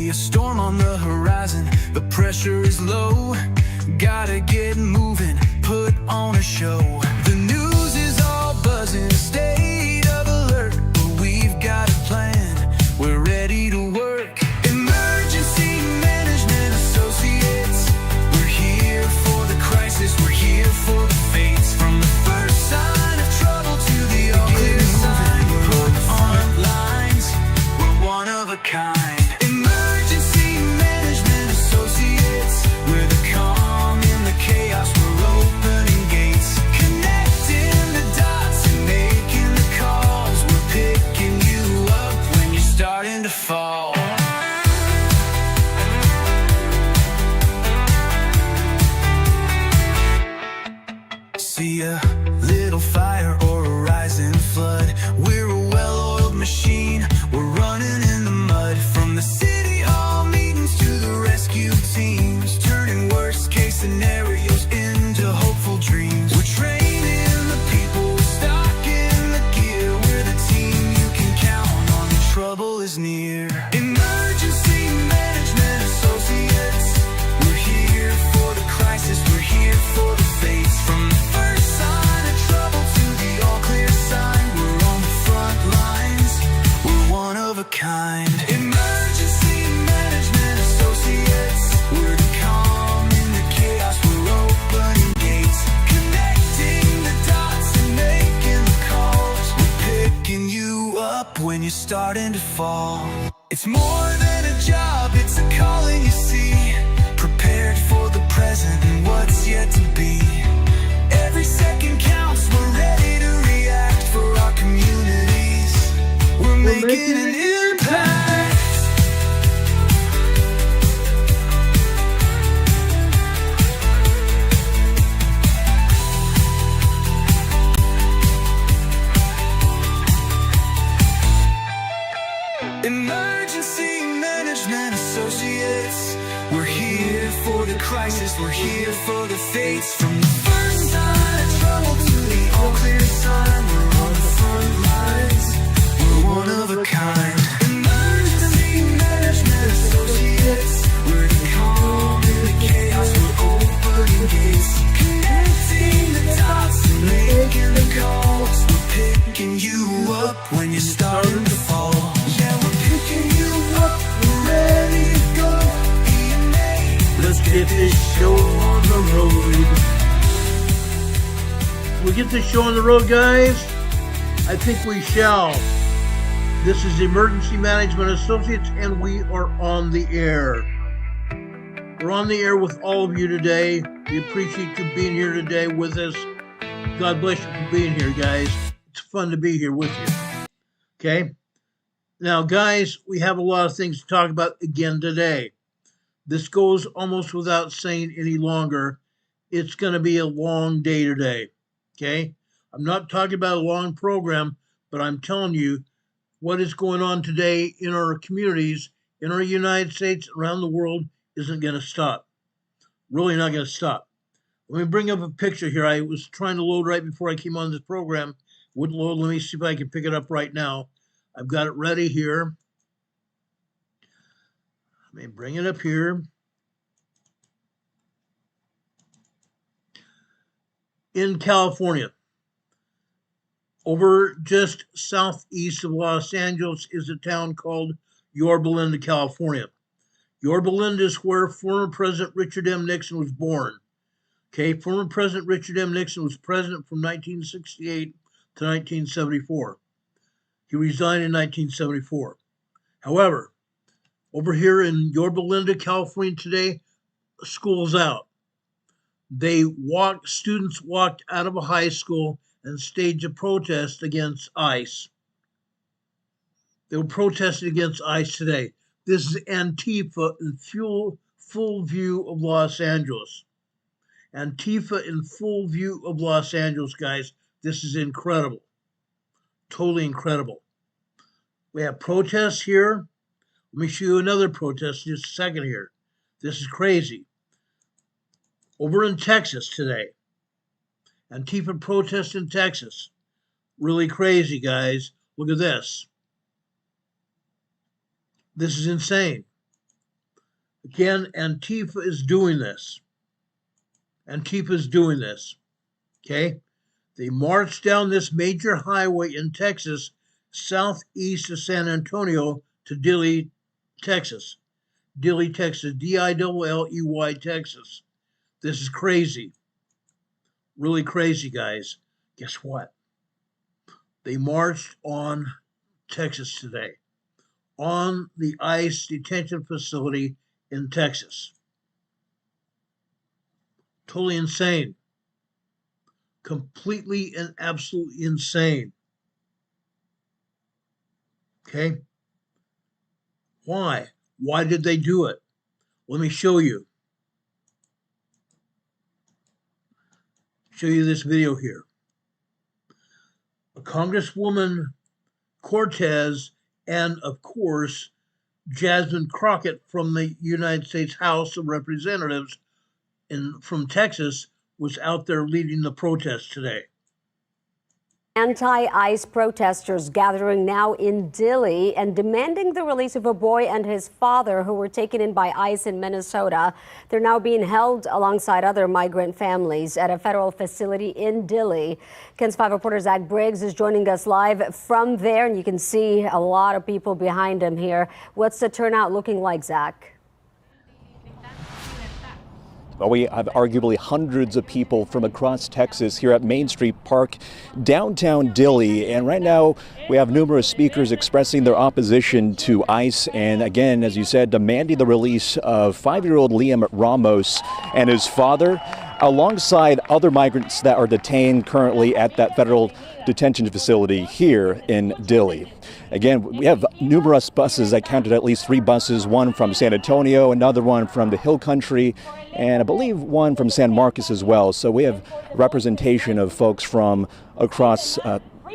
see a storm on the horizon. The pressure is low, gotta get moving, put on a show. The news is all buzzing, state of alert, but we've got a plan, we're ready to work. Emergency Management Associates, we're here for the crisis, we're here for the fates. From the first sign of trouble to the all-clear sign, we're on the front lines, we're one of a kind. Emergency Management Associates, we're the calm in the chaos, we're opening gates, connecting the dots and making the calls. We're picking you up when you're starting to fall. See a little fire or a rising flood, we're a well-oiled machine, we're running in the mud. From the city hall meetings to the rescue teams, turning worst case scenarios into hopeful dreams. We're training the people, we're stocking the gear, we're the team you can count on when trouble is near. Emergency Management Associates, we're here for the crisis, we're here for the fates. From the first sign of trouble to the all-clear sign, we're on the front lines, we're one of a kind. Emergency Management Associates, we're the calm in the chaos, we're opening gates, connecting the dots and making the calls. We're picking you up when you're starting to fall. It's more than a job, it's a calling, you see. Prepared for the present and what's yet to be. Every second counts, we're ready to react for our communities. We're making an impact. Emergency Management Associates, we're here for the crisis, we're here for the fates. From the first sign of trouble to the all-clear sign, we're on the front lines, we're one of a kind. Emergency Management Associates, we're the calm in the chaos, we're opening gates, connecting the dots and making the calls. We're picking you up when you're starting to fall. Yeah, we're picking you up, we're ready to go. EMA, let's get this show on the road. We'll get this show on the road, guys. I think we shall. This is Emergency Management Associates, and we are on the air. We're on the air with all of you today. We appreciate you being here today with us. God bless you for being here, guys. It's fun to be here with you. Okay? Now, guys, we have a lot of things to talk about again today. This goes almost without saying any longer. It's going to be a long day today. Okay? I'm not talking about a long program, but I'm telling you what is going on today in our communities, in our United States, around the world, isn't going to stop. Really not going to stop. Let me bring up a picture here. I was trying to load right before I came on this program. Wouldn't load. Let me see if I can pick it up right now. I've got it ready here. Let me bring it up here. In California, over just southeast of Los Angeles is a town called Yorba, California. Yorba is where former President Richard M. Nixon was born. Okay, former President Richard M. Nixon was president from 1968 to 1974. He resigned in 1974. However, over here in Yorba, California today, school's out. Students walked out of a high school and staged a protest against ICE. They were protesting against ICE today. This is Antifa in full view of Los Angeles. Antifa in full view of Los Angeles, guys. This is incredible. Totally incredible. We have protests here. Let me show you another protest in just a second here. This is crazy. Over in Texas today. Antifa protest in Texas. Really crazy, guys. Look at this. This is insane. Again, Antifa is doing this. Antifa is doing this. Okay? They marched down this major highway in Texas, southeast of San Antonio, to Dilley, Texas. Dilley, Texas. Dilley, Texas. This is crazy. Really crazy, guys. Guess what? They marched on Texas today, on the ICE detention facility in Texas. Totally insane. Completely and absolutely insane. Okay? Why? Why did they do it? Let me show you. Show you this video here. A Congresswoman Cortez and, of course, Jasmine Crockett from the United States House of Representatives from Texas was out there leading the protest today. Anti-ICE protesters gathering now in Dilley and demanding the release of a boy and his father who were taken in by ICE in Minnesota. They're now being held alongside other migrant families at a federal facility in Dilley. KENS 5 reporter Zach Briggs is joining us live from there, and you can see a lot of people behind him here. What's the turnout looking like, Zach? Well, we have arguably hundreds of people from across Texas here at Main Street Park, downtown Dilley. And right now we have numerous speakers expressing their opposition to ICE. And again, as you said, demanding the release of 5-year-old Liam Ramos and his father, alongside other migrants that are detained currently at that federal detention facility here in Dilley. Again, we have numerous buses. I counted at least 3 buses, one from San Antonio, another one from the Hill Country, and I believe one from San Marcos as well. So we have representation of folks from across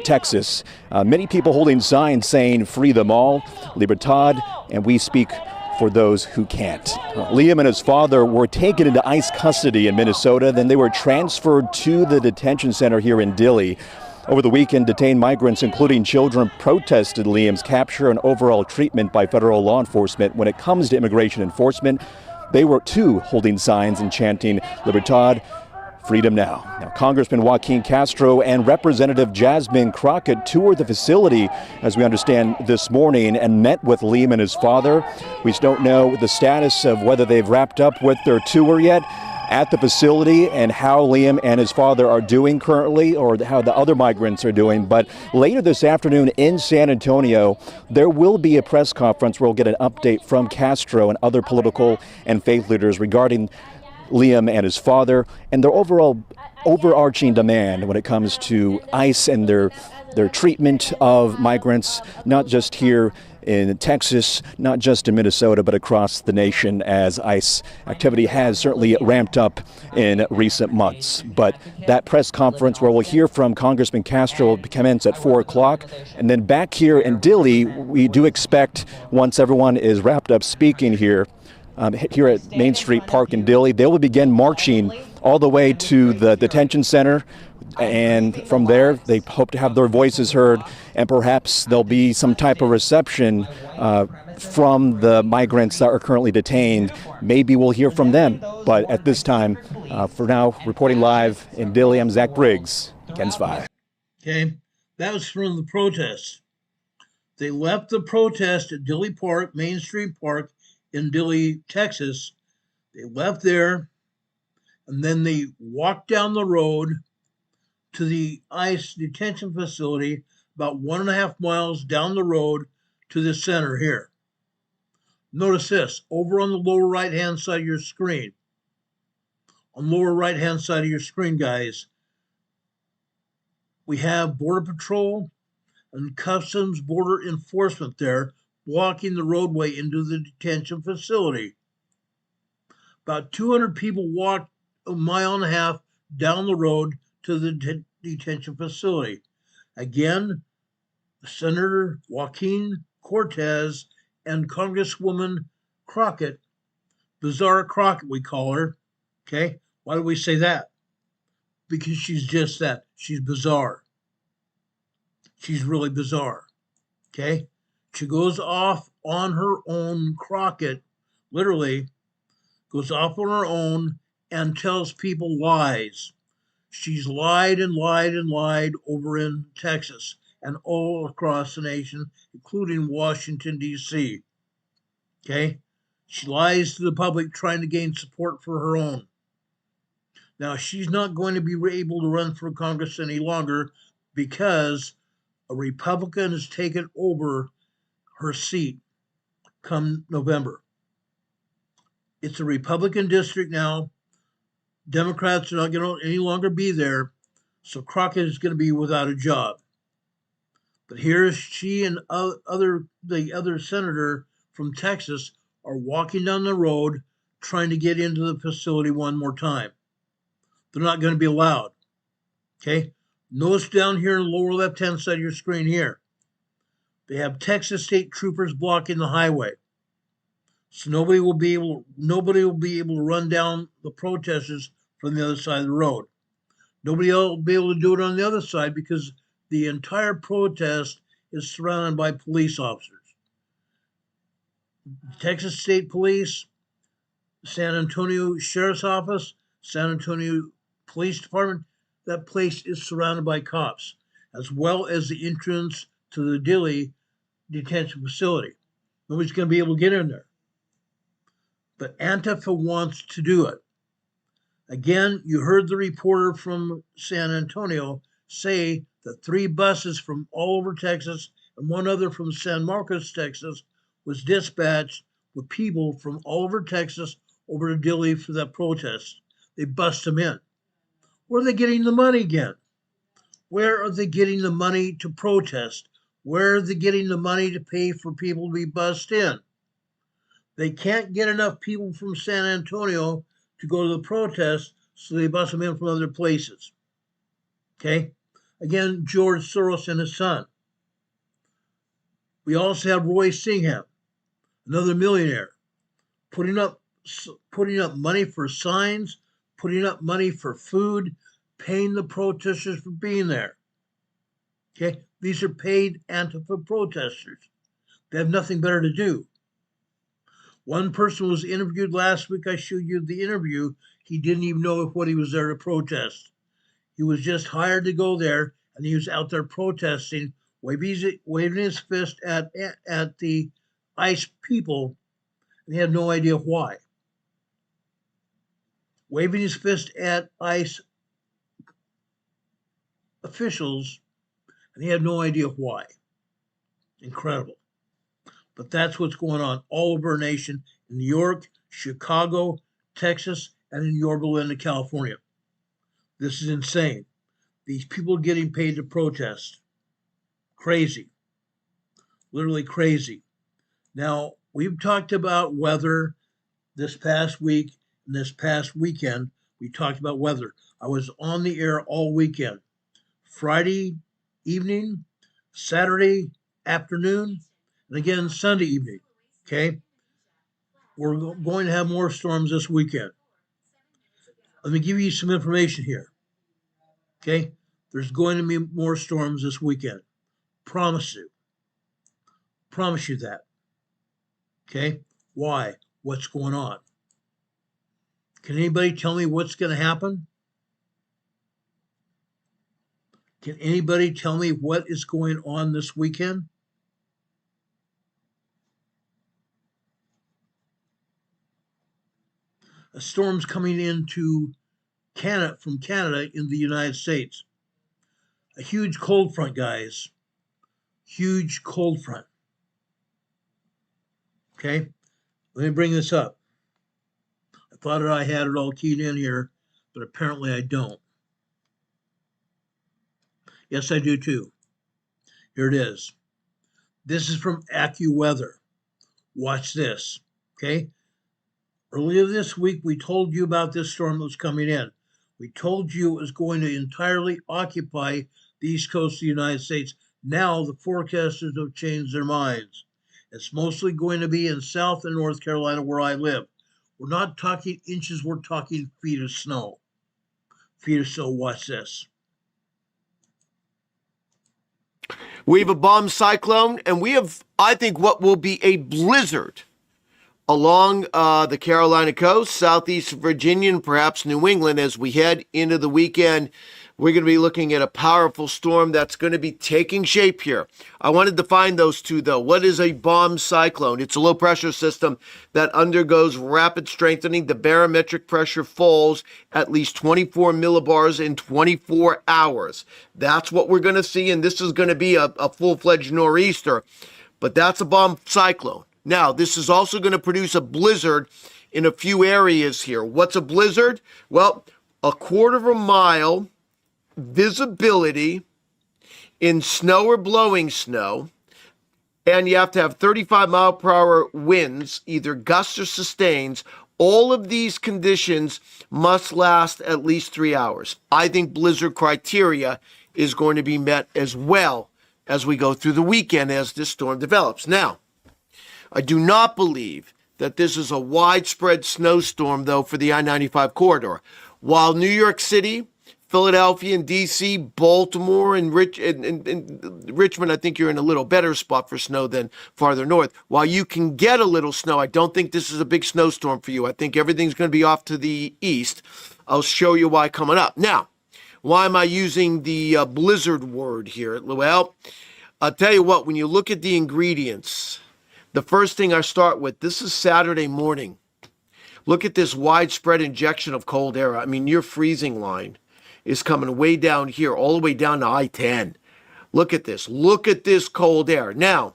Texas. Many people holding signs saying, "Free them all, Libertad," and we speak for those who can't. Liam and his father were taken into ICE custody in Minnesota. Then they were transferred to the detention center here in Dilley. Over the weekend, detained migrants, including children, protested Liam's capture and overall treatment by federal law enforcement. When it comes to immigration enforcement, they were too holding signs and chanting, "Libertad, freedom now." Now, Congressman Joaquin Castro and Representative Jasmine Crockett toured the facility, as we understand, this morning and met with Liam and his father. We don't know the status of whether they've wrapped up with their tour yet at the facility and how Liam and his father are doing currently, or how the other migrants are doing. But later this afternoon in San Antonio, there will be a press conference where we'll get an update from Castro and other political and faith leaders regarding Liam and his father and their overarching demand when it comes to ICE and their treatment of migrants, not just here in Texas, not just in Minnesota, but across the nation, as ICE activity has certainly ramped up in recent months. But that press conference where we'll hear from Congressman Castro will commence at 4 o'clock. And then back here in Dilley, we do expect, once everyone is wrapped up speaking here at Main Street Park in Dilley, they will begin marching all the way to the detention center. And from there, they hope to have their voices heard, and perhaps there'll be some type of reception from the migrants that are currently detained. Maybe we'll hear from them. But at this time, for now, reporting live in Dilley, I'm Zach Briggs, KENS 5. Okay, that was from the protests. They left the protest at Dilley Park, Main Street Park in Dilley, Texas. They left there, and then they walked down the road to the ICE detention facility about 1.5 miles down the road to the center here. Notice this, over on the lower right-hand side of your screen. On the lower right-hand side of your screen, guys, we have Border Patrol and Customs Border Enforcement there blocking the roadway into the detention facility. About 200 people walked 1.5 miles down the road to the detention facility. Again, Senator Joaquin Cortez and Congresswoman Crockett, Bizarre Crockett we call her, okay? Why do we say that? Because she's just that, she's bizarre. She's really bizarre, okay? She goes off on her own, Crockett, literally, goes off on her own and tells people lies. She's lied and lied and lied over in Texas and all across the nation, including Washington, D.C. Okay? She lies to the public trying to gain support for her own. Now, she's not going to be able to run for Congress any longer because a Republican has taken over her seat come November. It's a Republican district now. Democrats are not going to any longer be there, so Crockett is going to be without a job. But here she and the other senator from Texas are walking down the road trying to get into the facility one more time. They're not going to be allowed. Okay? Notice down here in the lower left-hand side of your screen here, they have Texas state troopers blocking the highway. So nobody will be able to run down the protesters from the other side of the road. Nobody else will be able to do it on the other side because the entire protest is surrounded by police officers. Texas State Police, San Antonio Sheriff's Office, San Antonio Police Department, that place is surrounded by cops, as well as the entrance to the Dilley detention facility. Nobody's going to be able to get in there. But Antifa wants to do it. Again, you heard the reporter from San Antonio say that 3 buses from all over Texas and one other from San Marcos, Texas, was dispatched with people from all over Texas over to Dilley for that protest. They bust them in. Where are they getting the money again? Where are they getting the money to protest? Where are they getting the money to pay for people to be bussed in? They can't get enough people from San Antonio to go to the protest, so they bust them in from other places. Okay? Again, George Soros and his son. We also have Roy Singham, another millionaire, putting up money for signs, putting up money for food, paying the protesters for being there. Okay? These are paid Antifa protesters. They have nothing better to do. One person was interviewed last week. I showed you the interview. He didn't even know what he was there to protest. He was just hired to go there, and he was out there protesting, waving his fist at the ICE people, and he had no idea why. Waving his fist at ICE officials, and he had no idea why. Incredible. But that's what's going on all over our nation, in New York, Chicago, Texas, and in Yorba, California. This is insane. These people are getting paid to protest. Crazy. Literally crazy. Now, we've talked about weather this past week and this past weekend. We talked about weather. I was on the air all weekend. Friday evening, Saturday afternoon, and again Sunday evening. Okay? We're going to have more storms this weekend. Let me give you some information here. Okay? There's going to be more storms this weekend. Promise you. Promise you that. Okay? Why? What's going on? Can anybody tell me what's going to happen? Can anybody tell me what is going on this weekend? A storm's coming into Canada from Canada in the United States. A huge cold front, guys. Huge cold front. Okay? Let me bring this up. I thought I had it all keyed in here, but apparently I don't. Yes, I do too. Here it is. This is from AccuWeather. Watch this. Okay? Earlier this week, we told you about this storm that was coming in. We told you it was going to entirely occupy the east coast of the United States. Now the forecasters have changed their minds. It's mostly going to be in South and North Carolina where I live. We're not talking inches, we're talking feet of snow. Feet of snow, watch this. We have a bomb cyclone, and we have, I think, what will be a blizzard along the Carolina coast, southeast Virginia, and perhaps New England. As we head into the weekend, we're going to be looking at a powerful storm that's going to be taking shape here. I wanted to find those two, though. What is a bomb cyclone? It's a low-pressure system that undergoes rapid strengthening. The barometric pressure falls at least 24 millibars in 24 hours. That's what we're going to see, and this is going to be a full-fledged nor'easter. But that's a bomb cyclone. Now, this is also going to produce a blizzard in a few areas here. What's a blizzard? Well, a quarter of a mile visibility in snow or blowing snow, and you have to have 35-mile-per-hour winds, either gusts or sustains. All of these conditions must last at least 3 hours. I think blizzard criteria is going to be met as well as we go through the weekend as this storm develops. Now, I do not believe that this is a widespread snowstorm, though, for the I-95 corridor. While New York City, Philadelphia, and D.C., Baltimore, and Richmond, I think you're in a little better spot for snow than farther north. While you can get a little snow, I don't think this is a big snowstorm for you. I think everything's going to be off to the east. I'll show you why coming up. Now, why am I using the blizzard word here? Well, I'll tell you what, when you look at the ingredients, the first thing I start with, this is Saturday morning. Look at this widespread injection of cold air. I mean, your freezing line is coming way down here, all the way down to I-10. Look at this. Look at this cold air. Now,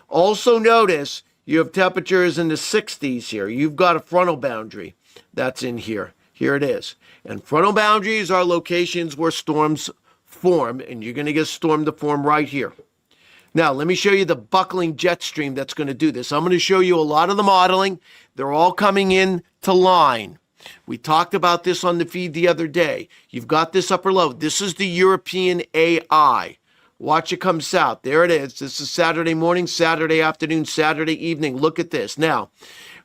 also notice you have temperatures in the 60s here. You've got a frontal boundary that's in here. Here it is. And frontal boundaries are locations where storms form, and you're going to get a storm to form right here. Now, let me show you the buckling jet stream that's going to do this. I'm going to show you a lot of the modeling. They're all coming in to line. We talked about this on the feed the other day. You've got this upper low. This is the European AI. Watch it come south. There it is. This is Saturday morning, Saturday afternoon, Saturday evening. Look at this. Now,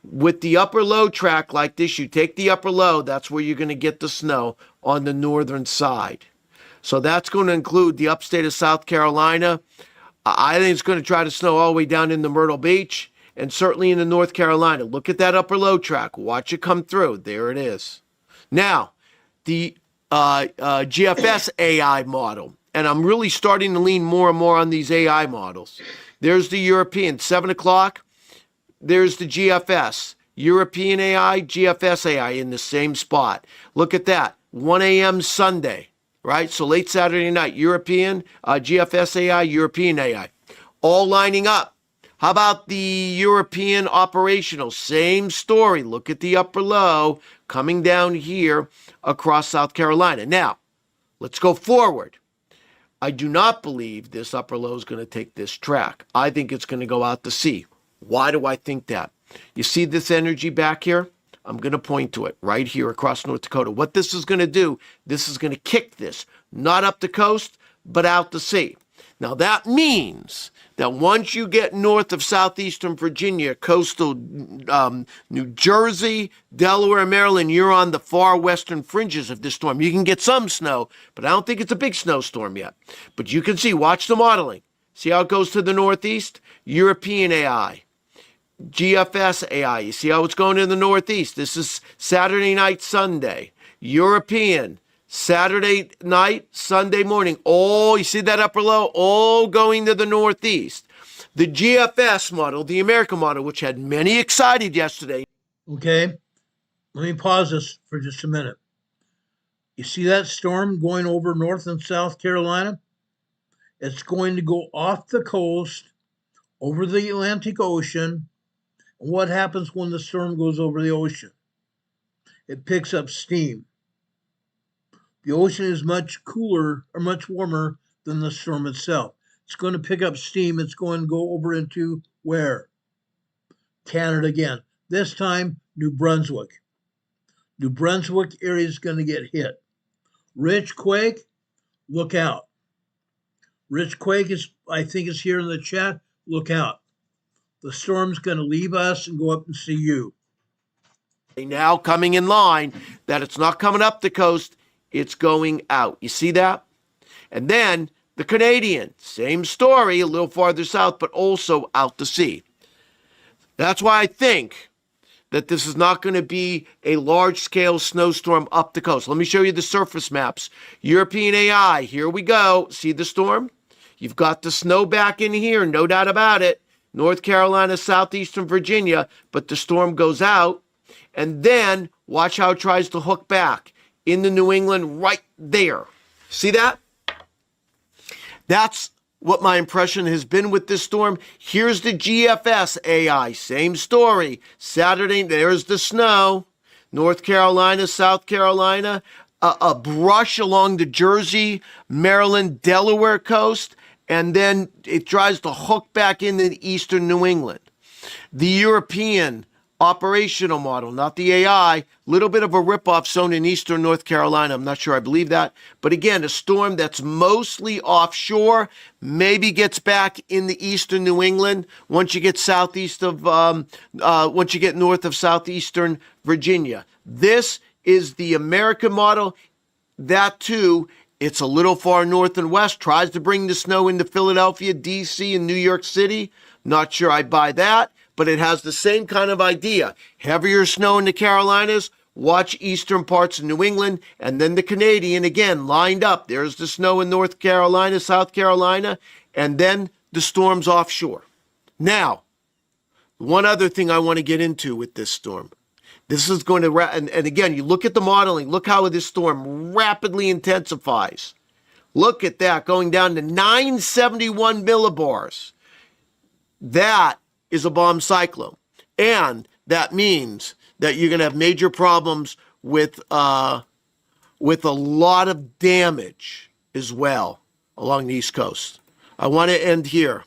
with the upper low track like this, you take the upper low, that's where you're going to get the snow on the northern side. So that's going to include the upstate of South Carolina. I think it's going to try to snow all the way down into Myrtle Beach and certainly into North Carolina. Look at that upper low track. Watch it come through. There it is. Now, the GFS AI model, and I'm really starting to lean more and more on these AI models. There's the European, 7 o'clock. There's the GFS, European AI, GFS AI in the same spot. Look at that, 1 a.m. Sunday. Right? So late Saturday night, European, GFS AI, European AI, all lining up. How about the European operational? Same story. Look at the upper low coming down here across South Carolina. Now, let's go forward. I do not believe this upper low is going to take this track. I think it's going to go out to sea. Why do I think that? You see this energy back here? I'm going to point to it right here across North Dakota. What this is going to do, this is going to kick this, not up the coast, but out to sea. Now, that means that once you get north of southeastern Virginia, coastal New Jersey, Delaware, Maryland, you're on the far western fringes of this storm. You can get some snow, but I don't think it's a big snowstorm yet. But you can see, watch the modeling. See how it goes to the northeast? European AI. GFS AI, you see how it's going to the northeast. This is Saturday night, Sunday. European, Saturday night, Sunday morning. All, you see that upper low? All going to the northeast. The GFS model, the American model, which had many excited yesterday. Okay, let me pause this for just a minute. You see that storm going over North and South Carolina? It's going to go off the coast, over the Atlantic Ocean. What happens when the storm goes over the ocean? It picks up steam. The ocean is much cooler or much warmer than the storm itself. It's going to pick up steam. It's going to go over into where? Canada again. This time, New Brunswick. New Brunswick area is going to get hit. Rich quake, look out. Rich quake is, I think is here in the chat. Look out. The storm's going to leave us and go up and see you. Now coming in line, that it's not coming up the coast, it's going out. You see that? And then the Canadian, same story, a little farther south, but also out to sea. That's why I think that this is not going to be a large-scale snowstorm up the coast. Let me show you the surface maps. European AI, here we go. See the storm? You've got the snow back in here, no doubt about it. North Carolina, southeastern Virginia, but the storm goes out. And then watch how it tries to hook back into New England right there. See that? That's what my impression has been with this storm. Here's the GFS AI, same story. Saturday, there's the snow. North Carolina, South Carolina, a brush along the Jersey, Maryland, Delaware coast, and then it tries to hook back into eastern New England. The European operational model, not the AI, little bit of a ripoff zone in eastern North Carolina. I'm not sure I believe that. But again, a storm that's mostly offshore, maybe gets back in the eastern New England once you get once you get north of southeastern Virginia. This is the American model. That too, it's a little far north and west, tries to bring the snow into Philadelphia, D.C., and New York City. Not sure I buy that, but it has the same kind of idea. Heavier snow in the Carolinas, watch eastern parts of New England, and then the Canadian, again, lined up. There's the snow in North Carolina, South Carolina, and then the storms offshore. Now, one other thing I want to get into with this storm. This is going to, and again, you look at the modeling, look how this storm rapidly intensifies. Look at that, going down to 971 millibars. That is a bomb cyclone. And that means that you're going to have major problems with a lot of damage as well along the East Coast. I want to end here.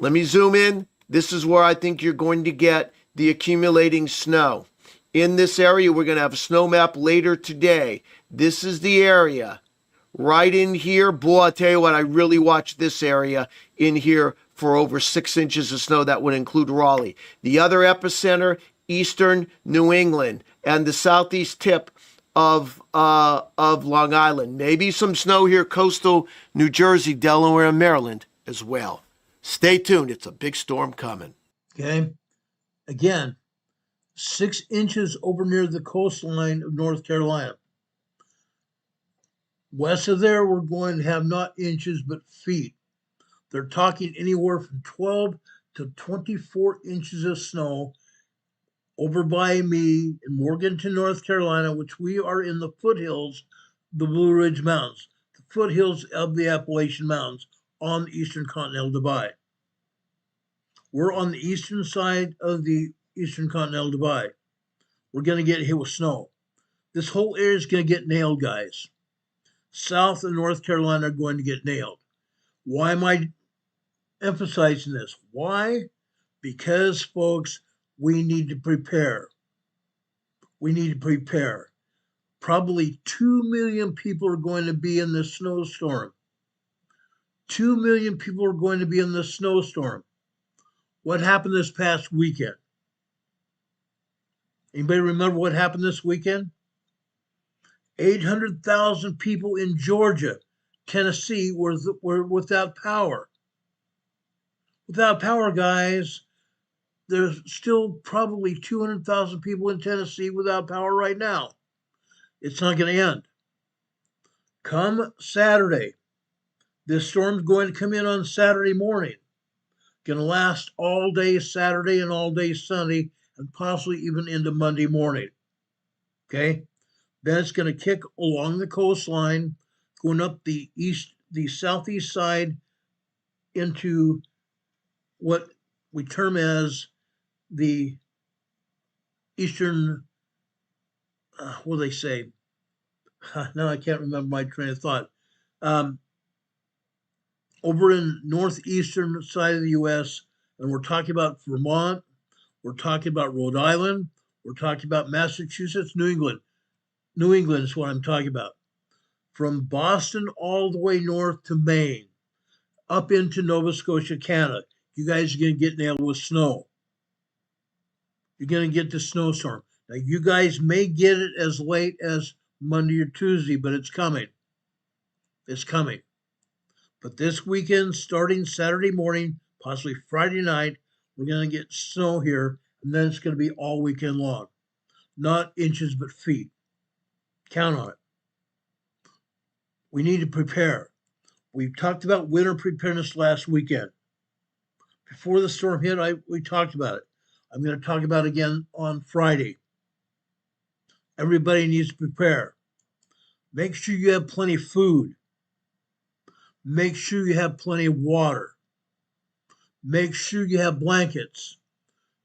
Let me zoom in. This is where I think you're going to get the accumulating snow. In this area, we're going to have a snow map later today. This is the area right in here. Boy, I'll tell you what, I really watched this area in here for over 6 inches of snow. That would include Raleigh. The other epicenter, eastern New England and the southeast tip of Long Island. Maybe some snow here, coastal New Jersey, Delaware, and Maryland as well. Stay tuned. It's a big storm coming. Okay. Again, 6 inches over near the coastline of North Carolina. West of there, we're going to have not inches, but feet. They're talking anywhere from 12 to 24 inches of snow over by me in Morganton, North Carolina, which we are in the foothills of the Blue Ridge Mountains, the foothills of the Appalachian Mountains on the Eastern Continental Divide. We're on the eastern side of the Eastern Continental Divide. We're going to get hit with snow. This whole area is going to get nailed, guys. South and North Carolina are going to get nailed. Why am I emphasizing this? Why? Because, folks, we need to prepare. We need to prepare. Probably 2 million people are going to be in this snowstorm. 2 million people are going to be in this snowstorm. What happened this past weekend? Anybody remember what happened this weekend? 800,000 people in Georgia, Tennessee were without power. Without power, guys. There's still probably 200,000 people in Tennessee without power right now. It's not going to end. Come Saturday, this storm's going to come in on Saturday morning. Going to last all day Saturday and all day Sunday, and possibly even into Monday morning. Okay? Then it's going to kick along the coastline, going up the southeast side into what we term as the eastern, what do they say? Now I can't remember my train of thought. Over in northeastern side of the U.S., and we're talking about Vermont, we're talking about Rhode Island, we're talking about Massachusetts, New England. New England is what I'm talking about. From Boston all the way north to Maine, up into Nova Scotia, Canada. You guys are going to get nailed with snow. You're going to get the snowstorm. Now, you guys may get it as late as Monday or Tuesday, but it's coming. It's coming. But this weekend, starting Saturday morning, possibly Friday night, we're going to get snow here and then it's going to be all weekend long. Not inches, but feet. Count on it. We need to prepare. We talked about winter preparedness last weekend. Before the storm hit, we talked about it. I'm going to talk about it again on Friday. Everybody needs to prepare. Make sure you have plenty of food. Make sure you have plenty of water. Make sure you have blankets.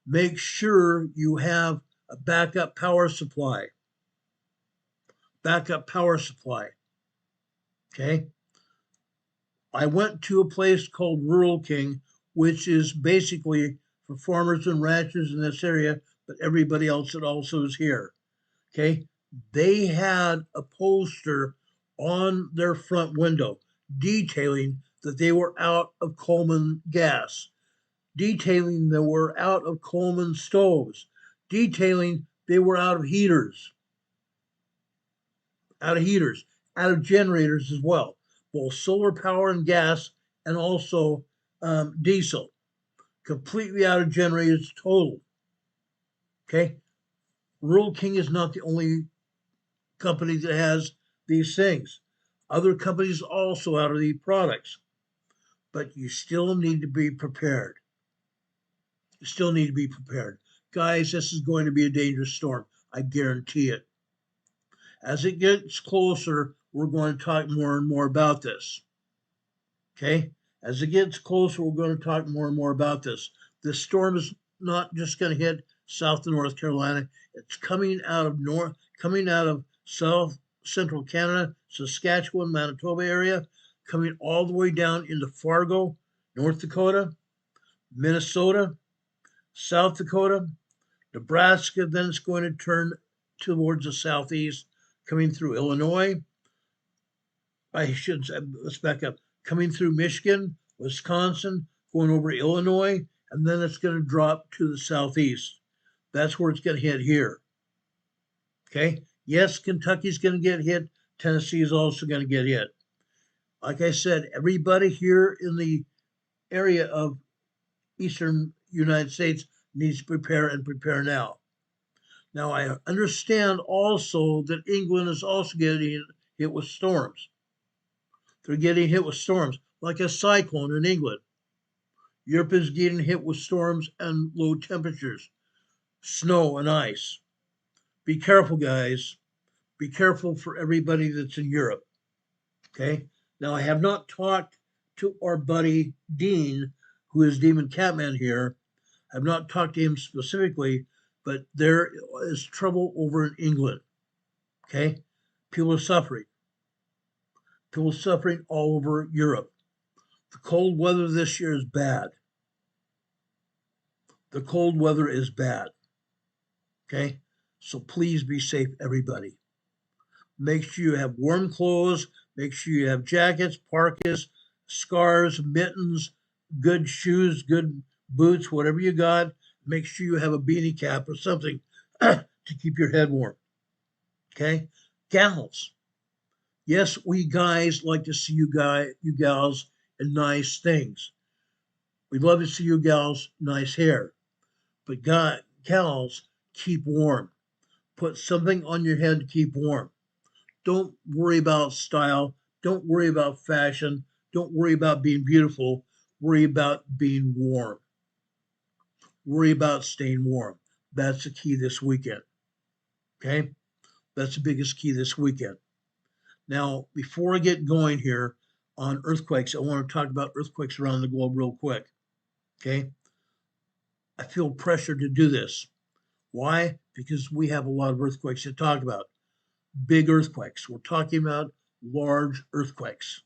Make sure you have a backup power supply. Backup power supply. Okay? I went to a place called Rural King, which is basically for farmers and ranchers in this area, but everybody else that also is here. Okay? They had a poster on their front window detailing that they were out of Coleman gas, detailing they were out of Coleman stoves, detailing they were out of heaters, out of generators as well, both solar power and gas, and also diesel, completely out of generators total. Okay? Rural King is not the only company that has these things. Other companies also out of these products, but you still need to be prepared. You still need to be prepared. Guys, this is going to be a dangerous storm. I guarantee it. As it gets closer, we're going to talk more and more about this. Okay? As it gets closer, we're going to talk more and more about this. This storm is not just going to hit South and North Carolina. It's coming out of South Central Canada, Saskatchewan, Manitoba area, coming all the way down into Fargo, North Dakota, Minnesota, South Dakota, Nebraska. Then it's going to turn towards the southeast, coming through Illinois. I should say, let's back up. Coming through Michigan, Wisconsin, going over Illinois, and then it's going to drop to the southeast. That's where it's going to hit here. Okay? Yes, Kentucky's going to get hit. Tennessee is also going to get hit. Like I said, everybody here in the area of eastern United States needs to prepare and prepare now. Now, I understand also that England is also getting hit with storms. They're getting hit with storms, like a cyclone in England. Europe is getting hit with storms and low temperatures, snow and ice. Be careful, guys. Be careful for everybody that's in Europe. Okay? Now, I have not talked to our buddy Dean, who is Demon Catman here. I've not talked to him specifically, but there is trouble over in England. Okay? People are suffering. People are suffering all over Europe. The cold weather this year is bad. The cold weather is bad. Okay? So please be safe, everybody. Make sure you have warm clothes. Make sure you have jackets, parkas, scarves, mittens, good shoes, good boots, whatever you got. Make sure you have a beanie cap or something to keep your head warm. Okay? Gals. Yes, we guys like to see you gals in nice things. We'd love to see you gals nice hair. But gals, keep warm. Put something on your head to keep warm. Don't worry about style. Don't worry about fashion. Don't worry about being beautiful. Worry about being warm. Worry about staying warm. That's the key this weekend. Okay? That's the biggest key this weekend. Now, before I get going here on earthquakes, I want to talk about earthquakes around the globe real quick. Okay? I feel pressure to do this. Why? Because we have a lot of earthquakes to talk about. Big earthquakes. We're talking about large earthquakes.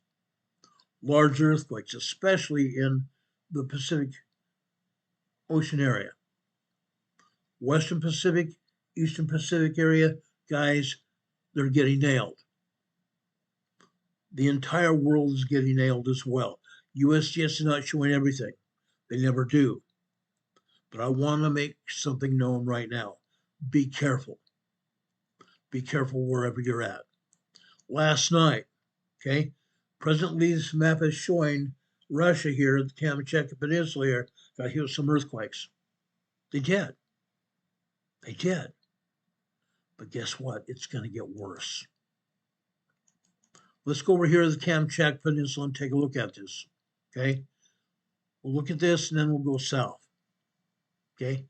Large earthquakes, especially in the Pacific Ocean area. Western Pacific, Eastern Pacific area, guys, they're getting nailed. The entire world is getting nailed as well. USGS is not showing everything. They never do. But I want to make something known right now. Be careful. Be careful wherever you're at. Last night, okay, President Lee's map is showing Russia here, the Kamchatka Peninsula here, got hit with some earthquakes. They did. They did. But guess what? It's going to get worse. Let's go over here to the Kamchatka Peninsula and take a look at this. Okay? We'll look at this and then we'll go south. Okay?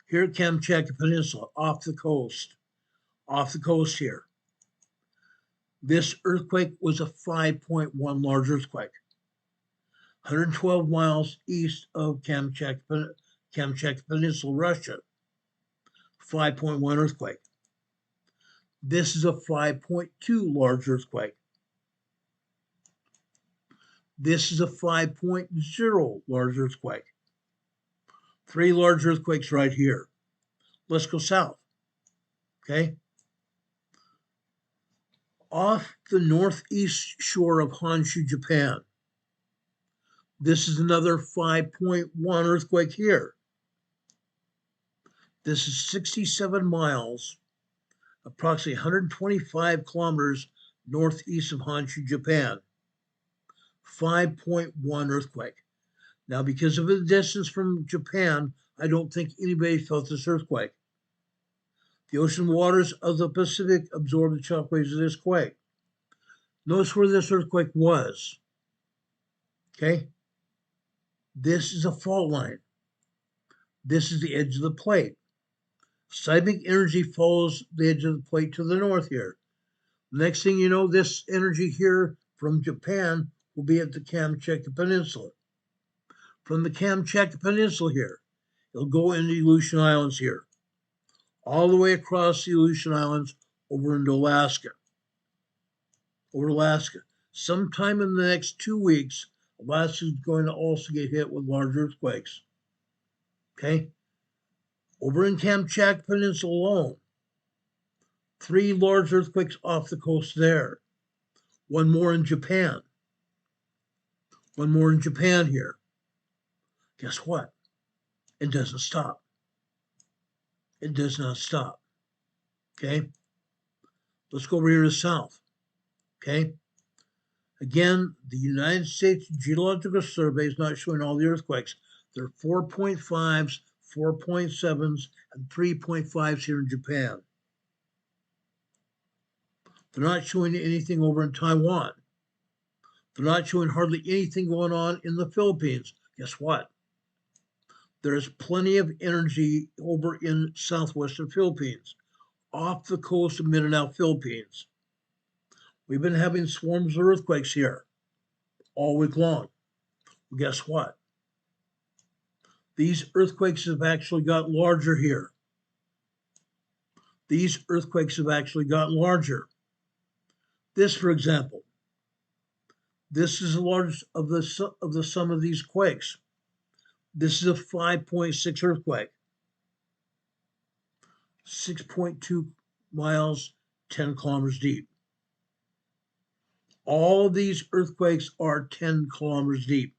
Here at Kamchatka Peninsula, off the coast here. This earthquake was a 5.1 large earthquake. 112 miles east of Kamchatka Peninsula, Russia. 5.1 earthquake. This is a 5.2 large earthquake. This is a 5.0 large earthquake. 3 large earthquakes right here. Let's go south. Okay? Off the northeast shore of Honshu, Japan. This is another 5.1 earthquake here. This is 67 miles, approximately 125 kilometers northeast of Honshu, Japan. 5.1 earthquake. Now, because of the distance from Japan, I don't think anybody felt this earthquake. The ocean waters of the Pacific absorbed the shockwaves of this quake. Notice where this earthquake was. Okay? This is a fault line. This is the edge of the plate. Seismic energy follows the edge of the plate to the north here. Next thing you know, this energy here from Japan will be at the Kamchatka Peninsula. From the Kamchatka Peninsula here, it'll go into the Aleutian Islands here, all the way across the Aleutian Islands over into Alaska. Sometime in the next 2 weeks, Alaska is going to also get hit with large earthquakes. Okay? Over in Kamchatka Peninsula alone, 3 large earthquakes off the coast there. 1 more in Japan. 1 more in Japan here. Guess what? It doesn't stop. It does not stop. Okay? Let's go over here to the south. Okay? Again, the United States Geological Survey is not showing all the earthquakes. There are 4.5s, 4.7s, and 3.5s here in Japan. They're not showing anything over in Taiwan. They're not showing hardly anything going on in the Philippines. Guess what? There's plenty of energy over in southwestern Philippines, off the coast of Mindanao, Philippines. We've been having swarms of earthquakes here all week long. Well, guess what? These earthquakes have actually gotten larger here. These earthquakes have actually gotten larger. This, for example, this is the largest of the sum of these quakes. This is a 5.6 earthquake. 6.2 miles, 10 kilometers deep. All of these earthquakes are 10 kilometers deep,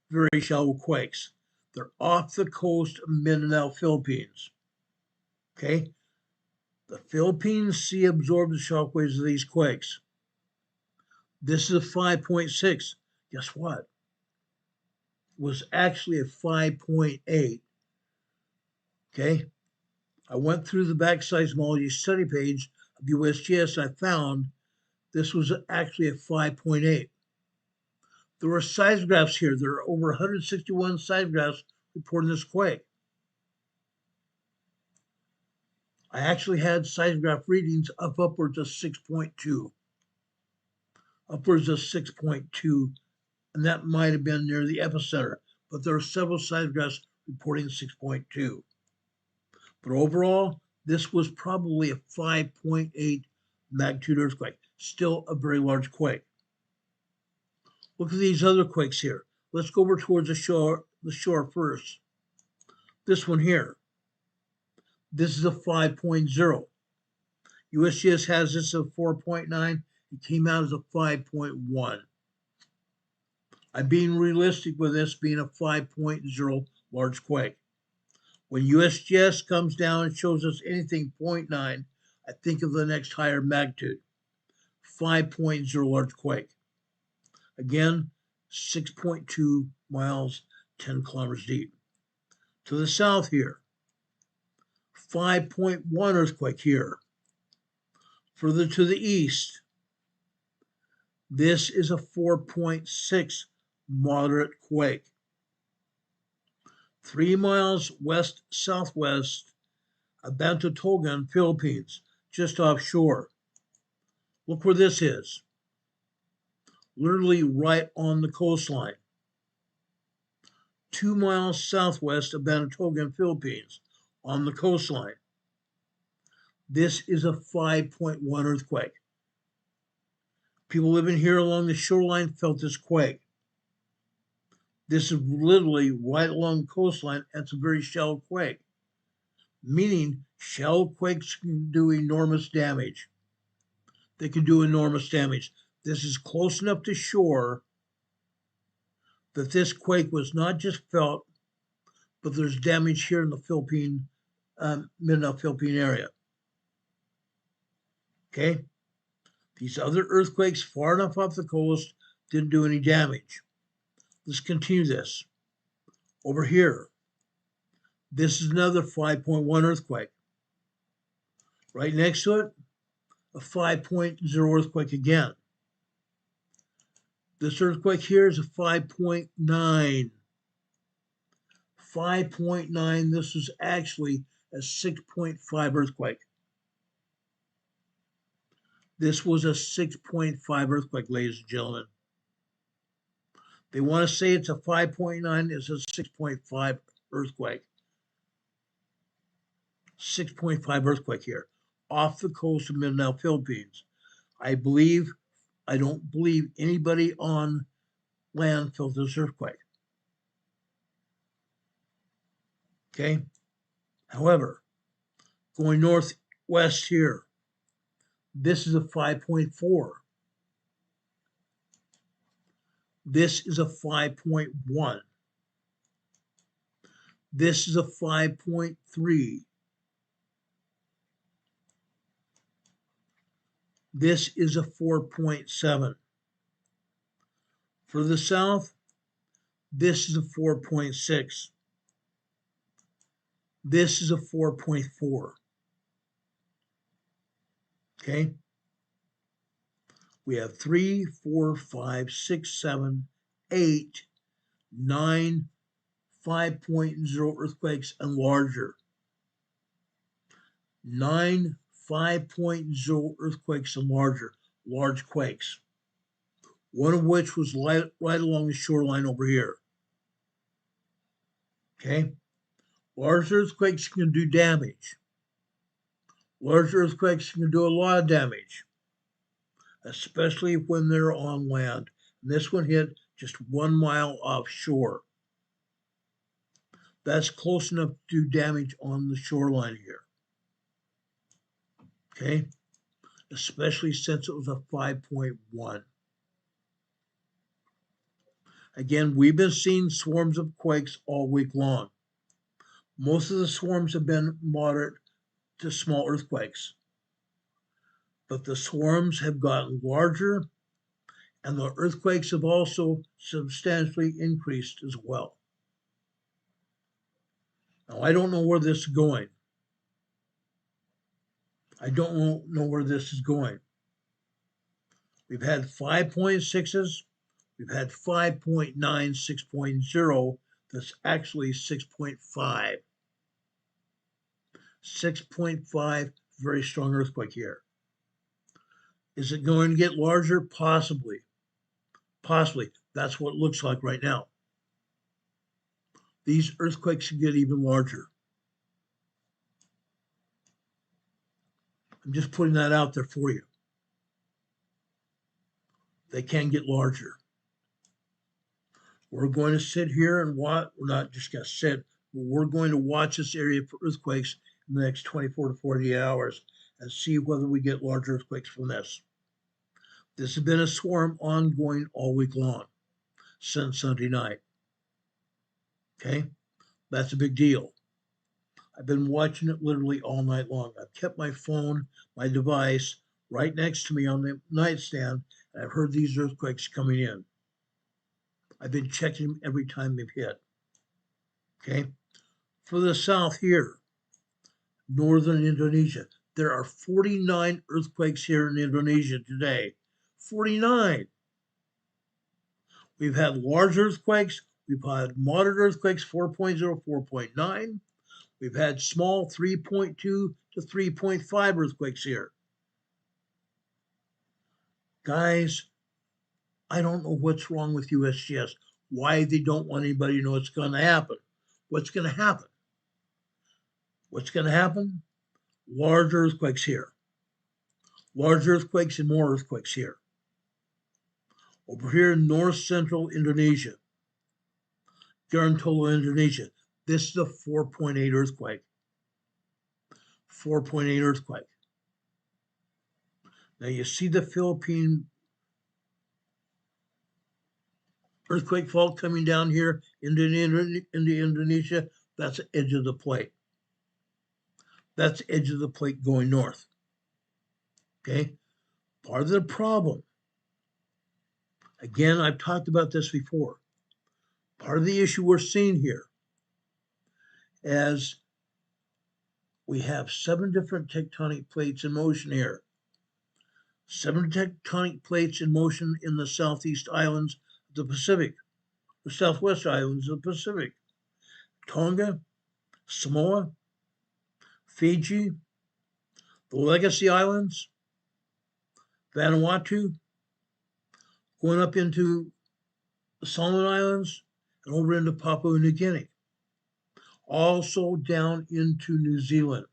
very shallow quakes. They're off the coast of Mindanao, Philippines. Okay? The Philippine Sea absorbed the shockwaves of these quakes. This is a 5.6. Guess what? It was actually a 5.8. Okay? I went through the back seismology study page of USGS and I found this was actually a 5.8. There were seismographs here. There are over 161 seismographs reporting this quake. I actually had seismograph readings of upwards of 6.2. Upwards of 6.2, and that might have been near the epicenter, but there are several seismographs reporting 6.2. But overall, this was probably a 5.8 magnitude earthquake. Still a very large quake. Look at these other quakes here. Let's go over towards the shore first. This one here. This is a 5.0. USGS has this at 4.9. It came out as a 5.1. I'm being realistic with this being a 5.0 large quake. When USGS comes down and shows us anything 0.9, I think of the next higher magnitude. 5.0 large quake. Again, 6.2 miles, 10 kilometers deep. To the south here, 5.1 earthquake here. Further to the east, this is a 4.6 moderate quake. 3 miles west-southwest of Bantotogan, Philippines, just offshore. Look where this is. Literally right on the coastline. 2 miles southwest of Bantotogan, Philippines, on the coastline. This is a 5.1 earthquake. People living here along the shoreline felt this quake. This is literally right along the coastline. It's a very shallow quake, meaning shallow quakes can do enormous damage. They can do enormous damage. This is close enough to shore that this quake was not just felt, but there's damage here in the Mindanao, Philippine area. Okay? These other earthquakes far enough off the coast didn't do any damage. Let's continue this. Over here, this is another 5.1 earthquake. Right next to it, a 5.0 earthquake again. This earthquake here is a 5.9. 5.9, this is actually a 6.5 earthquake. This was a 6.5 earthquake, ladies and gentlemen. They want to say it's a 5.9, it's a 6.5 earthquake. 6.5 earthquake here, off the coast of Mindanao, Philippines. I don't believe anybody on land felt this earthquake. Okay? However, going northwest here, this is a 5.4. This is a 5.1. This is a 5.3. This is a 4.7. For the south, this is a 4.6. This is a 4.4. Okay? We have 3, 4, 5, 6, 7, 8, 9, 5.0 earthquakes and larger. 9 5.0 earthquakes and larger, large quakes. One of which was right along the shoreline over here. Okay? Large earthquakes can do damage. Large earthquakes can do a lot of damage, especially when they're on land. And this one hit just 1 mile offshore. That's close enough to do damage on the shoreline here. Okay? Especially since it was a 5.1. Again, we've been seeing swarms of quakes all week long. Most of the swarms have been moderate to small earthquakes, but the swarms have gotten larger and the earthquakes have also substantially increased as well. Now, I don't know where this is going. I don't know where this is going. We've had 5.6s. We've had 5.9, 6.0. That's actually 6.5. 6.5, very strong earthquake here. Is it going to get larger? Possibly. Possibly. That's what it looks like right now. These earthquakes can get even larger. I'm just putting that out there for you. They can get larger. We're going to sit here and watch. We're not just going to sit, but we're going to watch this area for earthquakes in the next 24 to 48 hours and see whether we get large earthquakes from this. This has been a swarm ongoing all week long since Sunday night. Okay? That's a big deal. I've been watching it literally all night long. I've kept my phone, my device, right next to me on the nightstand, and I've heard these earthquakes coming in. I've been checking them every time they've hit. Okay? For the south here, northern Indonesia. There are 49 earthquakes here in Indonesia today. 49. We've had large earthquakes. We've had moderate earthquakes, 4.0, 4.9. We've had small 3.2 to 3.5 earthquakes here. Guys, I don't know what's wrong with USGS, why they don't want anybody to know what's going to happen. What's going to happen? What's going to happen? Large earthquakes here. Large earthquakes and more earthquakes here. Over here in north central Indonesia, Gorontalo, Indonesia, this is a 4.8 earthquake. 4.8 earthquake. Now you see the Philippine earthquake fault coming down here into Indonesia. That's the edge of the plate. That's the edge of the plate going north. Okay? Part of the problem, again, I've talked about this before. Part of the issue we're seeing here as we have 7 different tectonic plates in motion here. 7 tectonic plates in motion in the southeast islands of the Pacific, the southwest islands of the Pacific. Tonga, Samoa, Fiji, the Legacy Islands, Vanuatu, going up into the Solomon Islands and over into Papua New Guinea. Also down into New Zealand.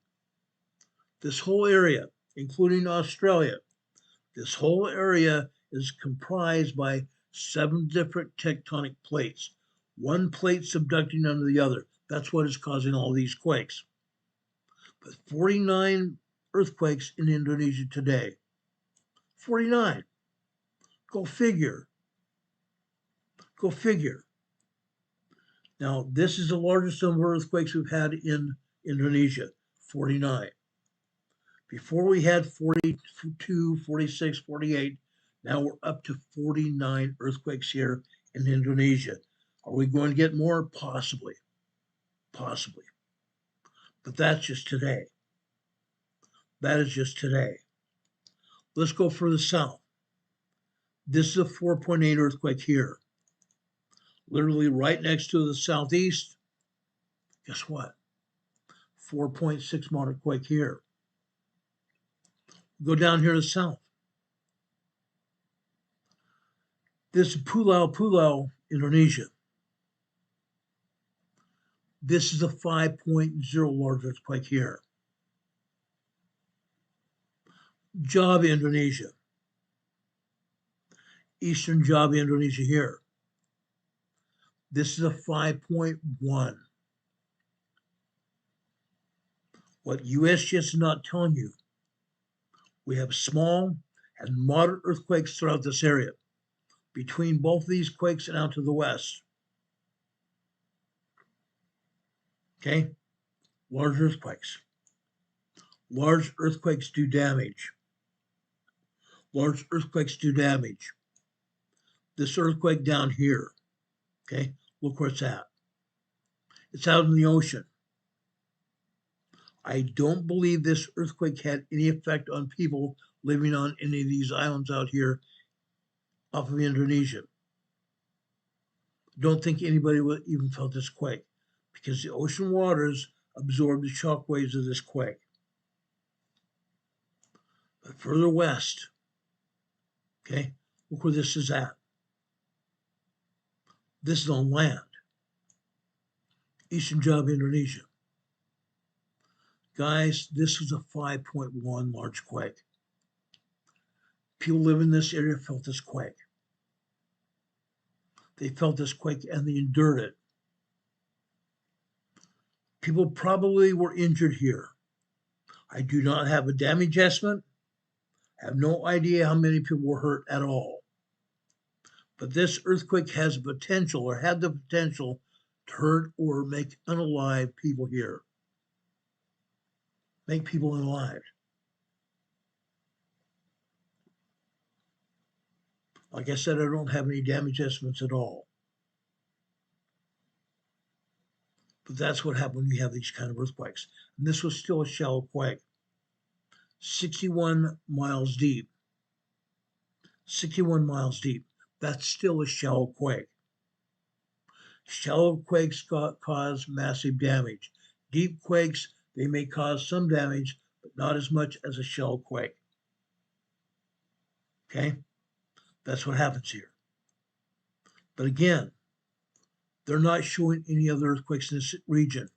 This whole area, including Australia, this whole area is comprised by 7 different tectonic plates. One plate subducting under the other. That's what is causing all these quakes. But 49 earthquakes in Indonesia today. 49. Go figure. Go figure. Now, this is the largest number of earthquakes we've had in Indonesia, 49. Before we had 42, 46, 48. Now we're up to 49 earthquakes here in Indonesia. Are we going to get more? Possibly. Possibly. But that's just today. That is just today. Let's go further south. This is a 4.8 earthquake here. Literally right next to the southeast. Guess what? 4.6 moderate quake here. Go down here to the south. This is Pulau, Indonesia. This is a 5.0 large earthquake here. Java, Indonesia. Eastern Java, Indonesia here. This is a 5.1. What USGS is not telling you, we have small and moderate earthquakes throughout this area, between both these quakes and out to the west. Okay? Large earthquakes. Large earthquakes do damage. Large earthquakes do damage. This earthquake down here, okay, look where it's at. It's out in the ocean. I don't believe this earthquake had any effect on people living on any of these islands out here off of Indonesia. Don't think anybody would even felt this quake because the ocean waters absorb the shock waves of this quake. But further west, okay, look where this is at. This is on land. Eastern Java, Indonesia. Guys, this was a 5.1 large quake. People living in this area felt this quake. They felt this quake and they endured it. People probably were injured here. I do not have a damage estimate. I have no idea how many people were hurt at all. But this earthquake has potential or had the potential to hurt or make unalive people here. Make people unalive. Like I said, I don't have any damage estimates at all. But that's what happened when you have these kind of earthquakes. And this was still a shallow quake, 61 miles deep. 61 miles deep. That's still a shallow quake. Shallow quakes cause massive damage. Deep quakes, they may cause some damage, but not as much as a shallow quake. Okay? That's what happens here. But again, they're not showing any other earthquakes in this region.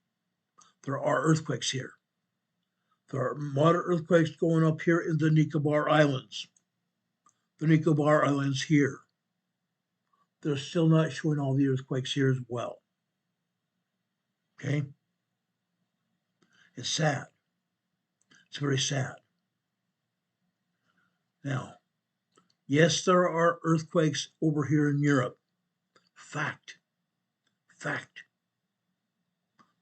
There are earthquakes here. There are moderate earthquakes going up here in the Nicobar Islands. The Nicobar Islands here. They're still not showing all the earthquakes here as well. Okay? It's sad. It's very sad. Now, yes, there are earthquakes over here in Europe. Fact.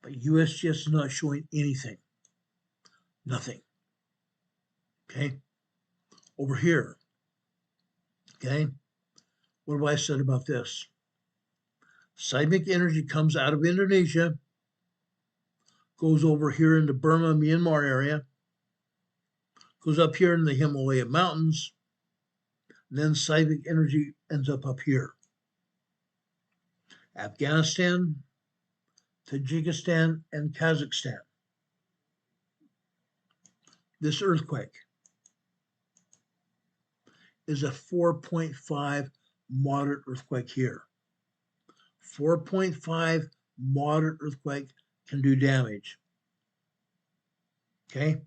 But USGS is not showing anything. Nothing. Okay? Over here. Okay? What have I said about this? Seismic energy comes out of Indonesia, goes over here into Burma, Myanmar area, goes up here in the Himalaya Mountains, and then seismic energy ends up here. Afghanistan, Tajikistan, and Kazakhstan. This earthquake is a 4.5 moderate earthquake here. 4.5 moderate earthquake can do damage. Okay?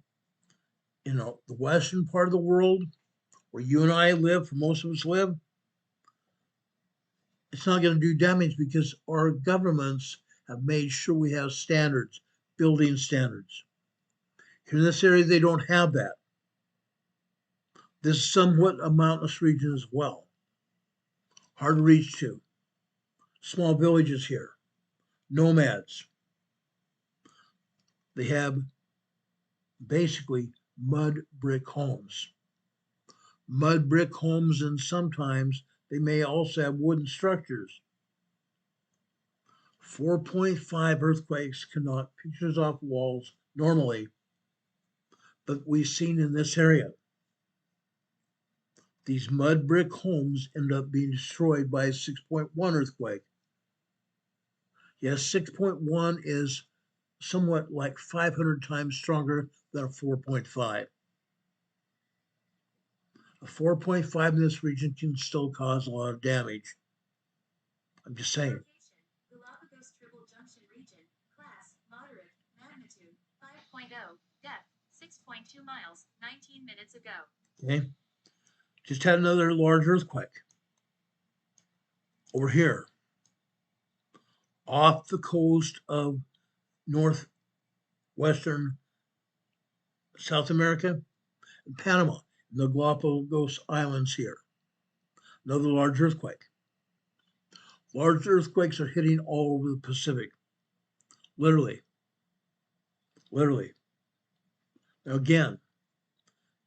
You know, the western part of the world, where you and I live, where most of us live, it's not going to do damage because our governments have made sure we have standards, building standards. Here in this area, they don't have that. This is somewhat a mountainous region as well. Hard to reach to. Small villages here. Nomads. They have basically mud brick homes. Mud brick homes, and sometimes they may also have wooden structures. 4.5 earthquakes can knock pictures off walls normally, but we've seen in this area, these mud brick homes end up being destroyed by a 6.1 earthquake. Yes, 6.1 is somewhat like 500 times stronger than a 4.5. A 4.5 in this region can still cause a lot of damage. I'm just saying. Galapagos Triple Junction region, class, moderate, magnitude, 5.0, depth, 6.2 miles, 19 minutes ago. Okay. Just had another large earthquake. Over here. Off the coast of northwestern South America and Panama, in the Galapagos Islands here. Another large earthquake. Large earthquakes are hitting all over the Pacific. Literally. Now again,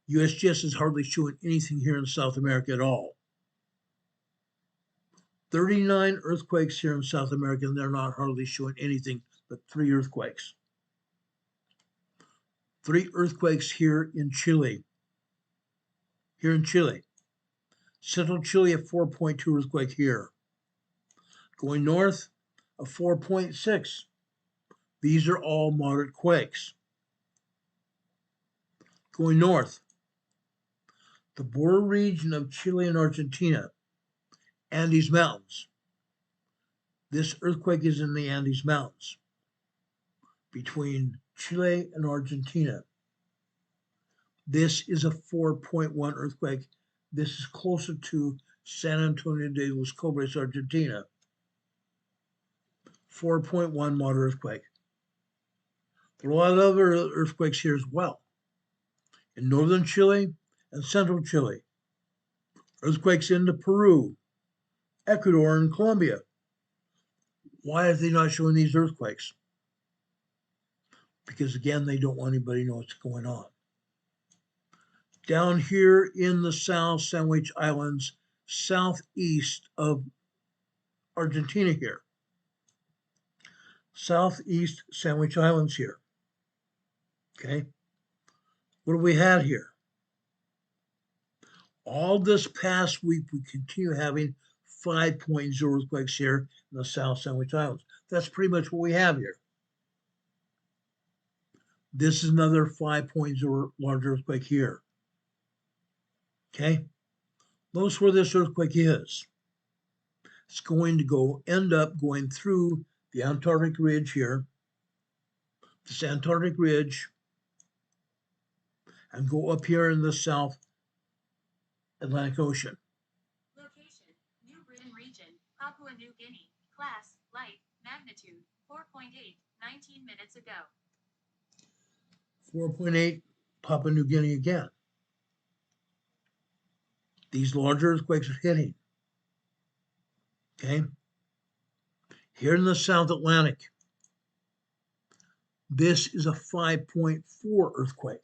USGS is hardly showing anything here in South America at all. 39 earthquakes here in South America, and they're not hardly showing anything but 3 earthquakes. 3 earthquakes here in Chile. Central Chile, a 4.2 earthquake here. Going north, a 4.6. These are all moderate quakes. Going north, the border region of Chile and Argentina, Andes Mountains. This earthquake is in the Andes Mountains between Chile and Argentina. This is a 4.1 earthquake. This is closer to San Antonio de los Cobres, Argentina. 4.1 moderate earthquake. There are a lot of other earthquakes here as well. In northern Chile and central Chile. Earthquakes into Peru, Ecuador, and Colombia. Why are they not showing these earthquakes? Because again, they don't want anybody to know what's going on. Down here in the South Sandwich Islands, southeast of Argentina here. southeast Sandwich Islands here. Okay. What do we have here? All this past week, we continue having 5.0 earthquakes here in the South Sandwich Islands. That's pretty much what we have here. This is another 5.0 large earthquake here. Okay. Notice where this earthquake is. It's going to end up going through the Antarctic Ridge here, this Antarctic Ridge, and go up here in the South Atlantic Ocean. Location, New Britain region, Papua New Guinea. Class, light, magnitude, 4.8, 19 minutes ago. 4.8, Papua New Guinea again. These large earthquakes are hitting. Okay. Here in the South Atlantic, this is a 5.4 earthquake.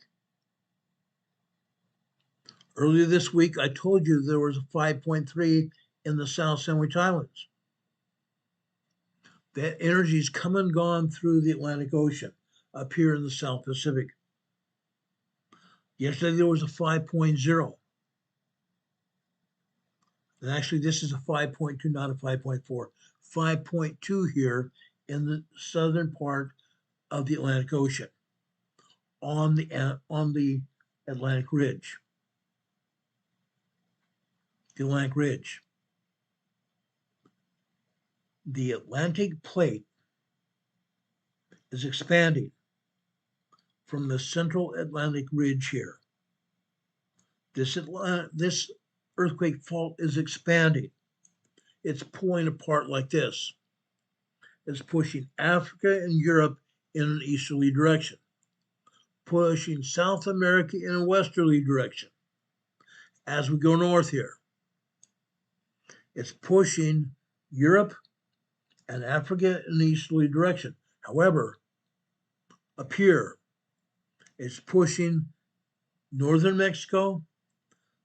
Earlier this week, I told you there was a 5.3 in the South Sandwich Islands. That energy's come and gone through the Atlantic Ocean up here in the South Pacific. Yesterday, there was a 5.0. And actually, this is a 5.2, not a 5.4. 5.2 here in the southern part of the Atlantic Ocean on the Atlantic Ridge. The Atlantic Ridge. The Atlantic plate is expanding from the central Atlantic Ridge here. This earthquake fault is expanding. It's pulling apart like this. It's pushing Africa and Europe in an easterly direction, pushing South America in a westerly direction. As we go north here, it's pushing Europe and Africa in an easterly direction. However, up here, it's pushing northern Mexico,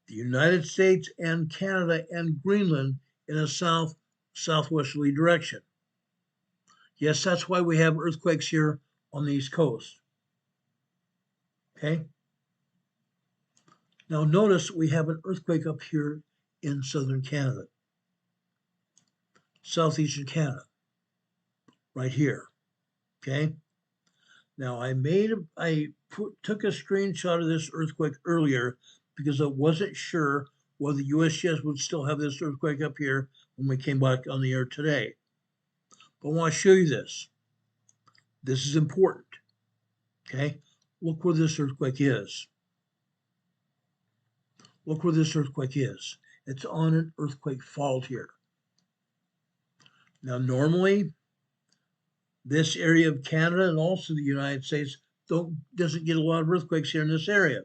the United States and Canada and Greenland in a southwesterly direction. Yes, that's why we have earthquakes here on the East Coast. Okay. Now notice we have an earthquake up here in southern Canada, southeastern Canada, right here. Okay. Now took a screenshot of this earthquake earlier because I wasn't sure whether USGS would still have this earthquake up here when we came back on the air today. But I want to show you this. This is important. Okay. Look where this earthquake is. Look where this earthquake is. It's on an earthquake fault here. Now, normally, this area of Canada and also the United States doesn't get a lot of earthquakes here in this area.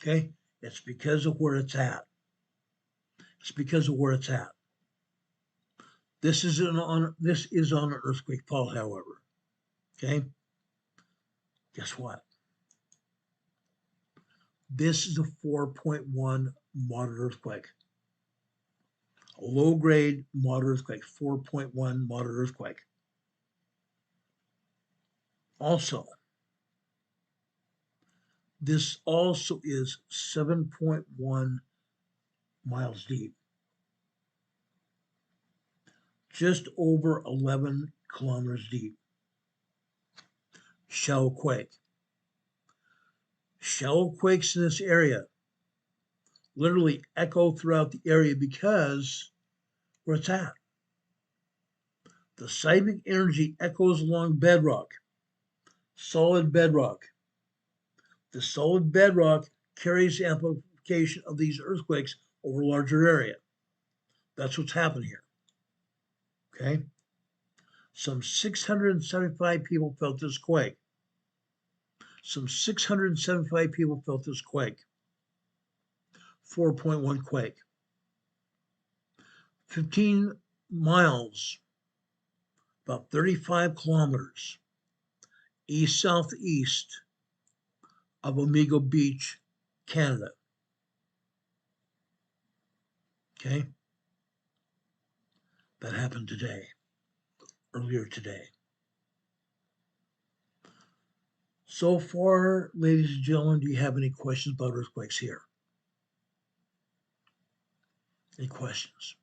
Okay, it's because of where it's at. It's because of where it's at. This is on an earthquake fault, however. Okay, guess what? This is a 4.1 moderate earthquake. A low-grade moderate earthquake, 4.1 moderate earthquake. Also, this also is 7.1 miles deep. Just over 11 kilometers deep. Shallow quake. Shallow quakes in this area literally echo throughout the area because where it's at. The seismic energy echoes along bedrock, solid bedrock. The solid bedrock carries the amplification of these earthquakes over a larger area. That's what's happened here. Okay? Some 675 people felt this quake. Some 675 people felt this quake. 4.1 quake. 15 miles, about 35 kilometers, east-southeast of Amigo Beach, Canada. Okay? That happened today. earlier today. So far, ladies and gentlemen, do you have any questions about earthquakes here? Any questions?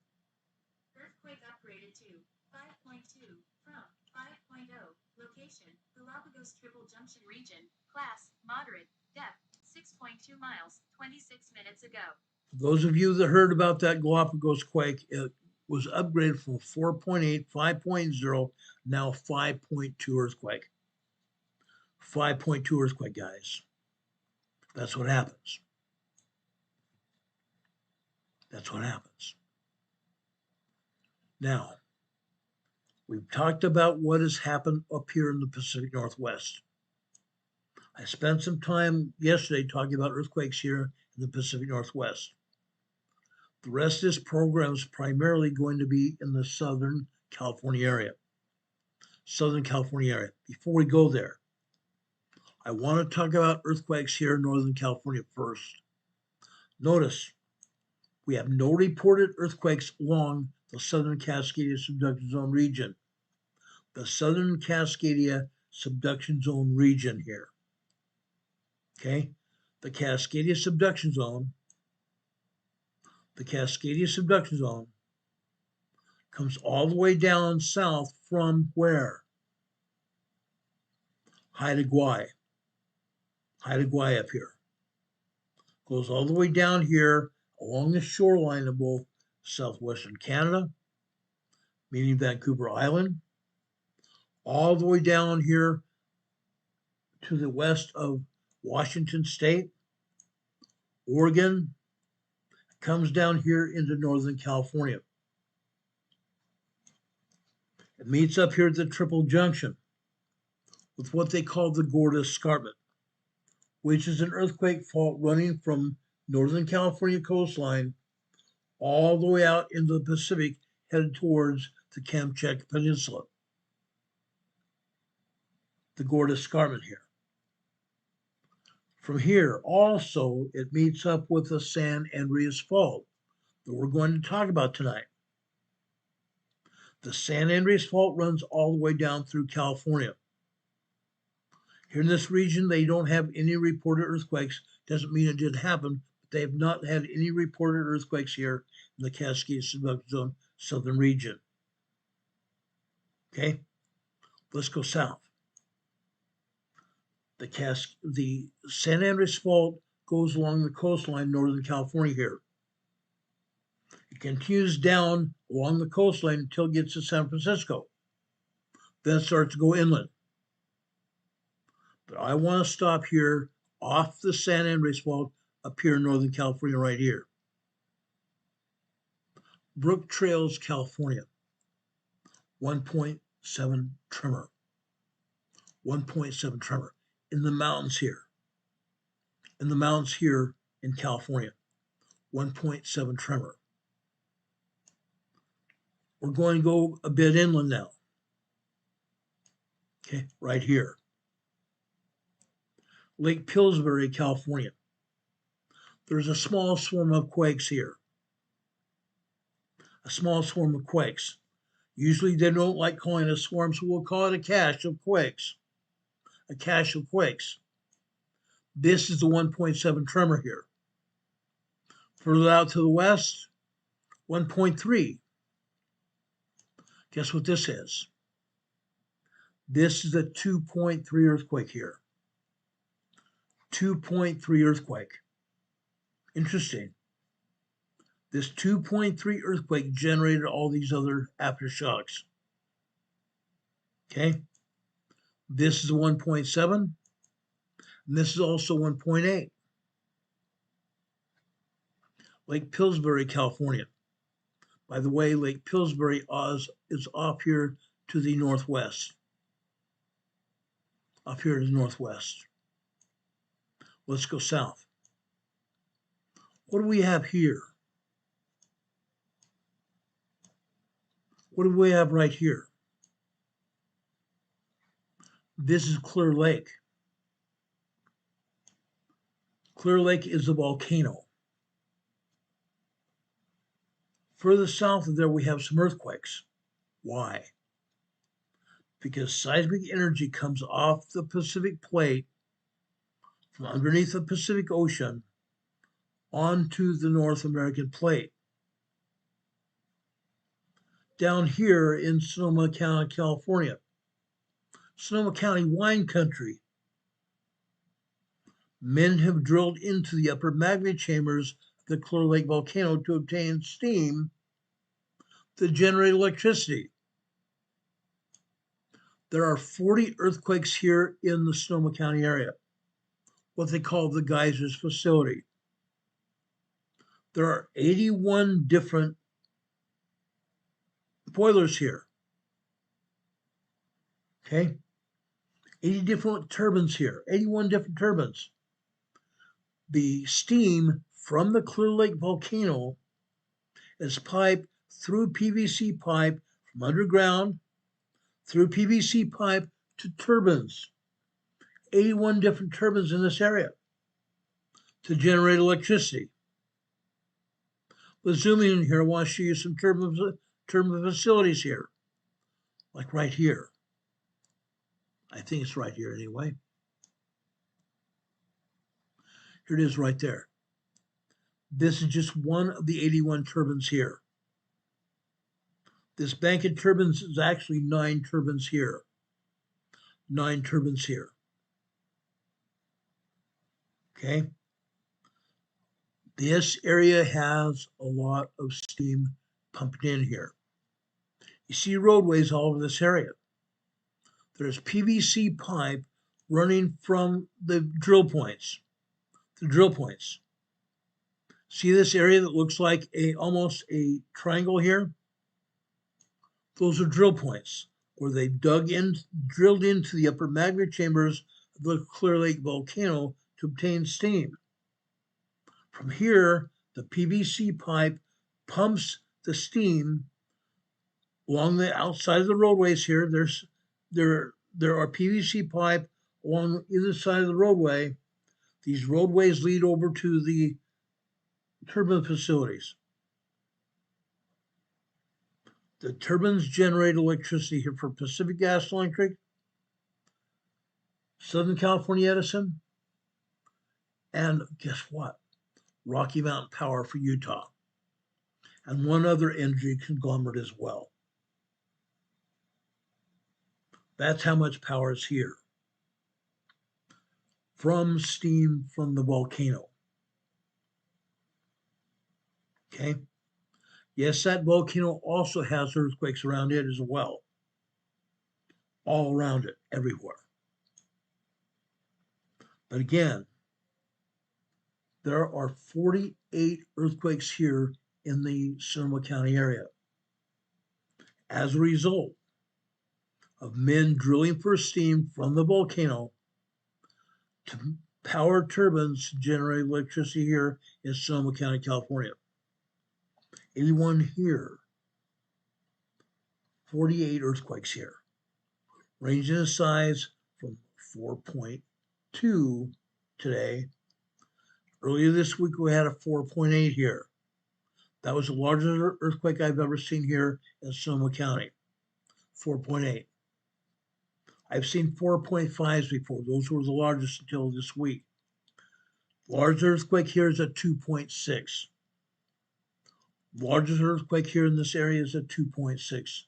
Earthquake upgraded to 5.2 from 5.0. Location, Galapagos Triple Junction Region. Class, moderate. Depth, 6.2 miles, 26 minutes ago. For those of you that heard about that Galapagos quake, it was upgraded from 4.8, 5.0, now 5.2 earthquake. 5.2 earthquake, guys. That's what happens. That's what happens. Now, we've talked about what has happened up here in the Pacific Northwest. I spent some time yesterday talking about earthquakes here in the Pacific Northwest. The rest of this program is primarily going to be in the Southern California area. Southern California area. Before we go there, I want to talk about earthquakes here in Northern California first. Notice we have no reported earthquakes along the Southern Cascadia Subduction Zone region. The Southern Cascadia Subduction Zone region here. Okay? The Cascadia Subduction Zone comes all the way down south from where? Haida Gwaii up here. Goes all the way down here along the shoreline of both southwestern Canada, meaning Vancouver Island, all the way down here to the west of Washington State, Oregon, comes down here into Northern California. It meets up here at the Triple Junction with what they call the Gorda Escarpment, which is an earthquake fault running from Northern California coastline all the way out into the Pacific, headed towards the Kamchatka Peninsula. The Gorda Escarpment here. From here, also, it meets up with the San Andreas Fault that we're going to talk about tonight. The San Andreas Fault runs all the way down through California. Here in this region, they don't have any reported earthquakes. Doesn't mean it didn't happen, but they have not had any reported earthquakes here in the Cascade Subduction Zone southern region. Okay, let's go south. The San Andreas Fault goes along the coastline, Northern California here. It continues down along the coastline until it gets to San Francisco. Then it starts to go inland. But I want to stop here off the San Andreas Fault up here in Northern California right here. Brook Trails, California, 1.7 tremor. 1.7 tremor in the mountains here. In the mountains here in California, 1.7 tremor. We're going to go a bit inland now. Okay, right here. Lake Pillsbury, California. There's a small swarm of quakes here. A small swarm of quakes. Usually they don't like calling it a swarm, so we'll call it a cache of quakes. A cache of quakes. This is the 1.7 tremor here. Further out to the west, 1.3. Guess what this is? This is a 2.3 earthquake here. 2.3 earthquake. Interesting. This 2.3 earthquake generated all these other aftershocks. Okay? This is a 1.7, and this is also 1.8. Lake Pillsbury, California. By the way, Lake Pillsbury is off here to the northwest. Up here to the northwest. Let's go south. What do we have here? What do we have right here? This is Clear Lake. Clear Lake is a volcano. Further south of there, we have some earthquakes. Why? because seismic energy comes off the Pacific plate from underneath the Pacific Ocean onto the North American plate. Down here in Sonoma County, California, Sonoma County wine country, men have drilled into the upper magma chambers of the Clear Lake volcano to obtain steam to generate electricity. There are 40 earthquakes here in the Sonoma County area, what they call the geysers facility. There are 81 different boilers here. Okay? 80 different turbines here, 81 different turbines. The steam from the Clear Lake volcano is piped through PVC pipe from underground, through PVC pipe to turbines. 81 different turbines in this area to generate electricity. Let's zoom in here. I want to show you some turbine facilities here, like right here. I think it's right here anyway. Here it is right there. This is just one of the 81 turbines here. This bank of turbines is actually 9 turbines here. 9 turbines here. Okay. This area has a lot of steam pumped in here. You see roadways all over this area. There's PVC pipe running from the drill points. The drill points. See this area that looks like almost a triangle here? Those are drill points where they've drilled into the upper magma chambers of the Clear Lake volcano to obtain steam. From here, the PVC pipe pumps the steam along the outside of the roadways here. There are PVC pipe along either side of the roadway. These roadways lead over to the turbine facilities. The turbines generate electricity here for Pacific Gas and Electric, Southern California Edison, and guess what? Rocky Mountain Power for Utah, and one other energy conglomerate as well. That's how much power is here from steam from the volcano. Okay. Yes, that volcano also has earthquakes around it as well. All around it, everywhere. But again, there are 48 earthquakes here in the Sonoma County area as a result of men drilling for steam from the volcano to power turbines to generate electricity here in Sonoma County, California. 81 here, 48 earthquakes here, ranging in size from 4.2 today. Earlier this week, we had a 4.8 here. That was the largest earthquake I've ever seen here in Sonoma County, 4.8. I've seen 4.5s before. Those were the largest until this week. Large earthquake here is at 2.6. Largest earthquake here in this area is at 2.6.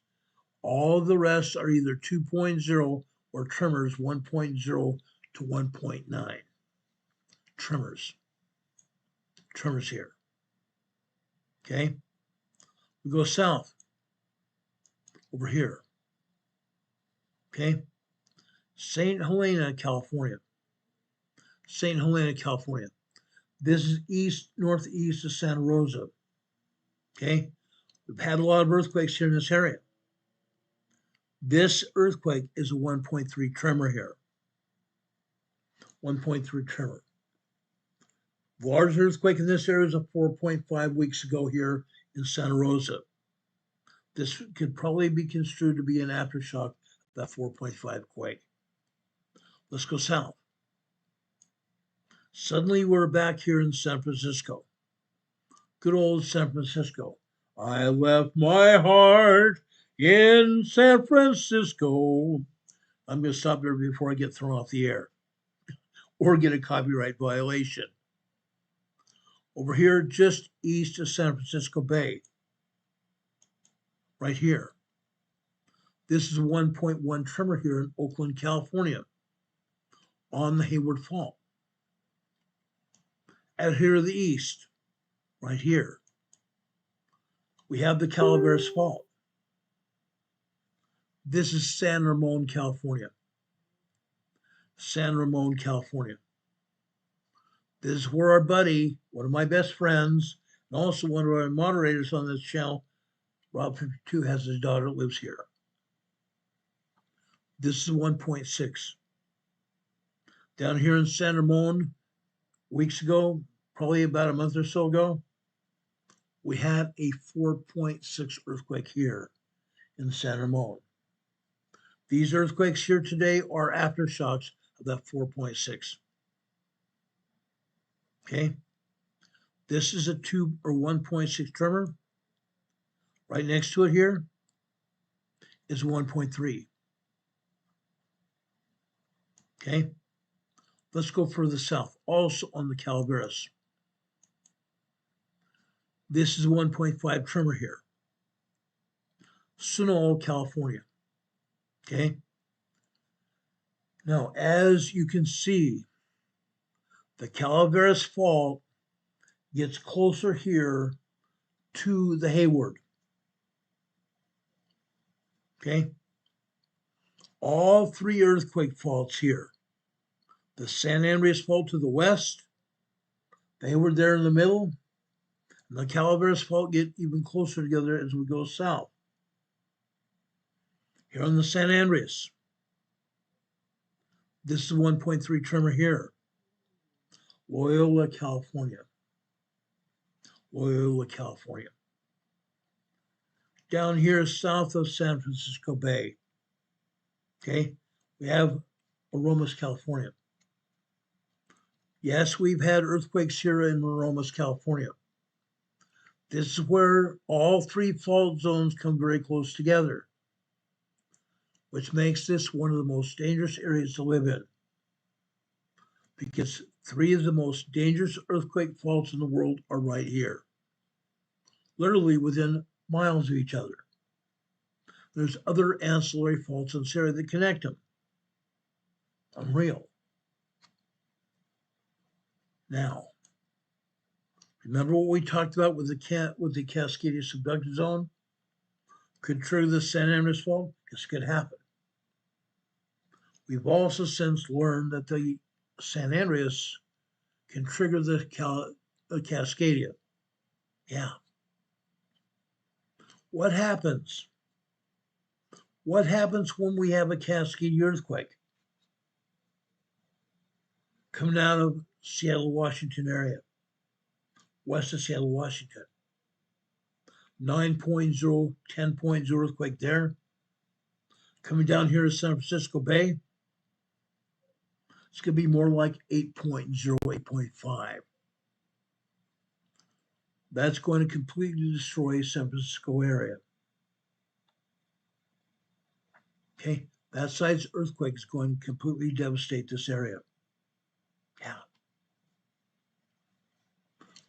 All the rest are either 2.0 or tremors 1.0 to 1.9. Tremors. Tremors here. Okay. We go south over here. Okay. St. Helena, California. St. Helena, California. This is northeast of Santa Rosa. Okay. We've had a lot of earthquakes here in this area. This earthquake is a 1.3 tremor here. 1.3 tremor. The largest earthquake in this area is a 4.5 weeks ago here in Santa Rosa. This could probably be construed to be an aftershock of that 4.5 quake. Let's go south. Suddenly we're back here in San Francisco. Good old San Francisco. I left my heart in San Francisco. I'm going to stop there before I get thrown off the air or get a copyright violation. Over here, just east of San Francisco Bay, right here. This is a 1.1 tremor here in Oakland, California, on the Hayward Fault. Out here to the east, right here, we have the Calaveras Fault. This is San Ramon, California. San Ramon, California. This is where our buddy, one of my best friends, and also one of our moderators on this channel, Rob52, has his daughter lives here. This is 1.6. Down here in San Ramon, weeks ago, probably about a month or so ago, we had a 4.6 earthquake here in San Ramon. These earthquakes here today are aftershocks of that 4.6. Okay. This is a 2 or 1.6 tremor. Right next to it here is 1.3. Okay. Let's go further south, also on the Calaveras. This is 1.5 tremor here. Sunol, California. Okay. Now, as you can see, the Calaveras Fault gets closer here to the Hayward. Okay. All three earthquake faults here. The San Andreas Fault to the west, the Hayward there in the middle, and the Calaveras Fault get even closer together as we go south. Here on the San Andreas, this is 1.3 tremor here. Loyola, California. Loyola, California. Down here south of San Francisco Bay, okay, we have Aromas, California. Yes, we've had earthquakes here in Aromas, California. This is where all three fault zones come very close together, which makes this one of the most dangerous areas to live in, because three of the most dangerous earthquake faults in the world are right here, literally within miles of each other. There's other ancillary faults in this area that connect them. Unreal. Now, remember what we talked about with the Cascadia subducted zone? Could trigger the San Andreas Fault? This could happen. We've also since learned that the San Andreas can trigger the Cascadia. Yeah. What happens? What happens when we have a Cascadia earthquake coming out of Seattle, Washington area, west of Seattle, Washington? 9.0, 10.0 earthquake there. Coming down here to San Francisco Bay, it's going to be more like 8.0, 8.5. That's going to completely destroy San Francisco area. Okay, that size earthquake is going to completely devastate this area. Yeah.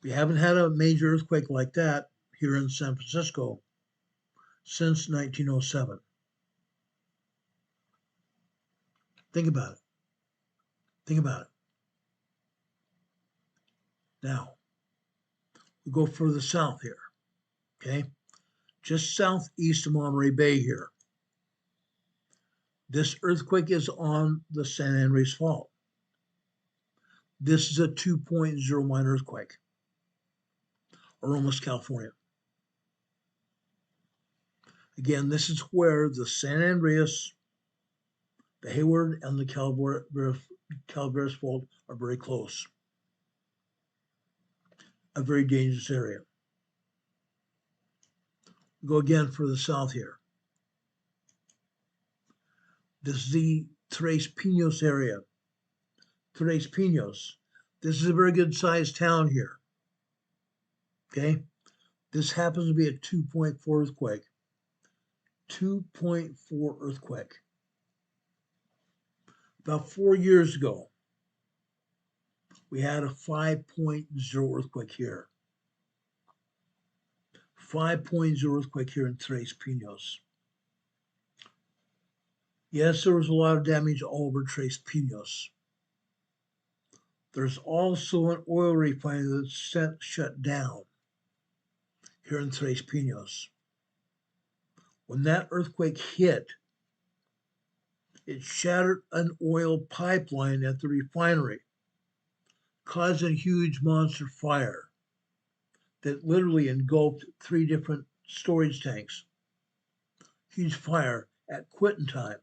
We haven't had a major earthquake like that here in San Francisco since 1907. Think about it. Think about it. Now, we go further south here, okay? Just southeast of Monterey Bay here. This earthquake is on the San Andreas Fault. This is a 2.0 minor earthquake, Aromas, California. Again, this is where the San Andreas, the Hayward, and the Calaveras Fault are very close. A very dangerous area. Go again further south here. This is the Tres Pinos area. Tres Pinos. This is a very good sized town here. Okay. This happens to be a 2.4 earthquake. 2.4 earthquake. About 4 years ago, we had a 5.0 earthquake here. 5.0 earthquake here in Tres Pinos. Yes, there was a lot of damage all over Tres Pinos. There's also an oil refinery that's shut down here in Tres Pinos. When that earthquake hit, it shattered an oil pipeline at the refinery, causing a huge monster fire that literally engulfed 3 different storage tanks. Huge fire at quitting time,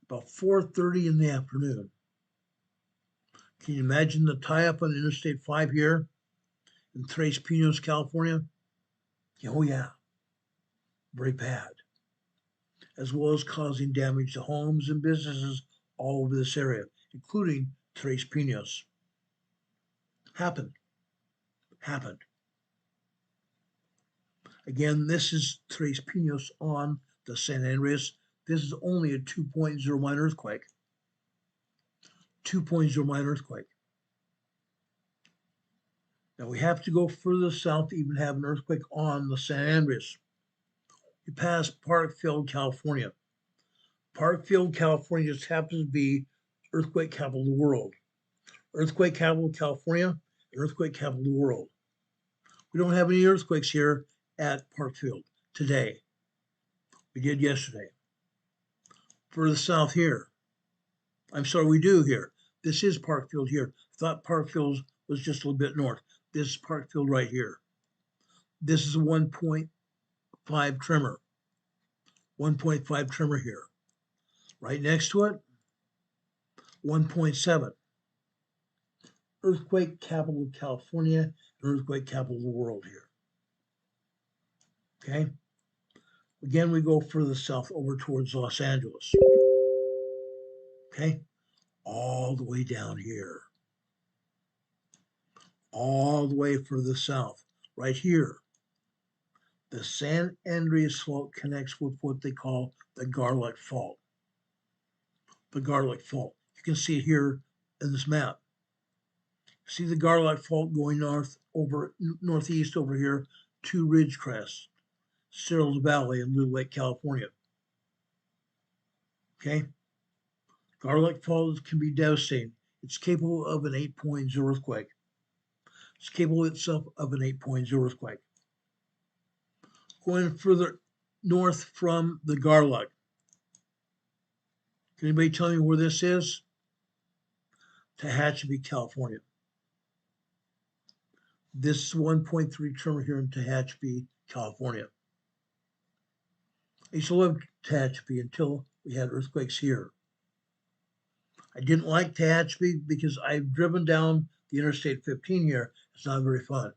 about 4:30 in the afternoon. Can you imagine the tie-up on Interstate 5 here in Tres Pinos, California? Oh yeah, very bad. As well as causing damage to homes and businesses all over this area, including Tres Pinos. Happened. Again, this is Tres Pinos on the San Andreas. This is only a 2.0 minor earthquake. 2.0 minor earthquake. Now we have to go further south to even have an earthquake on the San Andreas. We pass Parkfield, California. Parkfield, California just happens to be earthquake capital of the world. Earthquake capital of California, and earthquake capital of the world. We don't have any earthquakes here at Parkfield today. We did yesterday. Further south here. We do here. This is Parkfield here. Thought Parkfield was just a little bit north. This is Parkfield right here. This is a 1.5 tremor. 1.5 tremor here. Right next to it, 1.7. Earthquake capital of California, and earthquake capital of the world here. Okay? Again, we go further south over towards Los Angeles. Okay? All the way down here. All the way further south. Right here. The San Andreas Fault connects with what they call the Garlock Fault. The Garlock Fault. You can see it here in this map. See the Garlock Fault going northeast over here to Ridgecrest, Cyril Valley, and Little Lake, California. Okay? Garlock Fault can be devastating. It's capable of an 8.0 earthquake. It's capable itself of an 8.0 earthquake. Going further north from the Garlock. Can anybody tell me where this is? Tehachapi, California. This is 1.3 tremor here in Tehachapi, California. I used to love Tehachapi until we had earthquakes here. I didn't like Tehachapi because I've driven down the Interstate 15 here. It's not very fun.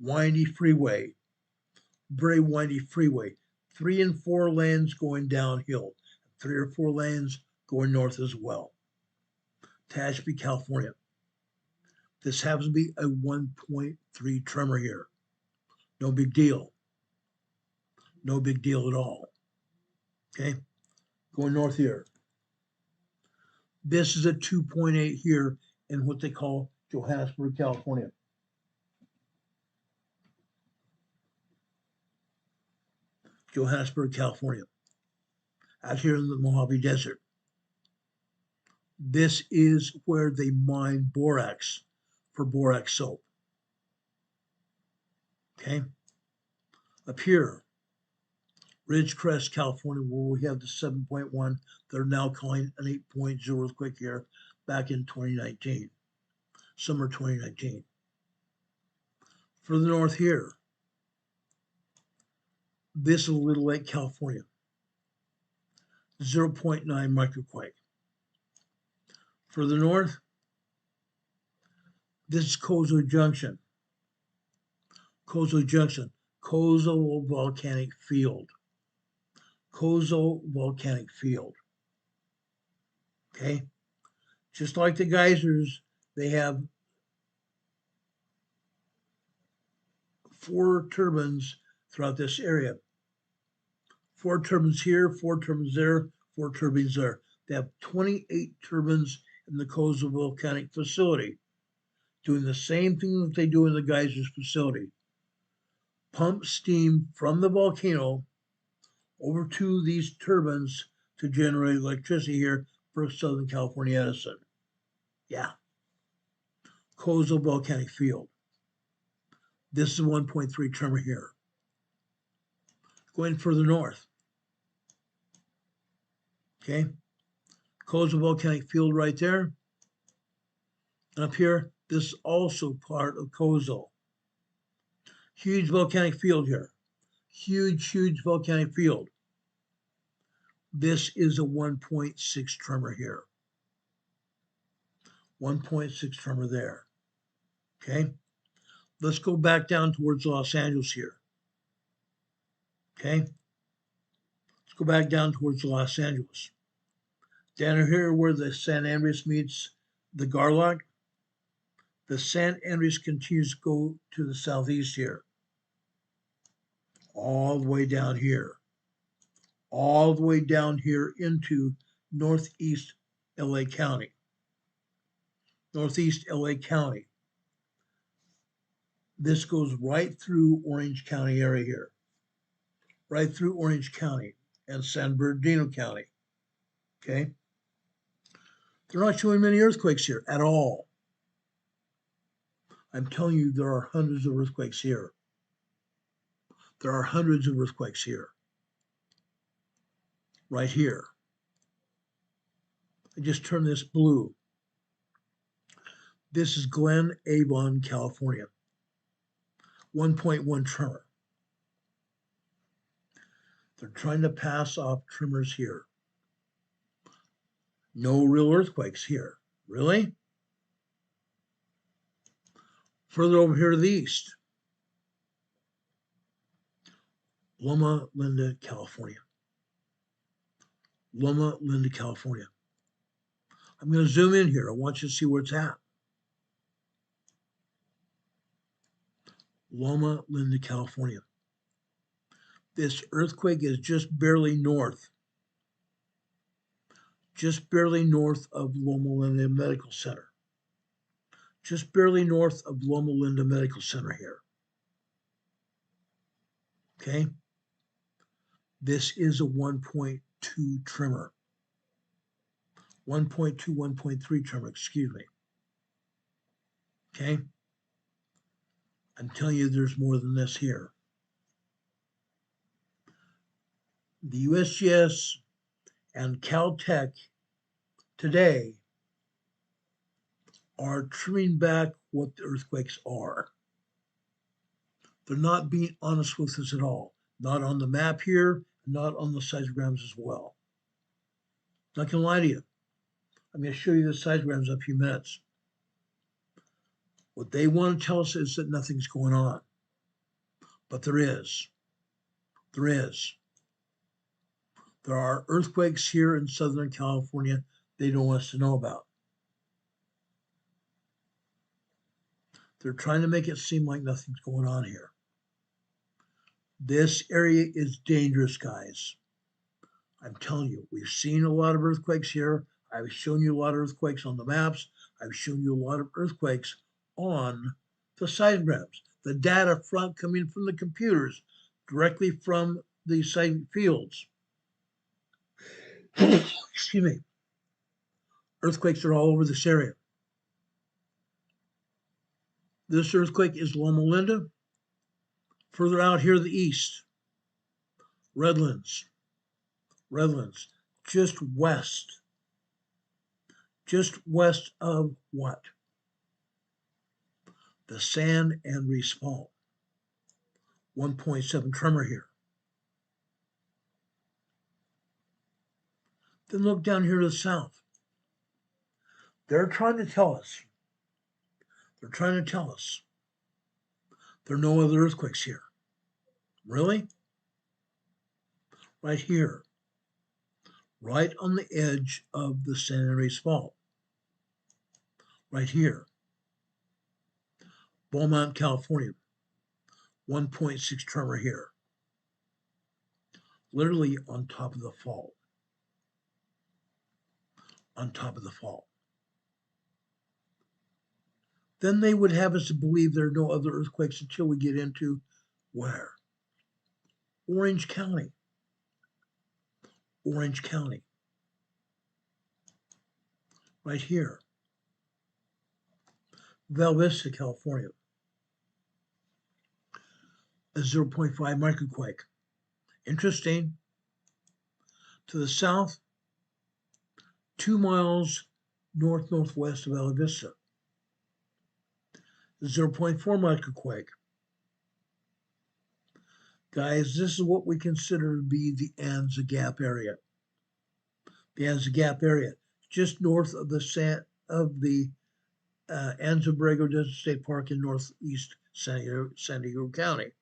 Windy freeway. Very windy freeway. 3 and 4 lanes going downhill. 3 or 4 lanes going north as well. Tehachapi, California. This happens to be a 1.3 tremor here. No big deal. No big deal at all. Okay? Going north here. This is a 2.8 here in what they call Johannesburg, California. Johannesburg, California. Out here in the Mojave Desert. This is where they mine borax for borax soap. Okay? Up here, Ridgecrest, California, where we have the 7.1, they're now calling an 8.0 earthquake here back in 2019, summer 2019. Further north here, this is Little Lake, California, 0.9 microquake. Further north, this is Kozo Junction. Kozo Junction, Kozo Volcanic Field. Kozo Volcanic Field. Okay? Just like the geysers, they have 4 turbines throughout this area. 4 turbines here, 4 turbines there, 4 turbines there. They have 28 turbines in the Coastal Volcanic Facility, doing the same thing that they do in the geysers facility. Pump steam from the volcano over to these turbines to generate electricity here for Southern California Edison. Yeah. Coastal Volcanic Field. This is 1.3 tremor here. Going further north. Okay. Coastal Volcanic Field right there. And up here, this is also part of Coastal. Huge volcanic field here. Huge, huge volcanic field. This is a 1.6 tremor here. 1.6 tremor there. Okay. Let's go back down towards Los Angeles here. Okay. Let's go back down towards Los Angeles. Down here where the San Andreas meets the Garlock, the San Andreas continues to go to the southeast here. All the way down here. All the way down here into northeast LA County. Northeast LA County. This goes right through Orange County area here. Right through Orange County and San Bernardino County. Okay? They're not showing many earthquakes here at all. I'm telling you, there are hundreds of earthquakes here. There are hundreds of earthquakes here. Right here. I just turned this blue. This is Glen Avon, California. 1.1 tremor. They're trying to pass off tremors here. No real earthquakes here. Really? Further over here to the east. Loma Linda, California. Loma Linda, California. I'm going to zoom in here. I want you to see where it's at. Loma Linda, California. This earthquake is just barely north. Just barely north of Loma Linda Medical Center. Just barely north of Loma Linda Medical Center here. Okay? This is a 1.2 tremor. 1.2, 1.3 tremor, excuse me. Okay? I'm telling you there's more than this here. The USGS and Caltech today are trimming back what the earthquakes are. They're not being honest with us at all. Not on the map here, not on the seismograms as well. Not gonna lie to you. I'm gonna show you the seismograms in a few minutes. What they want to tell us is that nothing's going on. But there is. There is. There are earthquakes here in Southern California they don't want us to know about. They're trying to make it seem like nothing's going on here. This area is dangerous, guys. I'm telling you, we've seen a lot of earthquakes here. I've shown you a lot of earthquakes on the maps. I've shown you a lot of earthquakes on the seismograms. The data coming from the computers, directly from the seismic fields. Excuse me. Earthquakes are all over this area. This earthquake is Loma Linda. Further out here to the east, Redlands, just west of what? The San Andreas Fault. 1.7 tremor here. Then look down here to the south. They're trying to tell us. There are no other earthquakes here. Really? Right here. Right on the edge of the San Andreas Fault. Right here. Beaumont, California. 1.6 tremor here. Literally on top of the fault. On top of the fault. Then they would have us believe there are no other earthquakes until we get into where? Orange County. Orange County. Right here. Val Vista, California. A 0.5 microquake. Interesting. To the south, 2 miles northwest of Val Vista. 0.4 microquake. Guys, this is what we consider to be the Anza Gap area. The Anza Gap area, just north of the Anza Borrego Desert State Park in northeast San Diego County.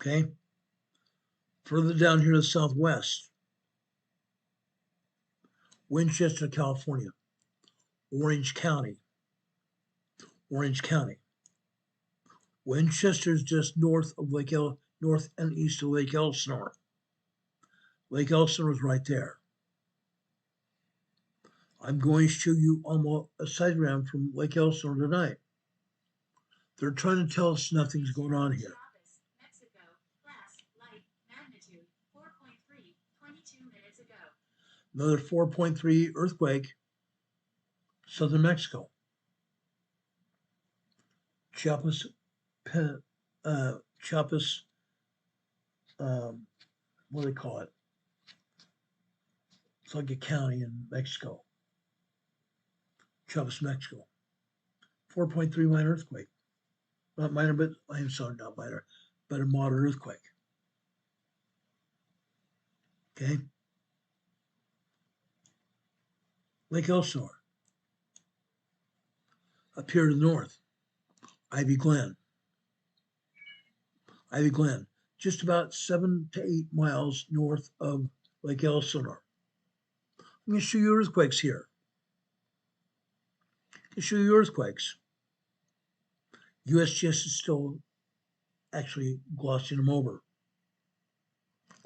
Okay. Further down here to the southwest, Westchester, California, Orange County. Orange County. Winchester is just north of north and east of Lake Elsinore. Lake Elsinore is right there. I'm going to show you almost a sidegram from Lake Elsinore tonight. They're trying to tell us nothing's going on here. Mexico, class, light, magnitude, 4.3, 22 minutes ago. Another 4.3 earthquake, southern Mexico. Chiapas, what do they call it? It's like a county in Mexico. Chiapas, Mexico. 4.3 minor earthquake. Not minor, but I'm sorry, not minor, but a moderate earthquake. Okay. Lake Elsinore. Up here to the north, Ivy Glen. Ivy Glen, just about 7 to 8 miles north of Lake Elsinore. I'm going to show you earthquakes here. To show you earthquakes. USGS is still actually glossing them over.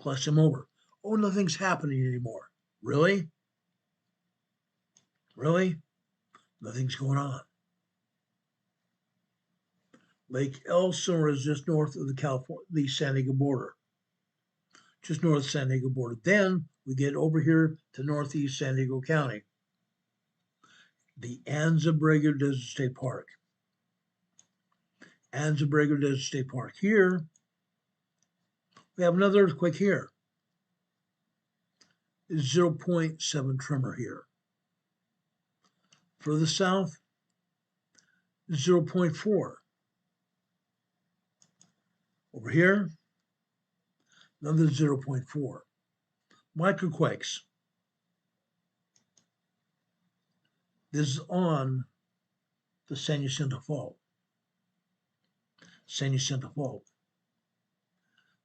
Glossing them over. Oh, nothing's happening anymore. Really? Really? Nothing's going on. Lake Elsinore is just north of the San Diego border. Just north of the San Diego border. Then we get over here to northeast San Diego County. The Anza Borrego Desert State Park. Anza Borrego Desert State Park. Here, we have another earthquake here. It's 0.7 tremor here. Further south, 0.4. Over here, another 0.4. Microquakes. This is on the San Jacinto Fault. San Jacinto Fault.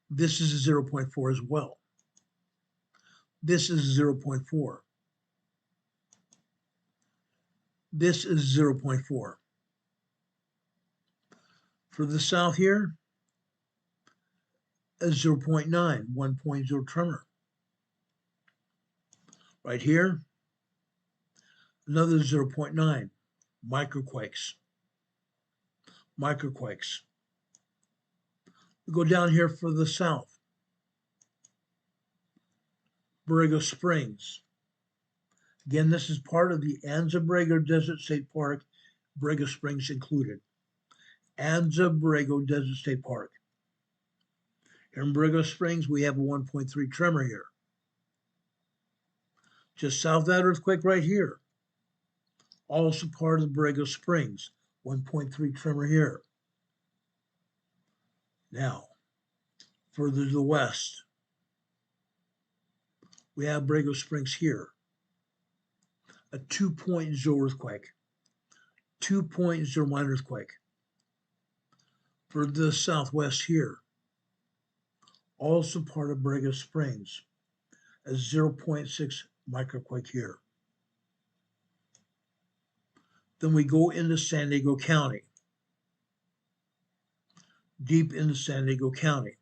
This is a 0.4 as well. This is 0.4. This is 0.4. For the south here, a 0.9, 1.0 tremor. Right here, another 0.9, microquakes. Microquakes. We go down here for the south. Borrego Springs. Again, this is part of the Anza Borrego Desert State Park, Borrego Springs included. Anza Borrego Desert State Park. Here in Borrego Springs, we have a 1.3 tremor here. Just south of that earthquake right here. Also part of the Borrego Springs, 1.3 tremor here. Now, further to the west, we have Borrego Springs here. A 2.0 earthquake. 2.0 minor earthquake. For the southwest here, also part of Borrego Springs, a 0.6 microquake here. Then we go into San Diego County. deep into San Diego County.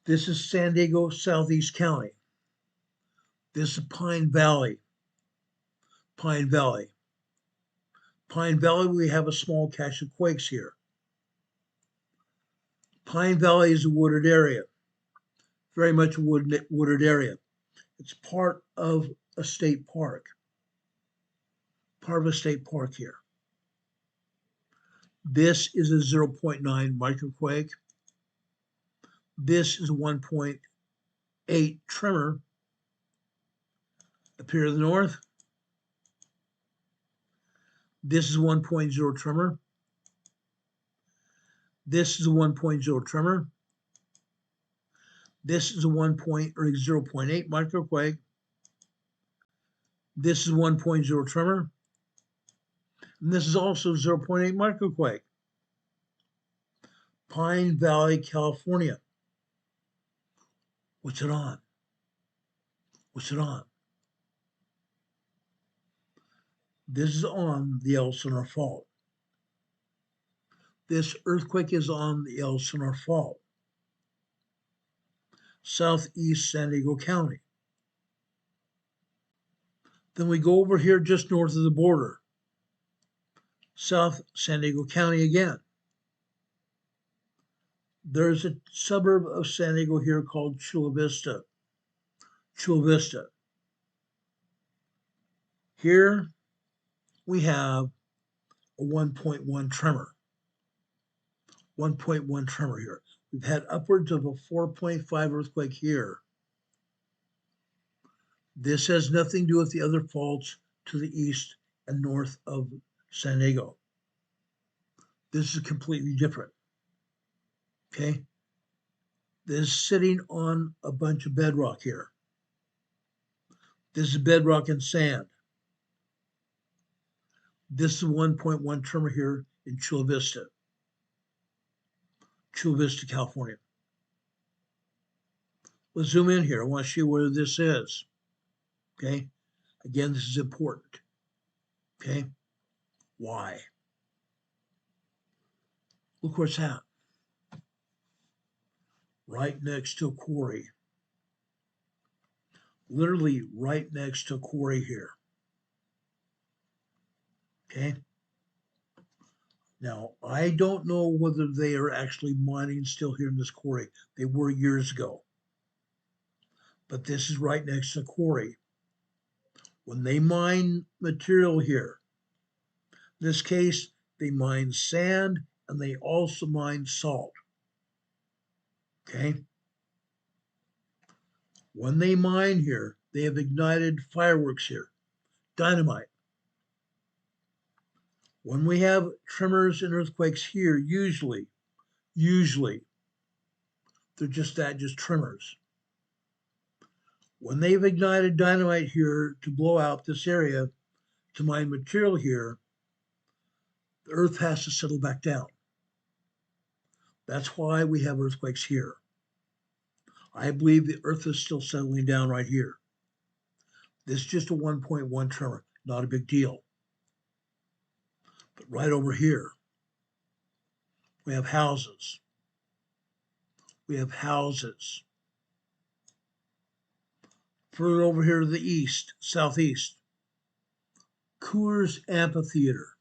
This is San Diego Southeast County. This is Pine Valley. Pine Valley. Pine Valley, we have a small cache of quakes here. Pine Valley is a wooded area, very much a wooded area. It's part of a state park. Part of a state park here. This is a 0.9 microquake. This is a 1.8 tremor up here to the north. This is 1.0 tremor. This is a 1.0 tremor. This is a 0.8 microquake. This is 1.0 tremor. And this is also 0.8 microquake. Pine Valley, California. What's it on? What's it on? This is on the Elsinore Fault. This earthquake is on the Elsinore Fault, southeast San Diego County. Then we go over here just north of the border, South San Diego County again. There's a suburb of San Diego here called Chula Vista. Chula Vista. Here we have a 1.1 tremor. 1.1 tremor here. We've had upwards of a 4.5 earthquake here. This has nothing to do with the other faults to the east and north of San Diego. This is completely different. Okay? This is sitting on a bunch of bedrock here. This is bedrock and sand. This is 1.1 tremor here in Chula Vista. Chula Vista, California. Let's zoom in here. I want to show you where this is. Okay? Again, this is important. Okay? Why? Look where it's at. Right next to a quarry. Literally right next to a quarry here. Okay? Now, I don't know whether they are actually mining still here in this quarry. They were years ago. But this is right next to a quarry. When they mine material here, in this case, they mine sand and they also mine salt. Okay? When they mine here, they have ignited fireworks here, dynamite. When we have tremors and earthquakes here, usually, they're just tremors. When they've ignited dynamite here to blow out this area, to mine material here, the earth has to settle back down. That's why we have earthquakes here. I believe the earth is still settling down right here. This is just a 1.1 tremor, not a big deal. But right over here, we have houses. We have houses. Further over here to the east, southeast, Coors Amphitheater.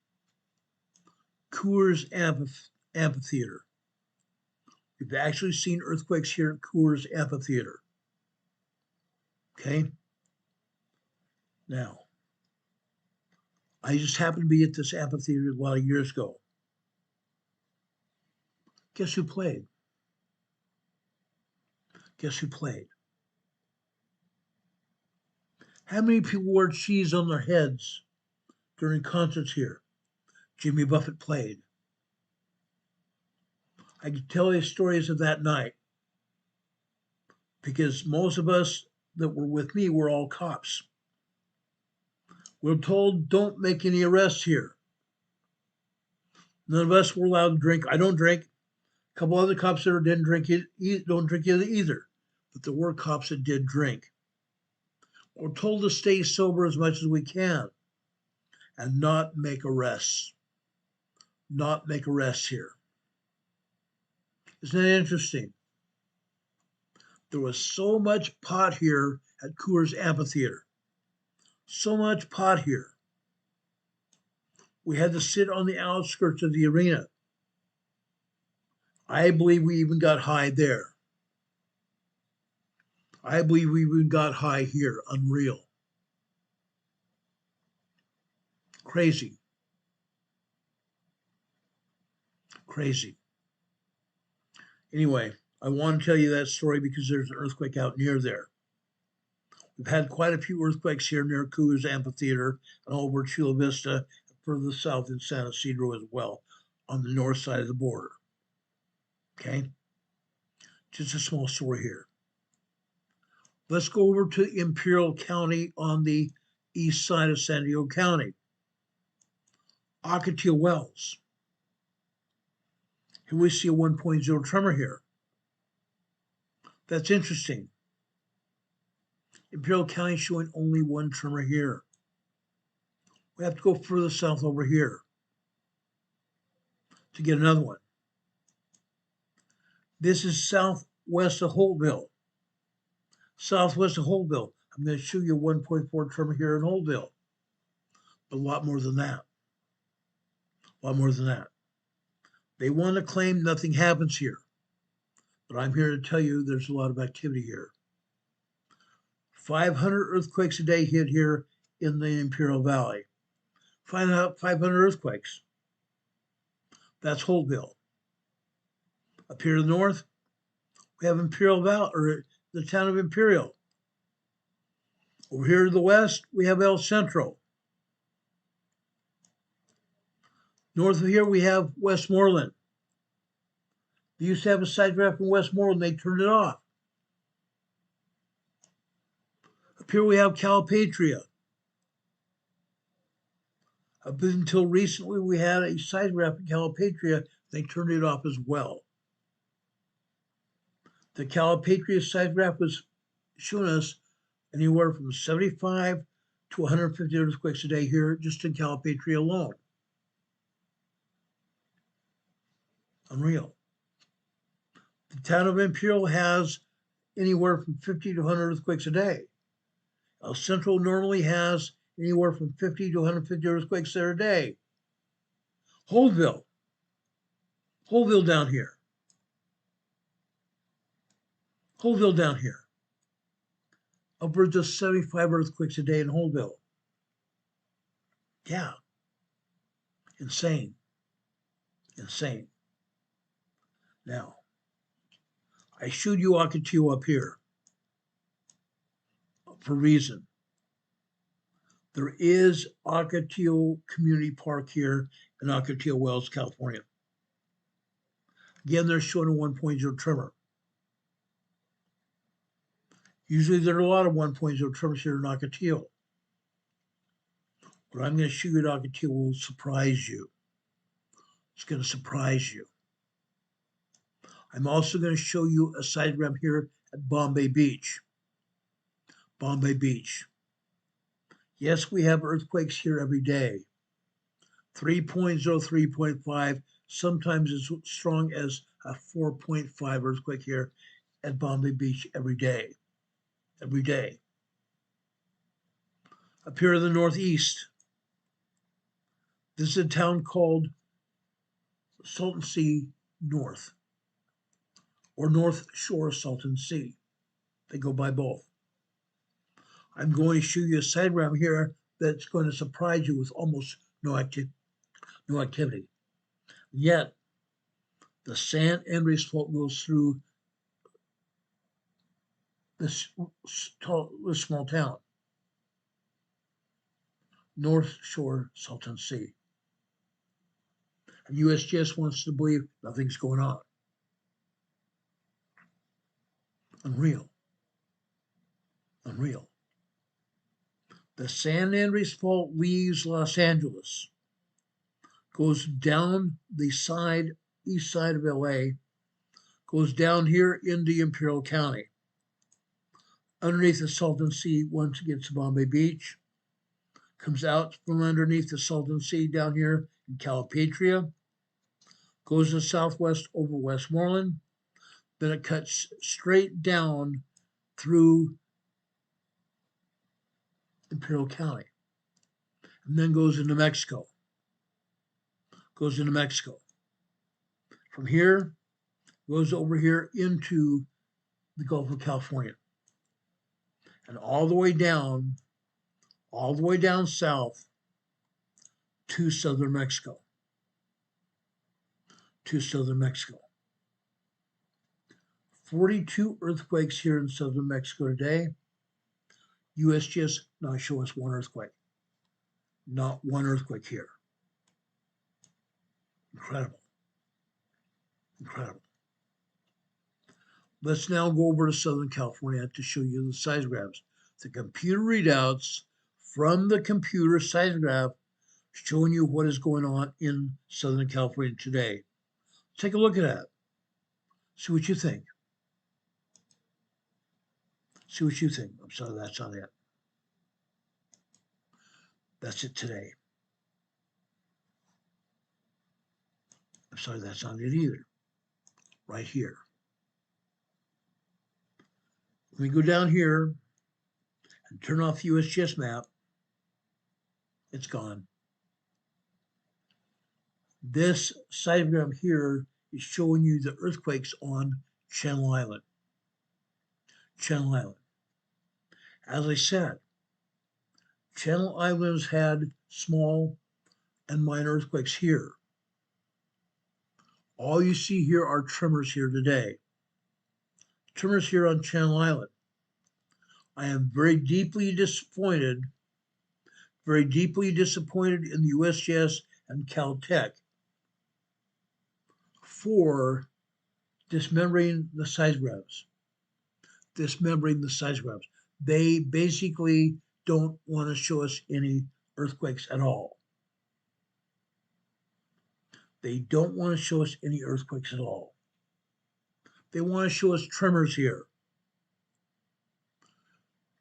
Coors Amphitheater. We've actually seen earthquakes here at Coors Amphitheater. Okay? Now, I just happened to be at this amphitheater a lot of years ago. Guess who played? Guess who played? How many people wore cheese on their heads during concerts here? Jimmy Buffett played. I can tell you stories of that night because most of us that were with me were all cops. We're told don't make any arrests here. None of us were allowed to drink. I don't drink. A couple other cops there didn't drink it, don't drink it either. But there were cops that did drink. We're told to stay sober as much as we can and not make arrests. not make arrests here. Isn't that interesting? There was so much pot here at Coors Amphitheater. So much pot here. We had to sit on the outskirts of the arena. I believe we even got high there. I believe we even got high here. Unreal. Crazy. Crazy. Anyway, I want to tell you that story because there's an earthquake out near there. We've had quite a few earthquakes here near Coors Amphitheater and over Chula Vista, and further south in San Isidro as well, on the north side of the border. Okay? Just a small story here. Let's go over to Imperial County on the east side of San Diego County. Ocotillo Wells. Here we see a 1.0 tremor here. That's interesting. Imperial County showing only one tremor here. We have to go further south over here to get another one. This is southwest of Holtville. Southwest of Holtville. I'm going to show you a 1.4 tremor here in Holtville. But a lot more than that. A lot more than that. They want to claim nothing happens here. But I'm here to tell you there's a lot of activity here. 500 earthquakes a day hit here in the Imperial Valley. 500 earthquakes. That's Holtville. Up here to the north, we have Imperial Valley, or the town of Imperial. Over here to the west, we have El Centro. North of here, we have Westmoreland. They used to have a seismograph in Westmoreland, they turned it off. Up here we have Calipatria. Up until recently, we had a seismograph in Calipatria, they turned it off as well. The Calipatria seismograph was showing us anywhere from 75 to 150 earthquakes a day here, just in Calipatria alone. Unreal. The town of Imperial has anywhere from 50 to 100 earthquakes a day. El Centro normally has anywhere from 50 to 150 earthquakes there a day. Holtville down here. Holtville down here. Upwards of 75 earthquakes a day in Holtville. Yeah. Insane. Insane. Now, I showed you Ocotillo up here for a reason. There is Ocotillo Community Park here in Ocotillo Wells, California. Again, they're showing a 1.0 tremor. Usually there are a lot of 1.0 tremors here in Ocotillo. What I'm going to show you at Ocotillo will surprise you. It's going to surprise you. I'm also going to show you a seismogram here at Bombay Beach. Bombay Beach. Yes, we have earthquakes here every day. 3.0, 3.5, sometimes as strong as a 4.5 earthquake here at Bombay Beach every day. Every day. Up here in the northeast, this is a town called Salton Sea North, or North Shore Salton Sea. They go by both. I'm going to show you a seismogram here that's going to surprise you with almost no activity. Yet, the San Andreas Fault goes through this small town, North Shore Salton Sea. And USGS wants to believe nothing's going on. Unreal. Unreal. The San Andreas Fault leaves Los Angeles, goes down the east side of LA, goes down here into Imperial County. Underneath the Salton Sea, once it gets to Bombay Beach, comes out from underneath the Salton Sea down here in Calipatria, goes to the southwest over Westmoreland, then it cuts straight down through Imperial County, and then goes into Mexico. From here, goes over here into the Gulf of California, and all the way down south to southern Mexico. 42 earthquakes here in southern Mexico today. USGS not show us one earthquake. Not one earthquake here. Incredible. Let's now go over to Southern California to show you the seismographs. The computer readouts from the computer seismograph showing you what is going on in Southern California today. Take a look at that. See what you think. I'm sorry, that's not it. That's it today. I'm sorry, that's not it either. Right here. Let me go down here and turn off the USGS map. It's gone. This seismogram here is showing you the earthquakes on Channel Island. As I said, Channel Islands had small and minor earthquakes here. All you see here are tremors here today. Tremors here on Channel Island. I am very deeply disappointed in the USGS and Caltech for dismembering the seismographs. They basically don't want to show us any earthquakes at all. They want to show us tremors here.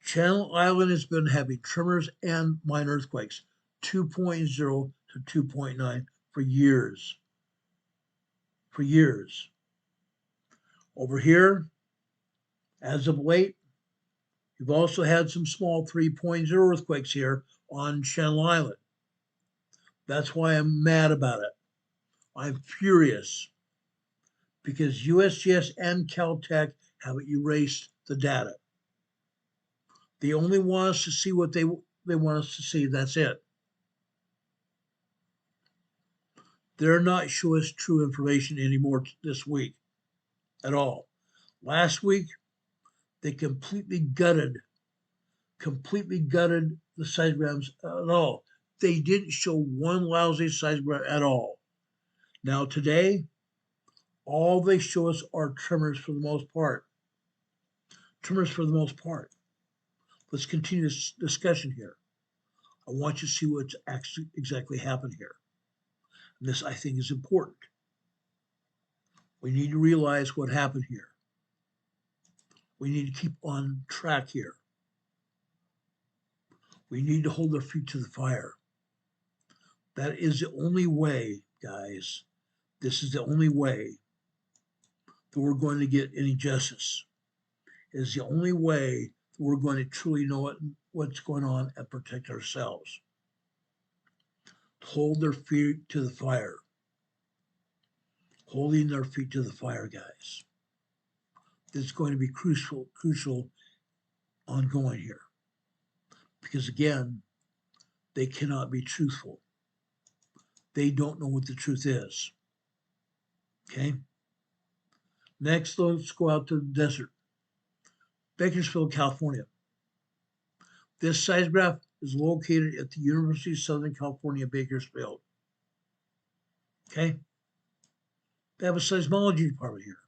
Channel Island has been having tremors and minor earthquakes, 2.0 to 2.9 for years. Over here, as of late, you've also had some small 3.0 earthquakes here on Channel Island. That's why I'm mad about it. I'm furious because USGS and Caltech have erased the data. They only want us to see what they want us to see. That's it. They're not showing us true information anymore this week at all. Last week, they completely gutted the seismograms at all. They didn't show one lousy seismogram at all. Now today, all they show us are tremors for the most part. Let's continue this discussion here. I want you to see what's actually exactly happened here. And this, I think, is important. We need to realize what happened here. We need to keep on track here. We need to hold our feet to the fire. That is the only way, guys. This is the only way that we're going to get any justice. It is the only way that we're going to truly know what's going on and protect ourselves. Hold their feet to the fire. Holding their feet to the fire, guys. This is going to be crucial ongoing here. Because again, they cannot be truthful. They don't know what the truth is. Okay? Next, let's go out to the desert. Bakersfield, California. This seismograph is located at the University of Southern California, Bakersfield. Okay? They have a seismology department here.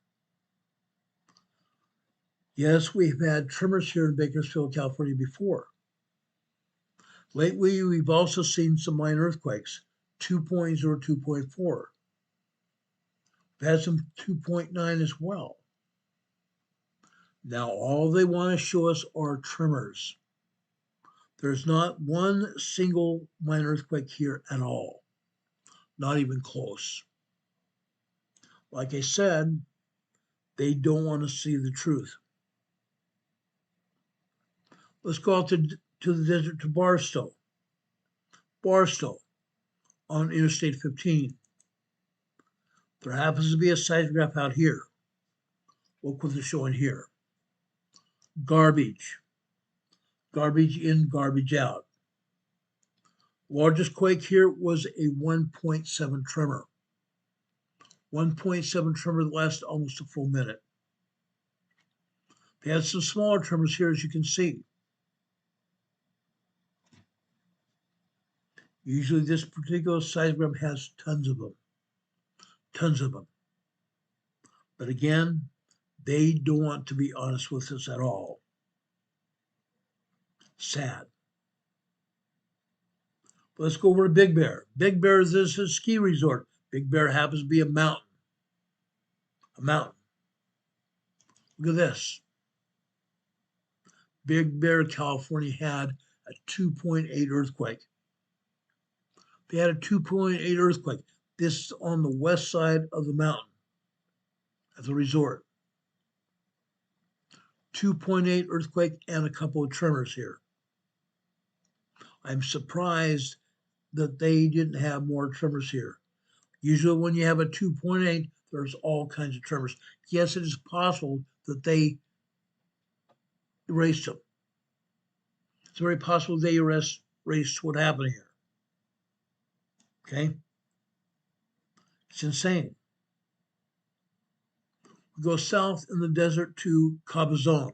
Yes, we've had tremors here in Bakersfield, California before. Lately, we've also seen some minor earthquakes, 2.0, 2.4. We've had some 2.9 as well. Now, all they want to show us are tremors. There's not one single minor earthquake here at all. Not even close. Like I said, they don't want to see the truth. Let's go out to the desert to Barstow. Barstow on Interstate 15. There happens to be a seismograph out here. Look what they're showing here. Garbage. Garbage in, garbage out. Largest quake here was a 1.7 tremor. 1.7 tremor that lasted almost a full minute. They had some smaller tremors here, as you can see. Usually this particular seismograph has tons of them. Tons of them. But again, they don't want to be honest with us at all. Sad. But let's go over to Big Bear. Big Bear is a ski resort. Big Bear happens to be a mountain. A mountain. Look at this. Big Bear, California had a 2.8 earthquake. They had a 2.8 earthquake. This is on the west side of the mountain at the resort. 2.8 earthquake and a couple of tremors here. I'm surprised that they didn't have more tremors here. Usually when you have a 2.8, there's all kinds of tremors. Yes, it is possible that they erased them. It's very possible they erased what happened here. Okay? It's insane. We go south in the desert to Cabazon.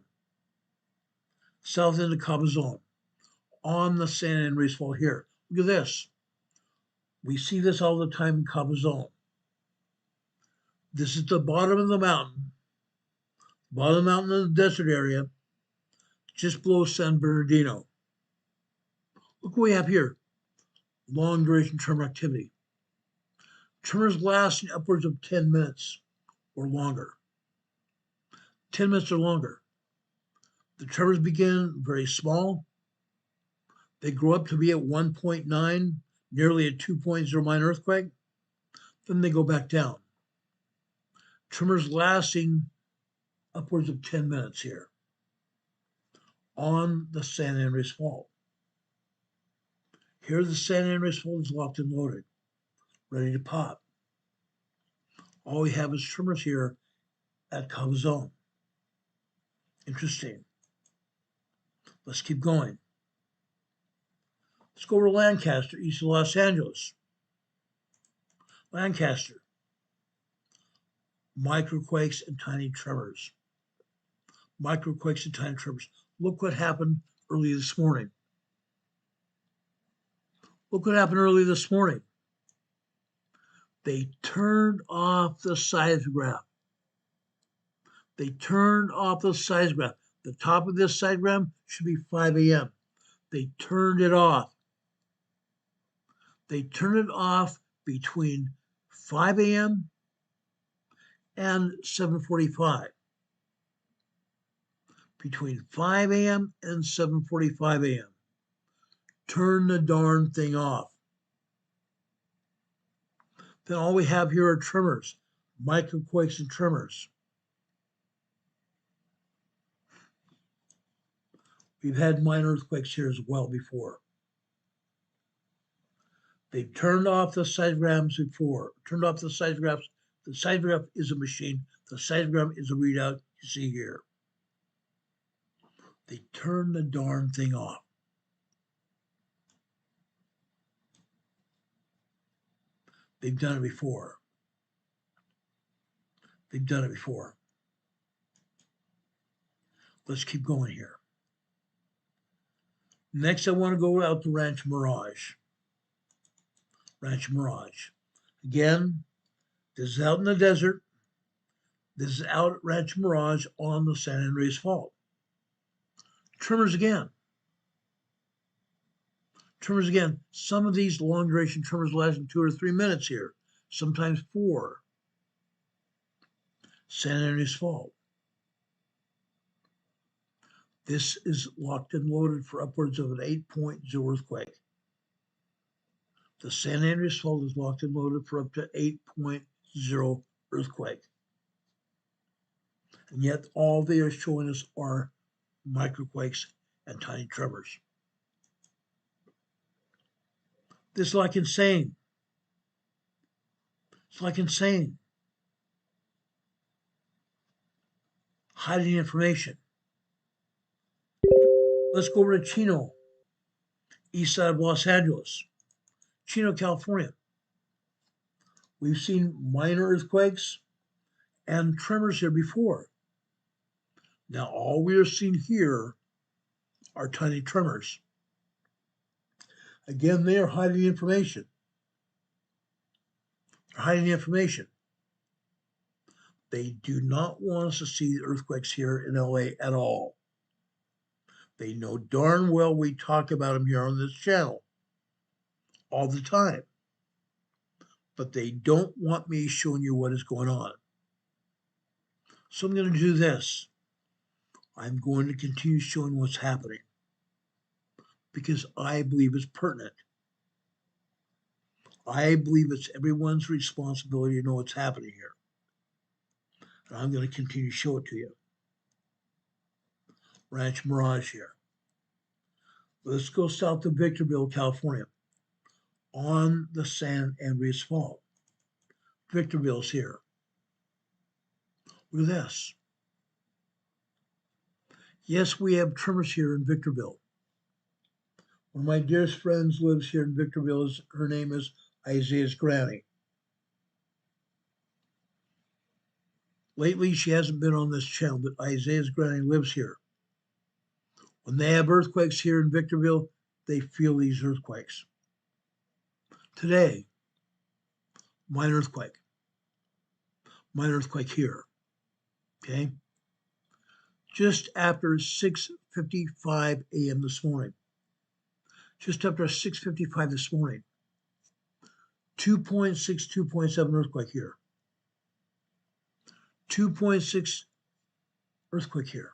South into Cabazon on the San Andreas Fault here. Look at this. We see this all the time in Cabazon. This is the bottom of the mountain. Bottom of the mountain in the desert area, just below San Bernardino. Look what we have here. Long duration tremor activity. Tremors lasting upwards of 10 minutes or longer. 10 minutes or longer. The tremors begin very small. They grow up to be at 1.9, nearly a 2.0 minor earthquake. Then they go back down. Tremors lasting upwards of 10 minutes here on the San Andreas Fault. Here the San Andreas Fault is locked and loaded, ready to pop. All we have is tremors here at Cabazon. Interesting. Let's keep going. Let's go over to Lancaster, east of Los Angeles. Lancaster. Microquakes and tiny tremors. Microquakes and tiny tremors. Look what happened early this morning. Look what happened early this morning. They turned off the seismograph. They turned off the seismograph. The top of this seismograph should be 5 a.m. They turned it off. They turned it off between 5 a.m. and 7:45. Between 5 a.m. and 7:45 a.m. Turn the darn thing off. Then all we have here are tremors, microquakes and tremors. We've had minor earthquakes here as well before. They've turned off the seismographs before. Turned off the seismographs. The seismograph is a machine. The seismograph is a readout you see here. They turned the darn thing off. They've done it before. They've done it before. Let's keep going here. Next, I want to go out to Ranch Mirage. Ranch Mirage. Again, this is out in the desert. This is out at Ranch Mirage on the San Andreas Fault. Tremors again. Tremors again. Some of these long duration tremors lasting 2 or 3 minutes here, sometimes 4. San Andreas Fault. This is locked and loaded for upwards of an 8.0 earthquake. The San Andreas Fault is locked and loaded for up to 8.0 earthquake. And yet all they are showing us are microquakes and tiny tremors. This is like insane. It's like insane. Hiding information. Let's go over to Chino, east side of Los Angeles. Chino, California. We've seen minor earthquakes and tremors here before. Now all we are seeing here are tiny tremors. Again, they are hiding information. They're hiding the information. They do not want us to see the earthquakes here in LA at all. They know darn well we talk about them here on this channel all the time. But they don't want me showing you what is going on. So I'm going to do this. I'm going to continue showing what's happening because I believe it's pertinent. I believe it's everyone's responsibility to know what's happening here. And I'm going to continue to show it to you. Ranch Mirage here. Let's go south to Victorville, California, on the San Andreas Fault. Victorville's here. Look at this. Yes, we have tremors here in Victorville. One of my dearest friends lives here in Victorville. Her name is Isaiah's granny. Lately, she hasn't been on this channel, but Isaiah's granny lives here. When they have earthquakes here in Victorville, they feel these earthquakes. Today, minor earthquake here, okay? Just after 6:55 a.m. this morning. Just after 6:55 this morning. 2.6, 2.7 earthquake here. 2.6 earthquake here.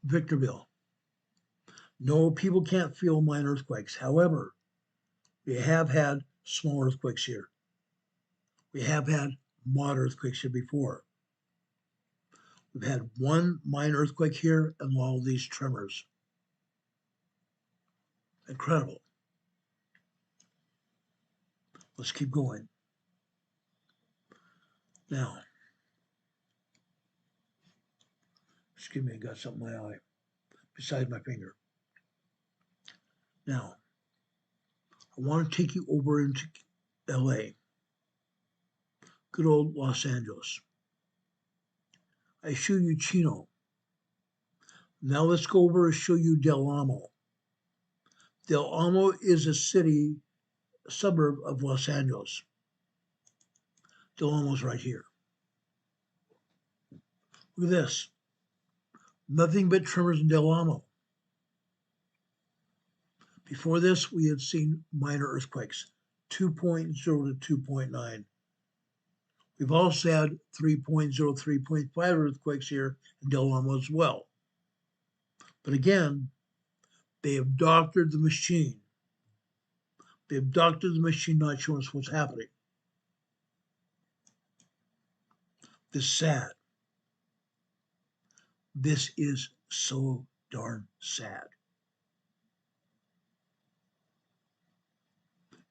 Victorville. No, people can't feel minor earthquakes. However, we have had small earthquakes here. We have had moderate earthquakes here before. We've had one minor earthquake here and all these tremors. Incredible. Let's keep going. Now, excuse me, I got something in my eye beside my finger. Now, I want to take you over into LA. Good old Los Angeles. I show you Chino. Now let's go over and show you Del Amo. Del Amo is a suburb of Los Angeles. Del Amo's right here. Look at this. Nothing but tremors in Del Amo. Before this, we had seen minor earthquakes, 2.0 to 2.9. We've also had 3.0, 3.5 earthquakes here in Del Amo as well. But again, they have doctored the machine. They've doctored the machine, not showing us what's happening. This is sad. This is so darn sad.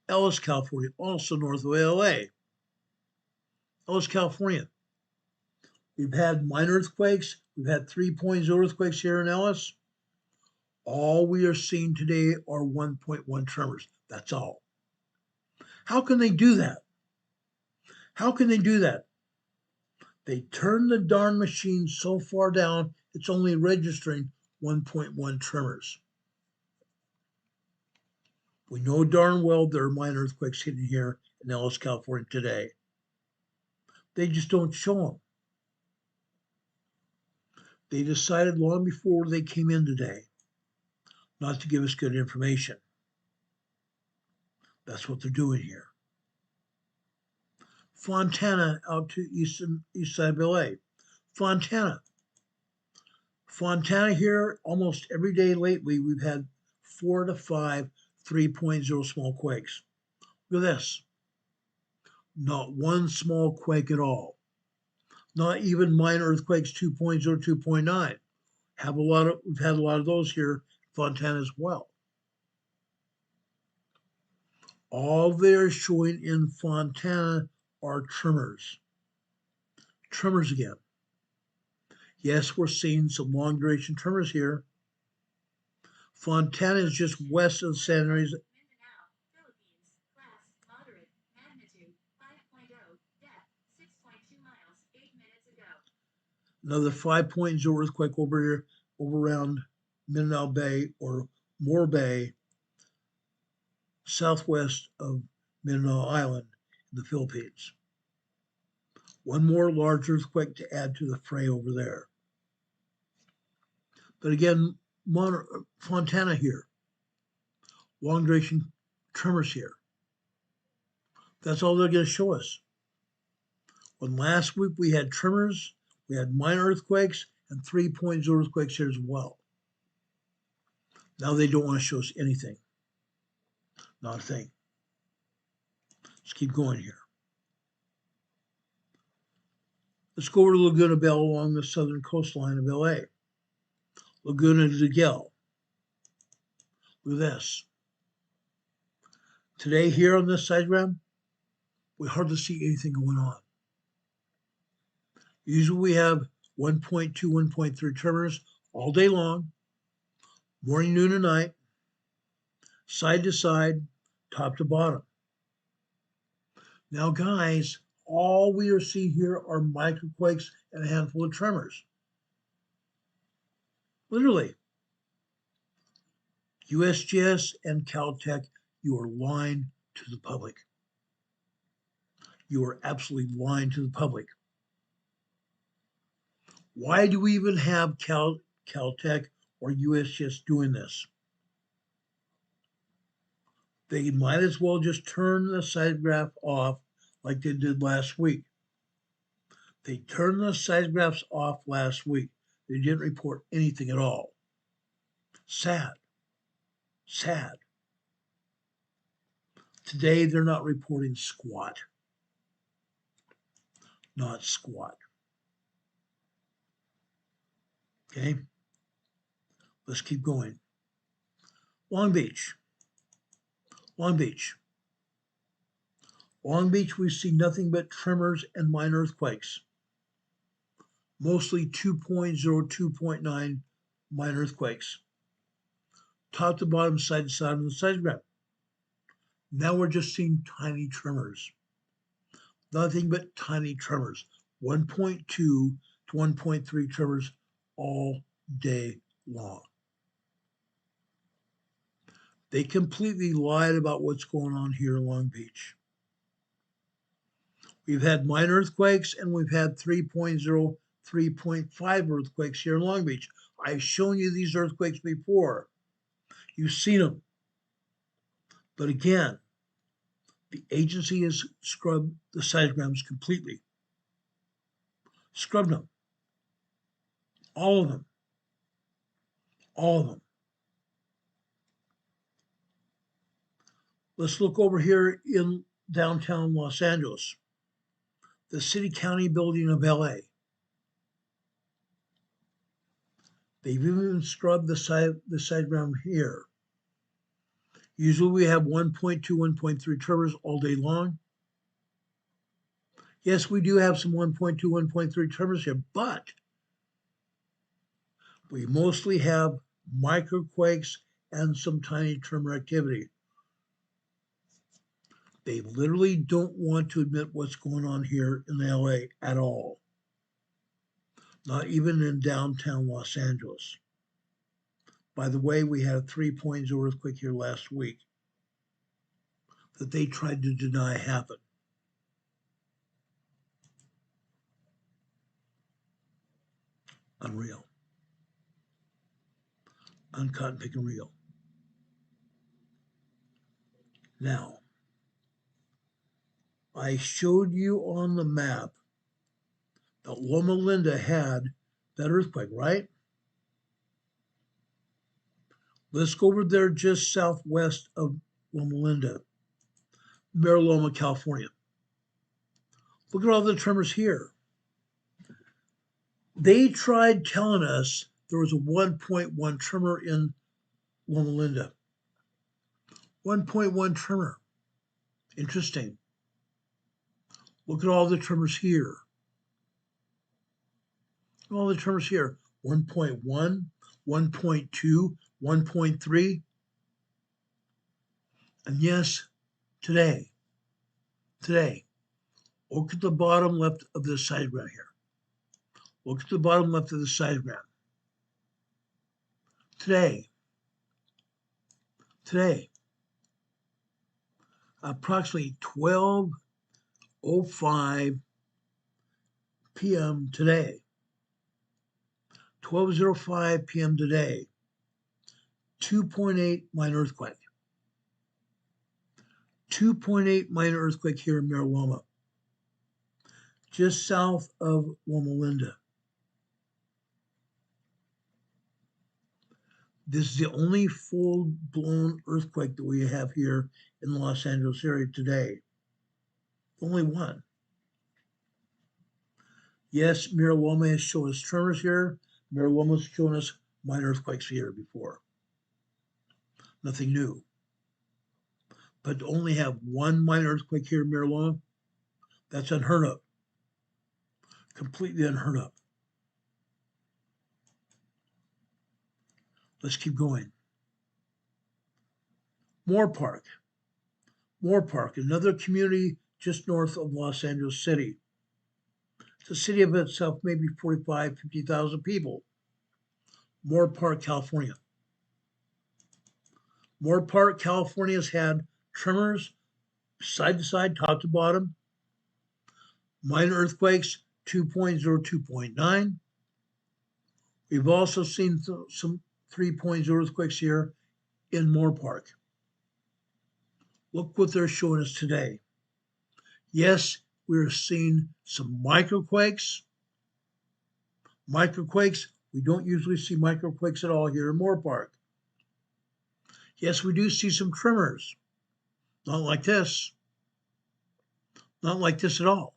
Ellis, California, also north of LA. Ellis, California. We've had minor earthquakes. We've had 3.0 earthquakes here in Ellis. All we are seeing today are 1.1 tremors. That's all. How can they do that? How can they do that? They turn the darn machine so far down, it's only registering 1.1 tremors. We know darn well there are minor earthquakes hitting here in Ellis, California today. They just don't show them. They decided long before they came in today not to give us good information. That's what they're doing here. Fontana out to east side of LA. Fontana here, almost every day lately, we've had 4 to 5 3.0 small quakes. Look at this. Not one small quake at all. Not even minor earthquakes 2.0, 2.9. We've had a lot of those here in Fontana as well. All they're showing in Fontana are tremors. Tremors again. Yes, we're seeing some long duration tremors here. Fontana is just west of San Andreas. Mindanao, Philippines. Class, moderate. Magnitude, 5.0. Depth, 6.2 miles, 8 minutes ago. Another 5.0 earthquake over here, over around Mindanao Bay or Moore Bay, southwest of Mindanao Island in the Philippines. One more large earthquake to add to the fray over there. But again, Fontana here. Long duration tremors here. That's all they're going to show us. When last week we had tremors, we had minor earthquakes and 3.0 earthquakes here as well. Now they don't want to show us anything. Not a thing. Let's keep going here. Let's go over to Laguna Bell along the southern coastline of LA. Laguna de Gel. Look at this. Today here on this diagram, we hardly see anything going on. Usually we have 1.2, 1.3 tremors all day long, morning, noon, and night, side to side, top to bottom. Now, guys, all we are seeing here are microquakes and a handful of tremors. Literally. USGS and Caltech, you are lying to the public. You are absolutely lying to the public. Why do we even have Caltech or USGS doing this? They might as well just turn the seismograph off like they did last week. They turned the seismographs off last week. They didn't report anything at all. Sad. Sad. Today, they're not reporting squat. Not squat. Okay? Let's keep going. Long Beach. Long Beach. Long Beach, we see nothing but tremors and minor earthquakes. Mostly 2.0, 2.9 minor earthquakes. Top to bottom, side to side on the seismograph. Now we're just seeing tiny tremors. Nothing but tiny tremors. 1.2 to 1.3 tremors all day long. They completely lied about what's going on here in Long Beach. We've had minor earthquakes and we've had 3.0, 3.5 earthquakes here in Long Beach. I've shown you these earthquakes before. You've seen them. But again, the agency has scrubbed the seismograms completely. Scrubbed them. All of them. All of them. Let's look over here in downtown Los Angeles. The city county building of LA. They've even scrubbed the seismogram here. Usually we have 1.2, 1.3 tremors all day long. Yes, we do have some 1.2, 1.3 tremors here, but we mostly have microquakes and some tiny tremor activity. They literally don't want to admit what's going on here in LA at all. Not even in downtown Los Angeles. By the way, we had a 3.0 earthquake here last week that they tried to deny happened. Unreal. Uncut and picking real. Now, I showed you on the map that Loma Linda had that earthquake, right? Let's go over there just southwest of Loma Linda, Mira Loma, California. Look at all the tremors here. They tried telling us there was a 1.1 tremor in Loma Linda. 1.1 tremor. Interesting. Look at all the tremors here. All the tremors here. 1.1, 1.2, 1.3. And yes, today, look at the bottom left of this diagram here. Look at the bottom left of this diagram. Today, approximately 12:05 p.m. today, 12:05 p.m. today, 2.8 minor earthquake. 2.8 minor earthquake here in Loma, just south of Loma Linda. This is the only full-blown earthquake that we have here in the Los Angeles area today. Only one. Yes, Loma has shown us tremors here. Loma has shown us minor earthquakes here before. Nothing new. But to only have one minor earthquake here in Loma, that's unheard of. Completely unheard of. Let's keep going. Moore Park, another community just north of Los Angeles City. It's a city of itself, maybe 45, 50,000 people. Moore Park, California. Moore Park, California has had tremors side to side, top to bottom. Minor earthquakes, 2.0, 2.9. We've also seen some 3.0 earthquakes here in Moore Park. Look what they're showing us today. Yes, we're seeing some microquakes. We don't usually see microquakes at all here in Moore Park. Yes, we do see some tremors. Not like this. Not like this at all.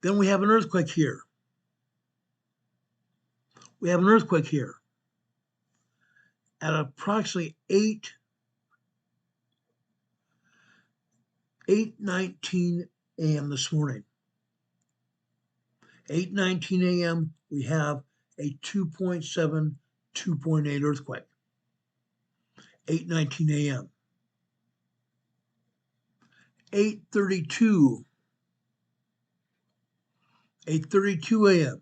Then we have an earthquake here. At approximately 8:19 a.m. this morning. 8:19 a.m. we have a 2.7, 2.8 earthquake. 8:19 a.m. 8:32 a.m.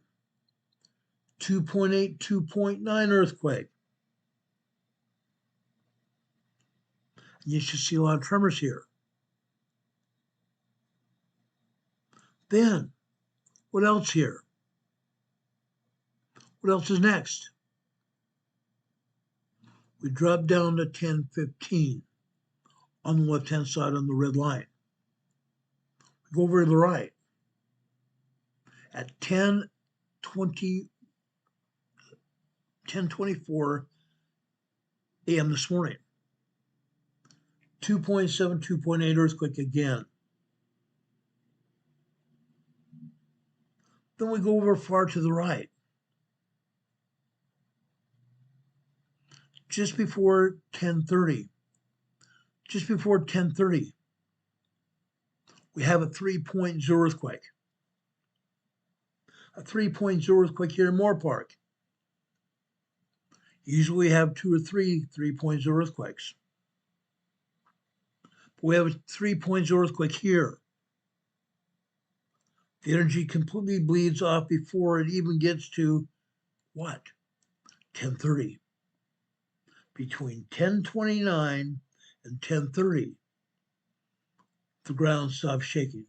2.8, 2.9 earthquake. You should see a lot of tremors here. Then, what else here? What else is next? We drop down to 10:15 on the left-hand side on the red line. We go over to the right. At 10:24 a.m. this morning. 2.7, 2.8 earthquake again. Then we go over far to the right. Just before 10:30, we have a 3.0 earthquake. A 3.0 earthquake here in Moore Park. Usually we have 2 or 3 3.0 earthquakes. But we have a 3.0 earthquake here. The energy completely bleeds off before it even gets to what? 10:30. Between 10:29 and 10:30, the ground stops shaking.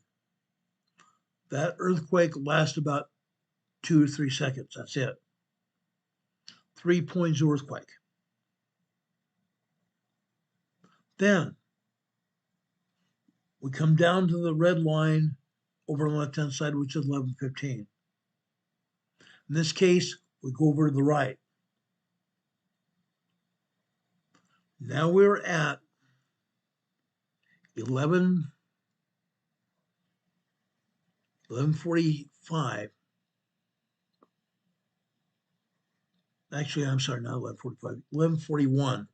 That earthquake lasts about 2 or 3 seconds. That's it. 3.0 earthquake. Then we come down to the red line over on the left-hand side, which is 11:15. In this case, we go over to the right. Now we're at 11 11:45. Actually, I'm sorry, not 11:45. 11:41.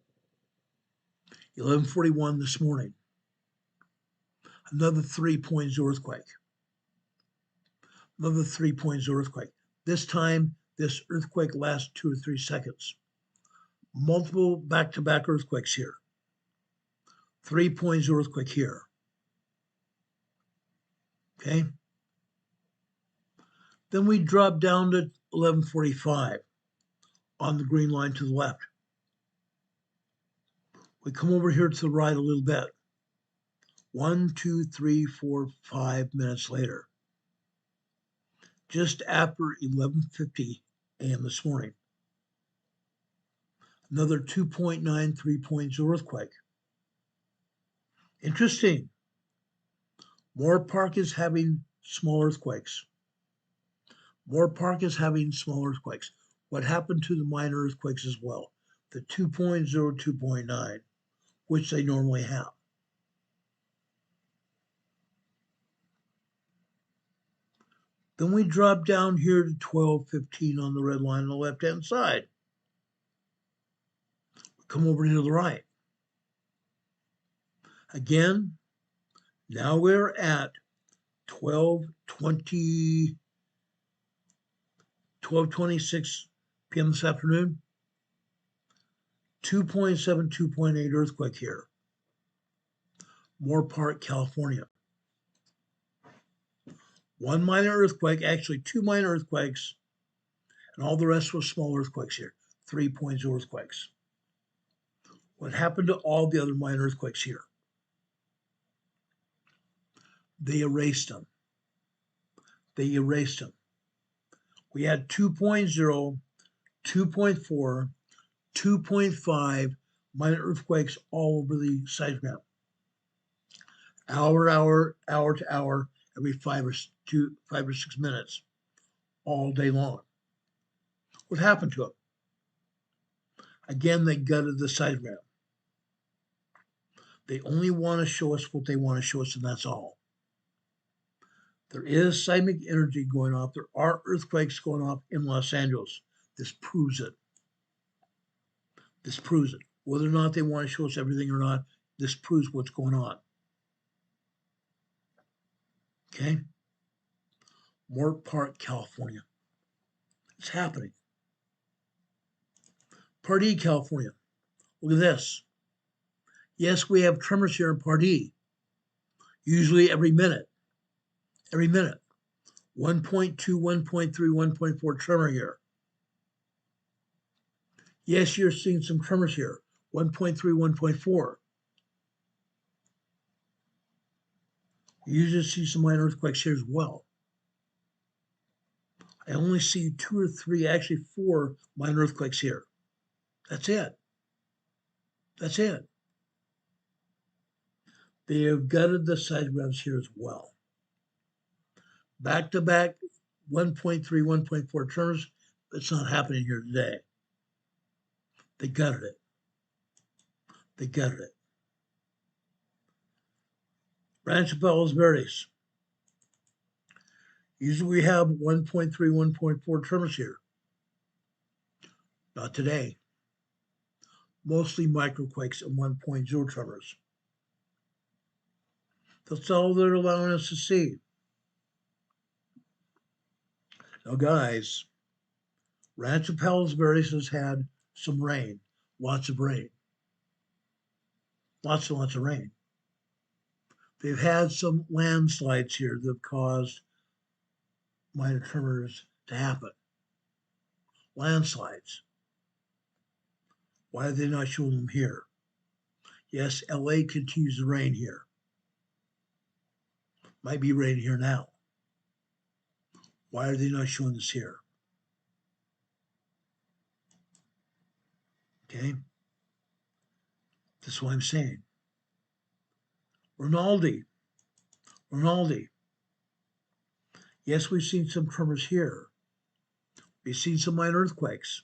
11:41 this morning. Another 3.0 earthquake. Another 3.0 earthquake. This time, this earthquake lasts 2 or 3 seconds. Multiple back-to-back earthquakes here. 3.0 earthquake here. Okay. Then we drop down to 11:45 on the green line to the left. We come over here to the right a little bit. 1, 2, 3, 4, 5 minutes later. Just after 11:50 a.m. this morning. Another 2.9, 3.0 earthquake. Interesting. Moore Park is having small earthquakes. Moore Park is having small earthquakes. What happened to the minor earthquakes as well? The 2.0, 2.9, which they normally have. Then we drop down here to 12:15 on the red line on the left-hand side. Come over to the right. Again, now we're at 12:26 p.m. this afternoon. 2.7, 2.8 earthquake here. Moore Park, California. One minor earthquake, actually 2 minor earthquakes, and all the rest were small earthquakes here. 3.0 earthquakes. What happened to all the other minor earthquakes here? They erased them. They erased them. We had 2.0, 2.4, 2.5 minor earthquakes all over the seismogram. Hour to hour, every 5 or 6 minutes, all day long. What happened to them? Again, they gutted the seismogram. They only want to show us what they want to show us, and that's all. There is seismic energy going off. There are earthquakes going off in Los Angeles. This proves it. This proves it. Whether or not they want to show us everything or not, this proves what's going on. Okay? Moore Park, California. It's happening. Part E, California. Look at this. Yes, we have tremors here in Part E. Usually every minute. Every minute. 1.2, 1.3, 1.4 tremor here. Yes, you're seeing some tremors here. 1.3, 1.4. You usually see some minor earthquakes here as well. I only see 2 or 3, actually 4 minor earthquakes here. That's it. That's it. They have gutted the seismograms here as well. Back to back 1.3, 1.4 tremors. It's not happening here today. They gutted it. They gutted it. Rancho Palos Verdes. Usually we have 1.3, 1.4 tremors here. Not today. Mostly microquakes and 1.0 tremors. That's all they're allowing us to see. Now, guys, Rancho Palos Verdes has had some rain, lots of rain. Lots and lots of rain. They've had some landslides here that have caused minor tremors to happen. Landslides. Why are they not showing them here? Yes, LA continues to rain here. Might be raining here now. Why are they not showing this here? Okay? That's what I'm saying. Rinaldi. Yes, we've seen some tremors here. We've seen some minor earthquakes.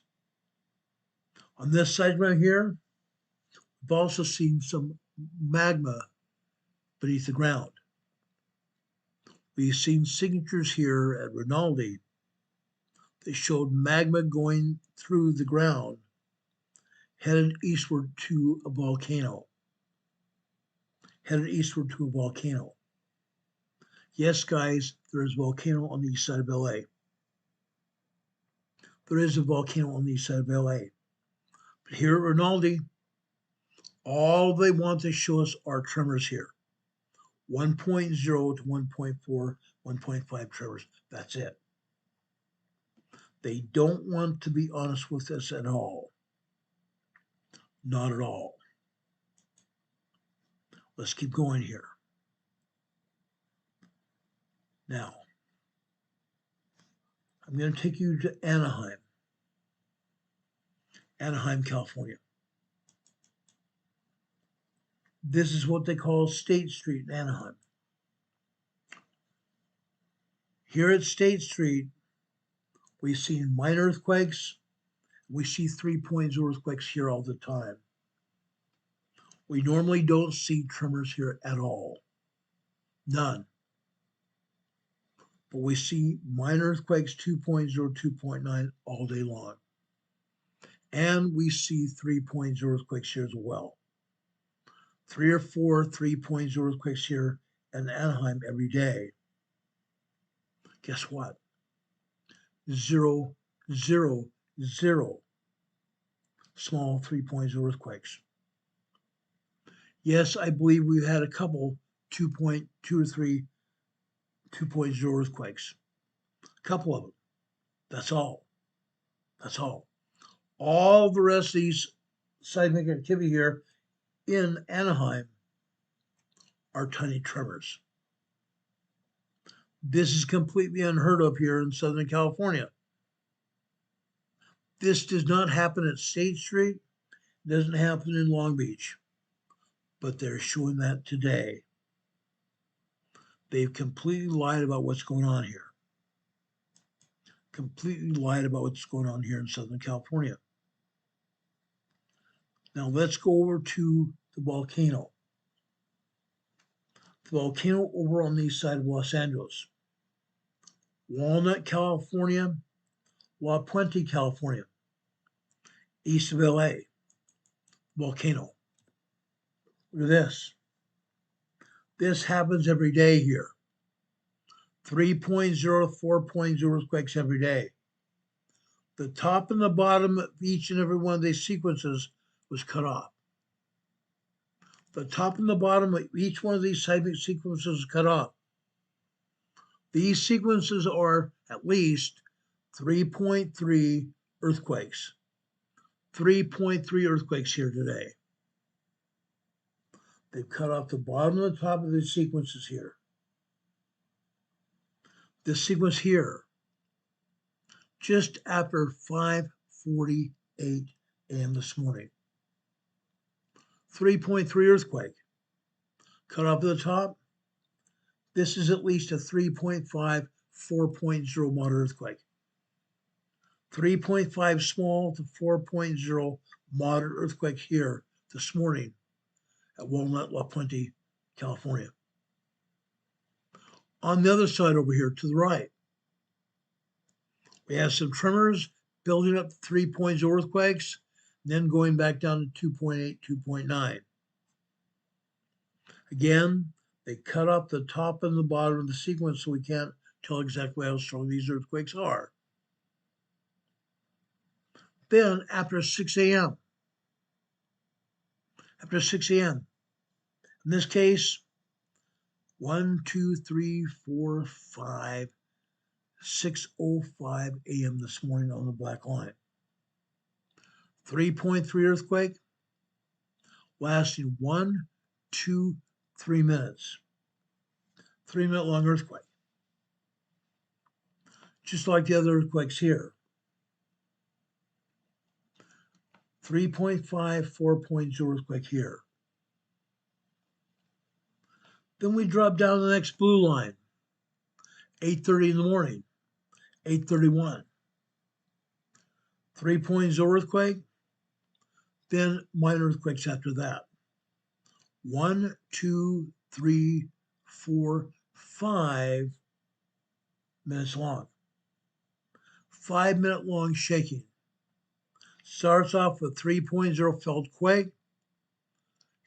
On this side right here, we've also seen some magma beneath the ground. We've seen signatures here at Rinaldi that showed magma going through the ground, headed eastward to a volcano. Headed eastward to a volcano. Yes, guys, there is a volcano on the east side of LA. There is a volcano on the east side of LA. But here at Rinaldi, all they want to show us are tremors here. 1.0 to 1.4, 1.5 tremors. That's it. They don't want to be honest with us at all. Not at all. Let's keep going here. Now, I'm going to take you to Anaheim, California. This is what they call State Street in Anaheim. Here at State Street, we've seen minor earthquakes. We see 3.0 earthquakes here all the time. We normally don't see tremors here at all. None. But we see minor earthquakes 2.0, 2.9 all day long. And we see 3.0 earthquakes here as well. 3 or 4 3.0 earthquakes here in Anaheim every day. Guess what? 0, 0, 0 small 3.0 earthquakes. Yes, I believe we've had a couple 2.2 or 3 2.0 earthquakes. A couple of them. That's all. That's all. All the rest of these seismic activity here in Anaheim are tiny tremors. This is completely unheard of here in Southern California. This does not happen at State Street. It doesn't happen in Long Beach. But they're showing that today. They've completely lied about what's going on here. Completely lied about what's going on here in Southern California. Now let's go over to the volcano. The volcano over on the east side of Los Angeles. Walnut, California, La Puente, California, east of LA, volcano. Look at this. This happens every day here. 3.0, 4.0 earthquakes every day. The top and the bottom of each and every one of these sequences was cut off. The top and the bottom of each one of these seismic sequences was cut off. These sequences are at least 3.3 earthquakes. 3.3 earthquakes here today. They've cut off the bottom and the top of the sequences here. This sequence here, just after 5:48 a.m. this morning. 3.3 earthquake. Cut off at the top. This is at least a 3.5, 4.0 moderate earthquake. 3.5 small to 4.0 moderate earthquake here this morning at Walnut, La Puente, California. On the other side over here to the right, we have some tremors building up to 3.0 earthquakes, and then going back down to 2.8, 2.9. Again, they cut off the top and the bottom of the sequence so we can't tell exactly how strong these earthquakes are. Then after 6 a.m., in this case, 1, 2, 3, 4, 5, 6:05 a.m. this morning on the black line. 3.3 earthquake lasting 1, 2, 3 minutes. 3-minute long earthquake. Just like the other earthquakes here. 3.5, 4.0 earthquake here. Then we drop down to the next blue line. 8:30 in the morning. 8:31. 3.0 earthquake. Then minor earthquakes after that. 1, 2, 3, 4, 5 minutes long. 5-minute long shaking. Starts off with 3.0 felt quake,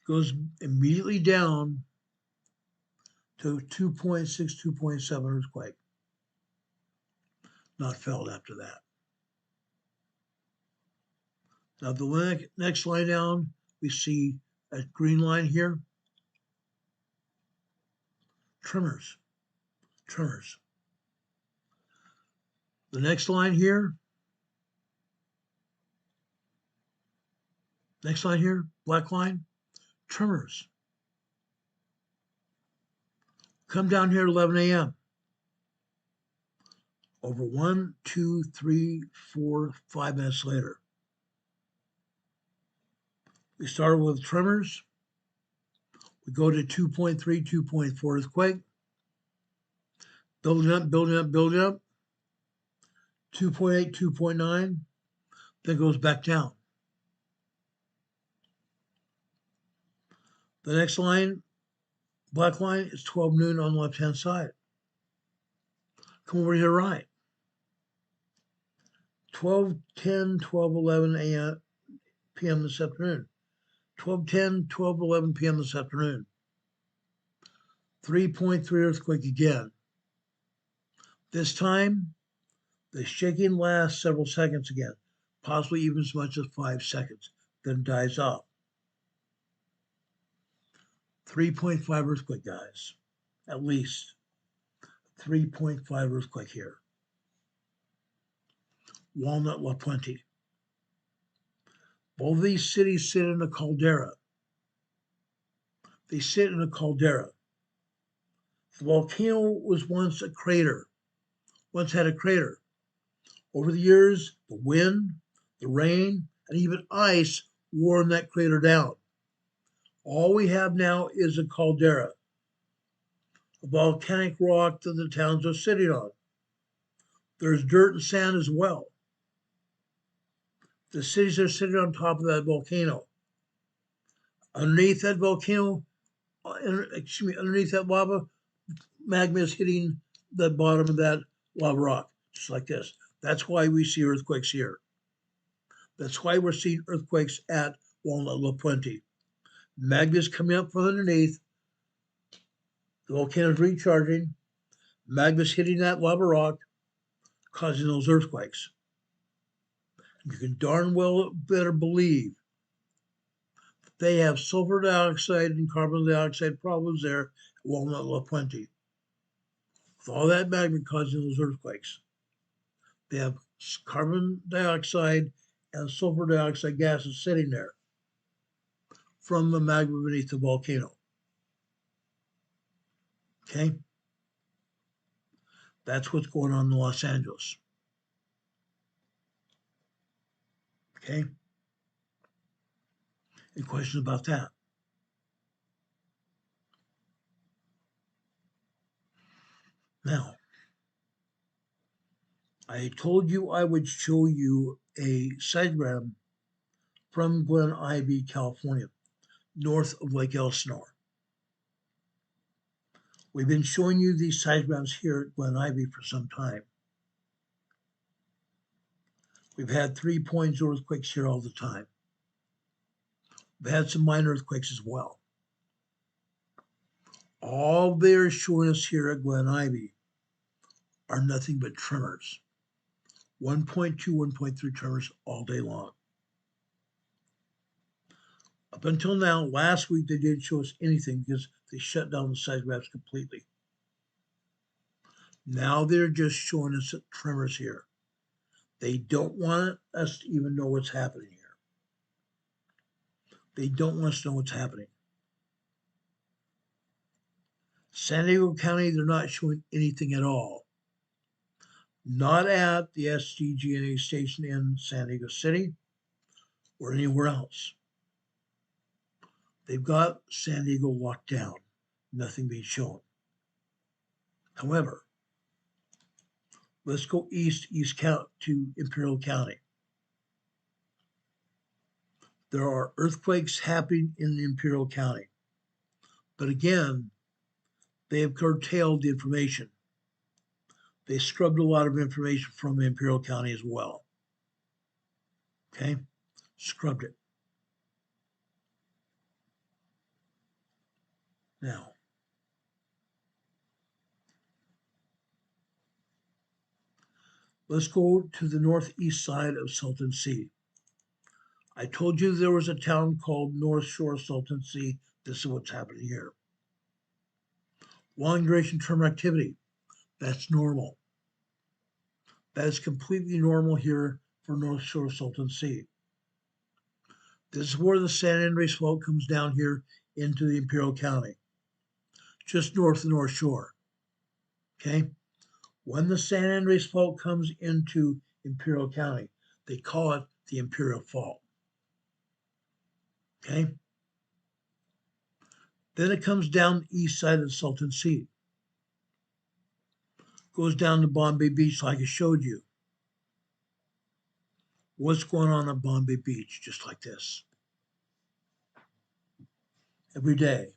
goes immediately down to 2.6, 2.7 earthquake. Not felt after that. Now the next line down, we see a green line here. Tremors. Tremors. The next line here. Next line here, black line. Tremors. Come down here at 11 a.m. Over 1, 2, 3, 4, 5 minutes later. We started with tremors. We go to 2.3, 2.4 earthquake. Building up, building up, building up. 2.8, 2.9. Then goes back down. The next line, black line, is 12 noon on the left-hand side. Come over here right. 12:10, 12:11 a.m. p.m. this afternoon. 12:10, 12:11 p.m. this afternoon. 3.3 earthquake again. This time, the shaking lasts several seconds again, possibly even as much as 5 seconds, then dies off. 3.5 earthquake, guys. At least 3.5 earthquake here. Walnut, La Puente. Both of these cities sit in a caldera. They sit in a caldera. The volcano was once a crater, once had a crater. Over the years, the wind, the rain, and even ice wore that crater down. All we have now is a caldera, a volcanic rock that the towns are sitting on. There's dirt and sand as well. The cities are sitting on top of that volcano. Underneath that volcano, underneath that lava, magma is hitting the bottom of that lava rock, just like this. That's why we see earthquakes here. That's why we're seeing earthquakes at Walnut, La Puente. Magma is coming up from underneath. The volcano is recharging. Magma is hitting that lava rock, causing those earthquakes. You can darn well better believe they have sulfur dioxide and carbon dioxide problems there at Walnut, La Puente. With all that magma causing those earthquakes, they have carbon dioxide and sulfur dioxide gases sitting there from the magma beneath the volcano. Okay? That's what's going on in Los Angeles. Okay? Any questions about that? Now, I told you I would show you a seismogram from Glen Ivy, California, north of Lake Elsinore. We've been showing you these seismograms here at Glen Ivy for some time. We've had 3.0 earthquakes here all the time. We've had some minor earthquakes as well. All they're showing us here at Glen Ivy are nothing but tremors. 1.2, 1.3 tremors all day long. Up until now, last week they didn't show us anything because they shut down the seismographs completely. Now they're just showing us tremors here. They don't want us to even know what's happening here. They don't want us to know what's happening. San Diego County, they're not showing anything at all. Not at the SDG&A station in San Diego City or anywhere else. They've got San Diego locked down, nothing being shown. However, let's go east to Imperial County. There are earthquakes happening in Imperial County. But again, they have curtailed the information. They scrubbed a lot of information from Imperial County as well. Okay? Scrubbed it. Now, let's go to the northeast side of Salton Sea. I told you there was a town called North Shore Salton Sea. This is what's happening here. Long duration term activity. That's normal. That is completely normal here for North Shore Salton Sea. This is where the San Andreas Fault comes down here into the Imperial County, just north of North Shore. Okay? When the San Andreas Fault comes into Imperial County, they call it the Imperial Fault. Okay? Then it comes down the east side of the Salton Sea. Goes down to Bombay Beach like I showed you. What's going on at Bombay Beach? Just like this. Every day.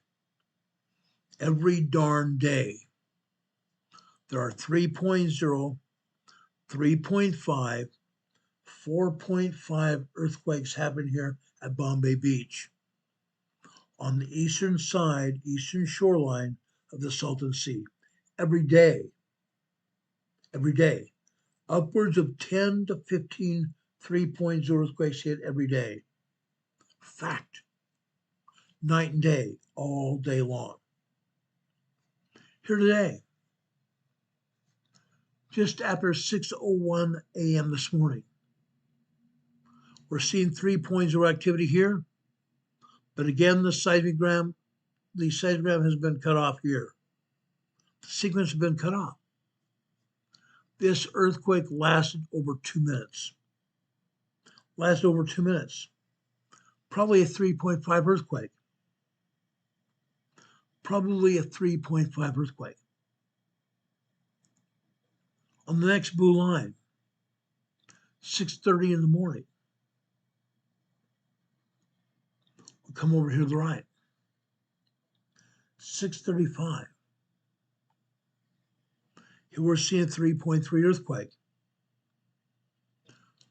Every darn day. There are 3.0, 3.5, 4.5 earthquakes happen here at Bombay Beach on the eastern side, eastern shoreline of the Salton Sea. Every day. Every day. Upwards of 10 to 15 3.0 earthquakes hit every day. Fact. Night and day, all day long. Here today, just after 6:01 a.m. this morning, we're seeing 3.0 activity here, but again, the seismogram has been cut off here. The sequence has been cut off. This earthquake lasted over 2 minutes. Lasted over 2 minutes. Probably a 3.5 earthquake. Probably a 3.5 earthquake. On the next blue line, 6:30 in the morning. We'll come over here to the right. 6:35. Here we're seeing 3.3 earthquake.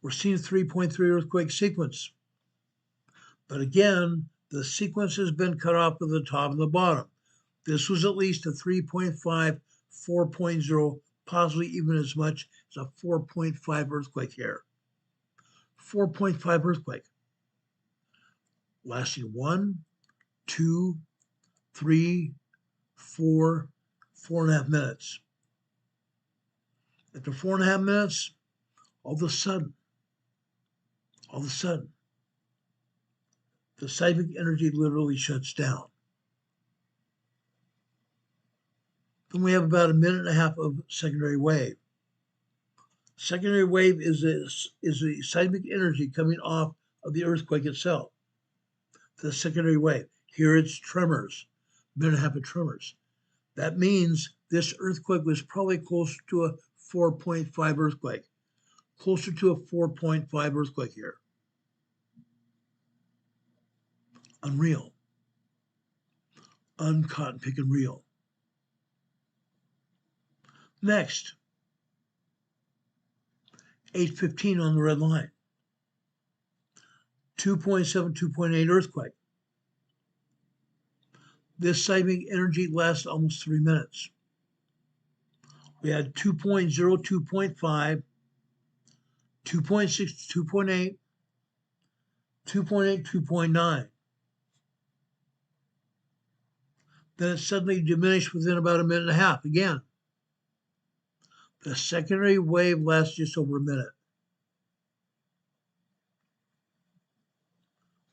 We're seeing 3.3 earthquake sequence. But again, the sequence has been cut off at the top and the bottom. This was at least a 3.5, 4.0, possibly even as much as a 4.5 earthquake here. 4.5 earthquake. Lasting 1, 2, 3, 4, 4.5 minutes. After 4.5 minutes, all of a sudden, the seismic energy literally shuts down. Then we have about 1.5 minutes of secondary wave. Secondary wave is the seismic energy coming off of the earthquake itself. The secondary wave. Here it's tremors, 1.5 minutes of tremors. That means this earthquake was probably close to a 4.5 earthquake. Closer to a 4.5 earthquake here. Unreal. Uncotton picking real. Next, 8:15 on the red line. 2.7, 2.8 earthquake. This seismic energy lasts almost 3 minutes. We had 2.0, 2.5, 2.6, 2.8, 2.8, 2.9. Then it suddenly diminished within about 1.5 minutes again. The secondary wave lasts just over 1 minute.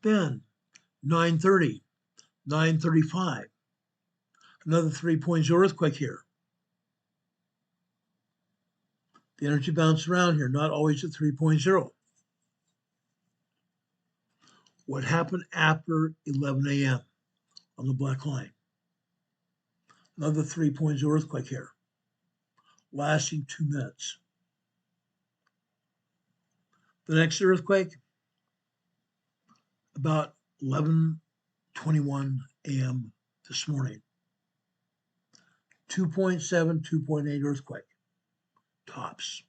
Then 9:30, 9:35, another 3.0 earthquake here. The energy bounced around here, not always at 3.0. What happened after 11 a.m. on the black line? Another 3.0 earthquake here, lasting 2 minutes. The next earthquake, about 11:21 a.m. this morning. 2.7, 2.8 earthquake. tops.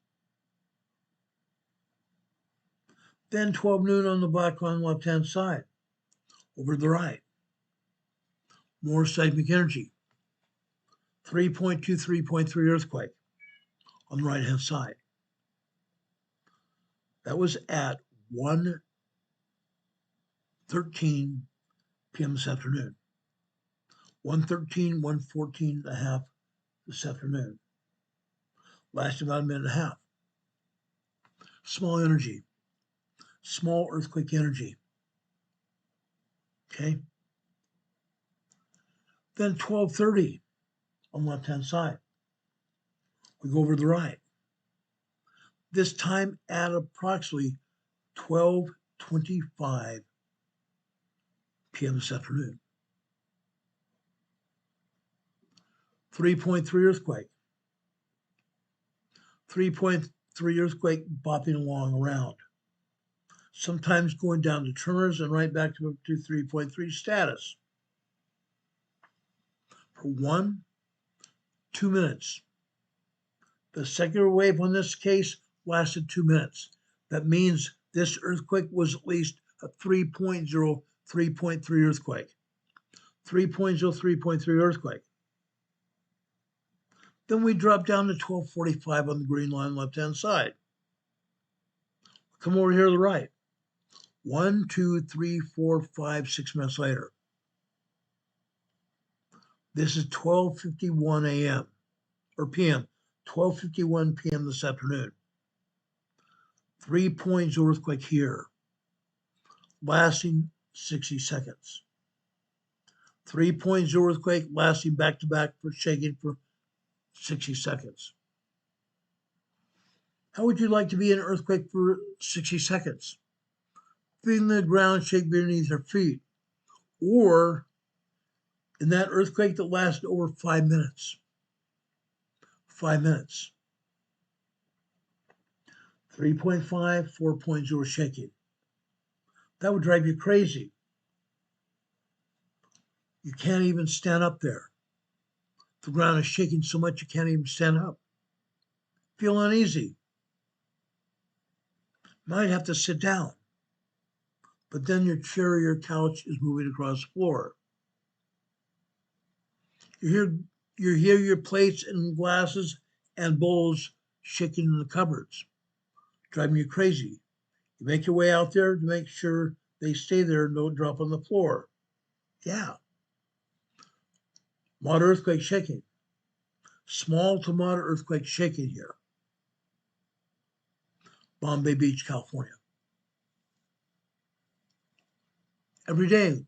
Then 12 noon on the black on the left-hand side. Over to the right. More seismic energy. 3.2, 3.3 earthquake on the right-hand side. That was at 1:13 p.m. this afternoon. 1:13, 1:14 and a half this afternoon. Lasted about a minute and a half. Small energy. Small earthquake energy. Okay. Then 12:30 on the left-hand side. We go over to the right. This time at approximately 12:25 p.m. this afternoon. 3.3 earthquake. 3.3 earthquake bopping along around. Sometimes going down to tremors and right back to 3.3 status. For 2 minutes. The second wave on this case lasted 2 minutes. That means this earthquake was at least a 3.0, 3.3 earthquake. 3.0, 3.3 earthquake. Then we drop down to 12:45 on the green line left-hand side. Come over here to the right. 1, 2, 3, 4, 5, 6 minutes later. This is 12:51 a.m. or p.m. 12:51 p.m. this afternoon. 3.0 earthquake here, lasting 60 seconds. 3.0 earthquake lasting back to back for shaking for 60 seconds. How would you like to be in an earthquake for 60 seconds? Feeling the ground shake beneath your feet, or in that earthquake that lasted over 5 minutes. 5 minutes. 3.5, 4.0 shaking. That would drive you crazy. You can't even stand up there. The ground is shaking so much you can't even stand up. Feel uneasy. Might have to sit down. But then your chair or your couch is moving across the floor. You hear your plates and glasses and bowls shaking in the cupboards, driving you crazy. You make your way out there to make sure they stay there and don't drop on the floor. Yeah. Moderate earthquake shaking. Small to moderate earthquake shaking here. Bombay Beach, California. Every day,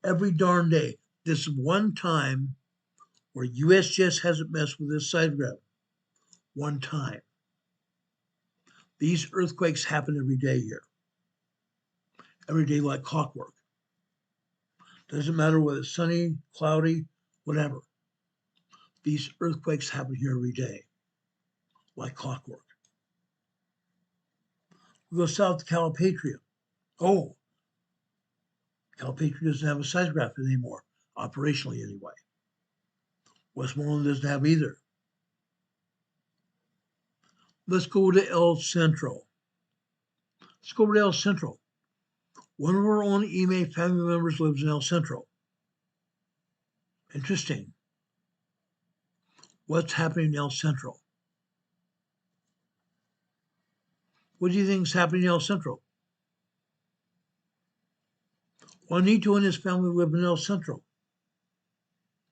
every darn day. This is one time where USGS hasn't messed with this seismograph. One time. These earthquakes happen every day here. Every day like clockwork. Doesn't matter whether it's sunny, cloudy, whatever. These earthquakes happen here every day, like clockwork. We go south to Calipatria. Oh, Calipatria doesn't have a seismograph anymore, operationally anyway. Westmoreland doesn't have either. Let's go to El Centro. Let's go over to El Centro. One of our own EMA family members lives in El Centro. Interesting. What's happening in El Centro? What do you think is happening in El Centro? Juanito and his family live in El Centro.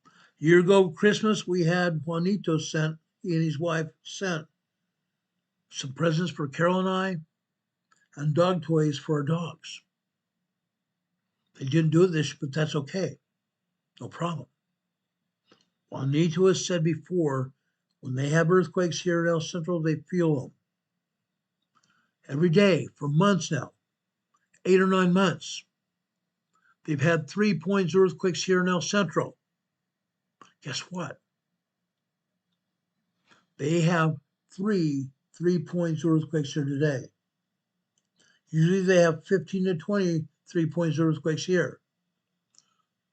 A year ago, Christmas, we had Juanito sent, he and his wife sent some presents for Carol and I and dog toys for our dogs. They didn't do it this year, but that's okay. No problem. Juanito has said before, when they have earthquakes here in El Centro, they feel them. Every day for months now, 8 or 9 months. They've had 3.0 earthquakes here in El Centro. Guess what? They have 3.0 earthquakes here today. Usually they have 15 to 20 3.0 earthquakes here.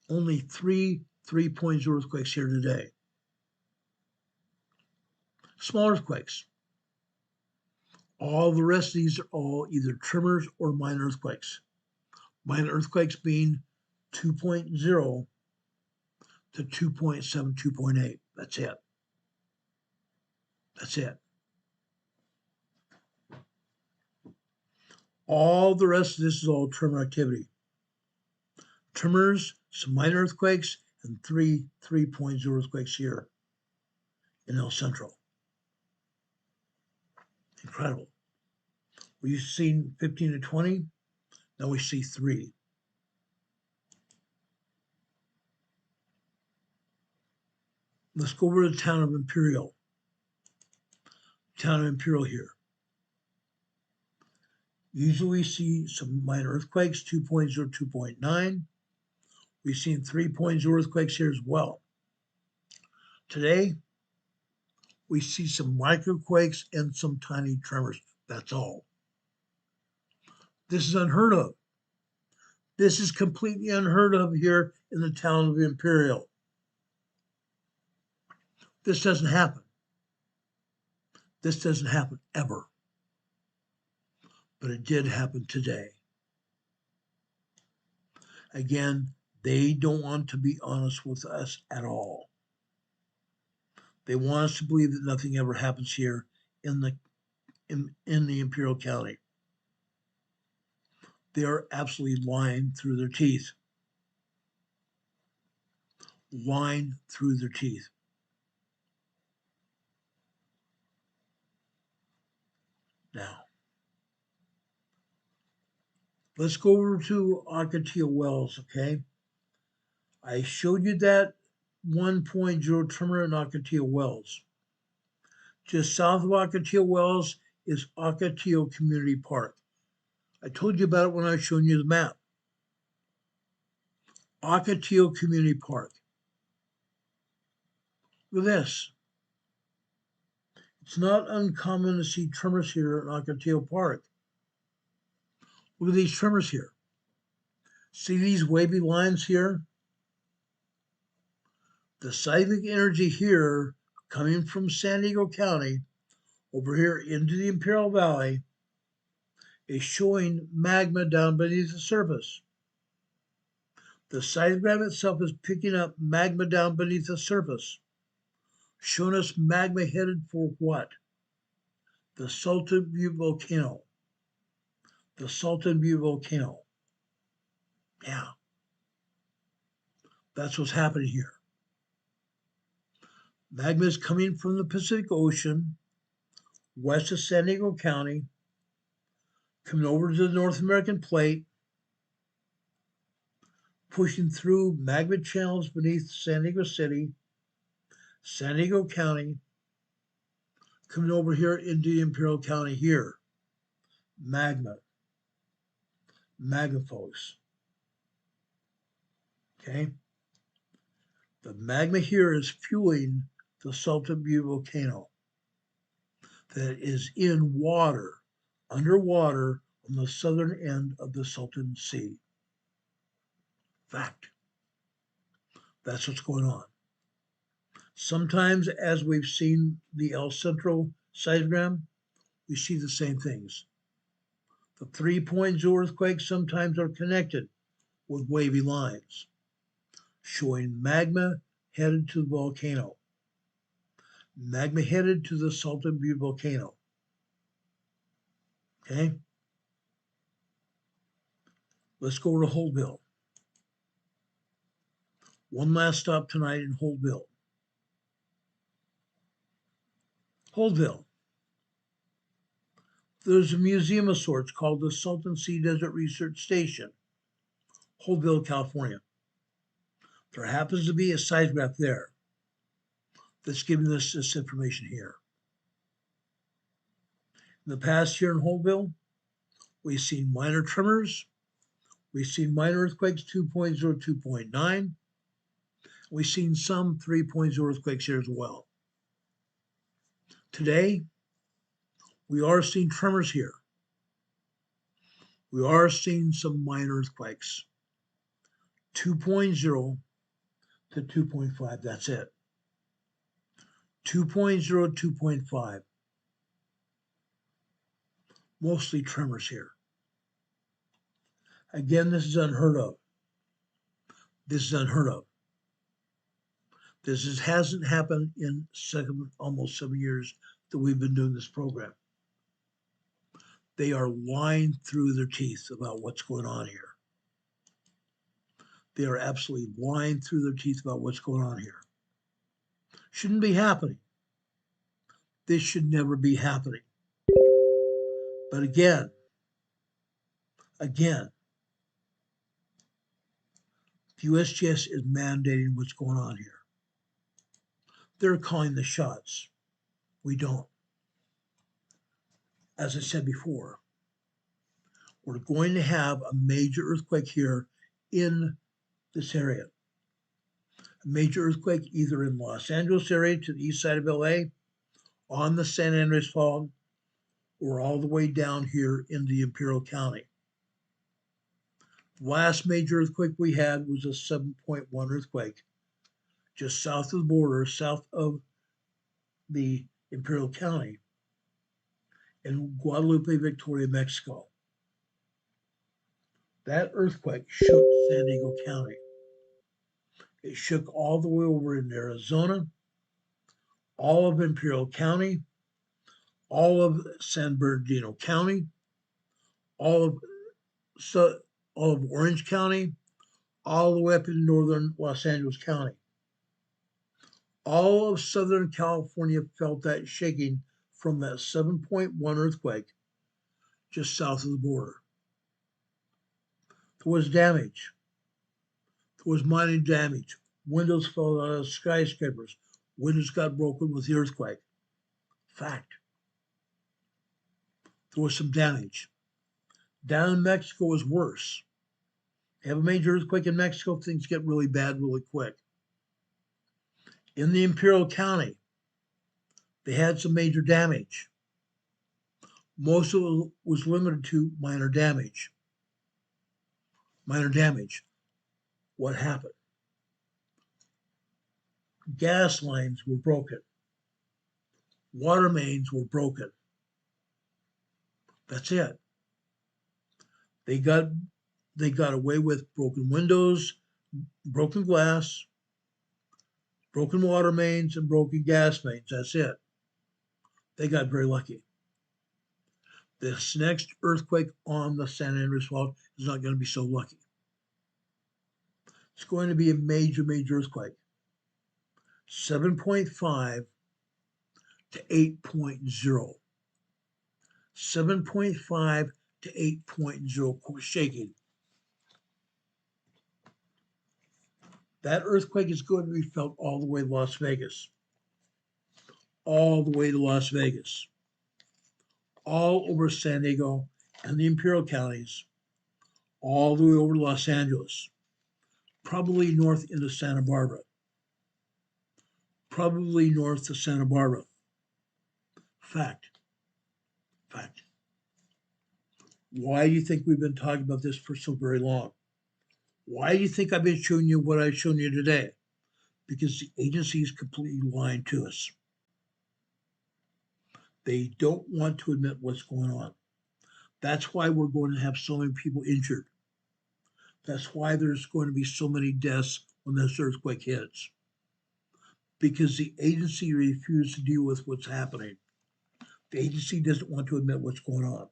Only 3.0 earthquakes here today. Small earthquakes, All the rest of these are all either tremors or minor earthquakes. Minor earthquakes being 2.0 to 2.7, 2.8. That's it. That's it. All the rest of this is all tremor activity. Tremors, some minor earthquakes, and 3.0 earthquakes here in El Centro. Incredible. We used to see 15 to 20. Now we see 3. Let's go over to the town of Imperial. Town of Imperial here. Usually we see some minor earthquakes, 2.0, 2.9. We've seen 3.0 earthquakes here as well. Today, we see some microquakes and some tiny tremors. That's all. This is unheard of. This is completely unheard of here in the town of Imperial. This doesn't happen. This doesn't happen ever. But it did happen today. Again, they don't want to be honest with us at all. They want us to believe that nothing ever happens here in the Imperial County. They are absolutely lying through their teeth. Lying through their teeth. Now, let's go over to Ocotillo Wells, okay? I showed you that 1.0 tremor in Ocotillo Wells. Just south of Ocotillo Wells is Ocotillo Community Park. I told you about it when I was showing you the map. Ocotillo Community Park. Look at this. It's not uncommon to see tremors here in Ocotillo Park. Look at these tremors here. See these wavy lines here? The seismic energy here coming from San Diego County over here into the Imperial Valley is showing magma down beneath the surface. The seismogram itself is picking up magma down beneath the surface, showing us magma headed for what? The Salton Butte volcano. The Salton Butte volcano. Yeah. That's what's happening here. Magma is coming from the Pacific Ocean, west of San Diego County, coming over to the North American plate, pushing through magma channels beneath San Diego City, San Diego County, coming over here into Imperial County here. Magma. Magma, folks. Okay? The magma here is fueling the Salton Butte volcano that is in water, underwater on the southern end of the Salton Sea. Fact. That's what's going on. Sometimes, as we've seen the El Centro seismogram, we see the same things. The 3.0 earthquakes sometimes are connected with wavy lines, showing magma headed to the volcano. Magma headed to the Salton Butte volcano. Okay? Let's go to Holtville. One last stop tonight in Holtville. Holtville. There's a museum of sorts called the Salton Sea Desert Research Station, Holtville, California. There happens to be a seismograph there that's giving us this information here. In the past here in Holtville, we've seen minor tremors, we've seen minor earthquakes 2.0, 2.9, we've seen some 3.0 earthquakes here as well. Today, we are seeing tremors here. We are seeing some minor earthquakes. 2.0 to 2.5, that's it. 2.0, 2.5. mostly tremors here. Again, this is unheard of. This is unheard of. Hasn't happened in almost 7 years that we've been doing this program. They are lying through their teeth about what's going on here. They are absolutely lying through their teeth about what's going on here. Shouldn't be happening. This should never be happening. But again, the USGS is mandating what's going on here. They're calling the shots. We don't. As I said before, we're going to have a major earthquake here in this area. A major earthquake either in Los Angeles area to the east side of LA, on the San Andreas Fault, or all the way down here into Imperial County. The last major earthquake we had was a 7.1 earthquake just south of the border, south of the Imperial County in Guadalupe, Victoria, Mexico. That earthquake shook San Diego County. It shook all the way over in Arizona, all of Imperial County, all of San Bernardino County, all of Orange County, all the way up in northern Los Angeles County. All of Southern California felt that shaking from that 7.1 earthquake just south of the border. There was damage. There was minor damage. Windows fell out of skyscrapers. Windows got broken with the earthquake. Fact. There was some damage. Down in Mexico was worse. They have a major earthquake in Mexico, things get really bad really quick. In the Imperial County, they had some major damage. Most of it was limited to minor damage. Minor damage. What happened? Gas lines were broken. Water mains were broken. That's it. They got away with broken windows, broken glass, broken water mains, and broken gas mains. That's it. They got very lucky. This next earthquake on the San Andreas Fault is not going to be so lucky. It's going to be a major, major earthquake. 7.5 to 8.0. 7.5 to 8.0 shaking. That earthquake is going to be felt all the way to Las Vegas. All the way to Las Vegas. All over San Diego and the Imperial Counties. All the way over to Los Angeles. Probably north into Santa Barbara. Probably north to Santa Barbara. Fact. Fact. Why do you think we've been talking about this for so very long? Why do you think I've been showing you what I've shown you today? Because the agency is completely lying to us. They don't want to admit what's going on. That's why we're going to have so many people injured. That's why there's going to be so many deaths when this earthquake hits. Because the agency refused to deal with what's happening. The agency doesn't want to admit what's going on.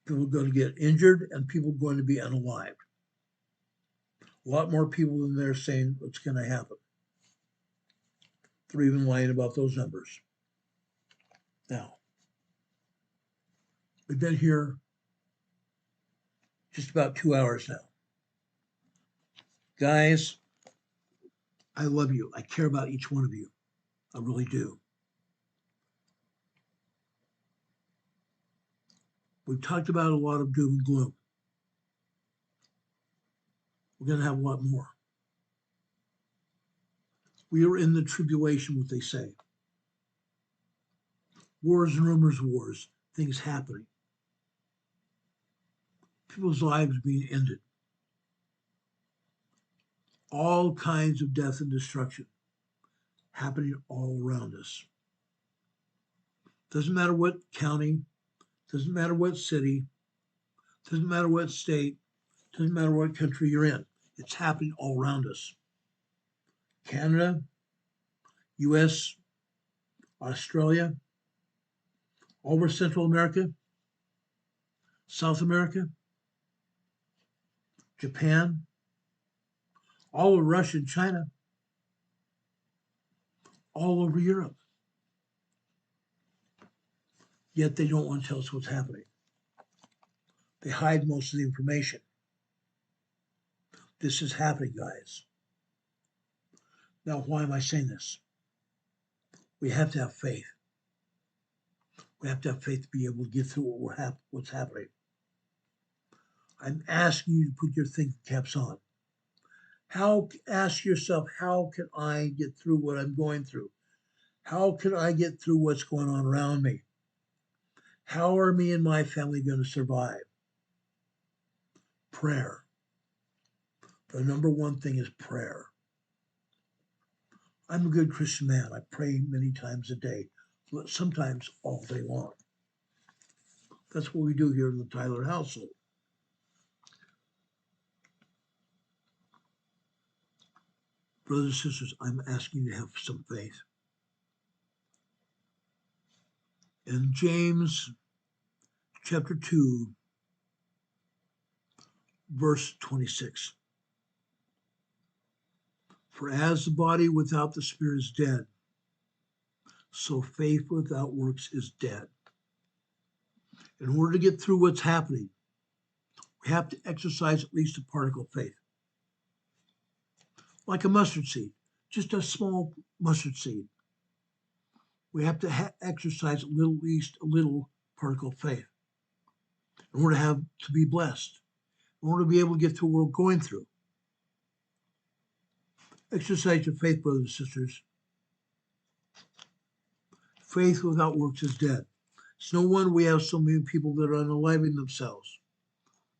People are going to get injured and people are going to be unalived. A lot more people than they're saying what's going to happen. They're even lying about those numbers. Now, we've been here just about 2 hours now. Guys, I love you. I care about each one of you. I really do. We've talked about a lot of doom and gloom. We're going to have a lot more. We are in the tribulation, what they say. Wars and rumors of wars, things happening. People's lives being ended. All kinds of death and destruction happening all around us. Doesn't matter what county, Doesn't matter what city, doesn't matter what state, doesn't matter what country you're in. It's happening all around us. Canada, US, Australia, all over Central America, South America, Japan, all over Russia and China, all over Europe. Yet they don't want to tell us what's happening. They hide most of the information. This is happening, guys. Now, why am I saying this? We have to have faith. We have to have faith to be able to get through what's happening. I'm asking you to put your thinking caps on. Ask yourself, how can I get through what I'm going through? How can I get through what's going on around me? How are me and my family going to survive? Prayer. The number one thing is prayer. I'm a good Christian man. I pray many times a day, sometimes all day long. That's what we do here in the Tyler household. Brothers and sisters, I'm asking you to have some faith. In James chapter 2, verse 26. For as the body without the spirit is dead, so faith without works is dead. In order to get through what's happening, we have to exercise at least a particle of faith. Like a mustard seed, just a small mustard seed. We have to exercise at least a little particle of faith in order to be blessed, in order to be able to get through what we're going through. Exercise your faith, brothers and sisters. Faith without works is dead. It's no wonder we have so many people that are unaliving themselves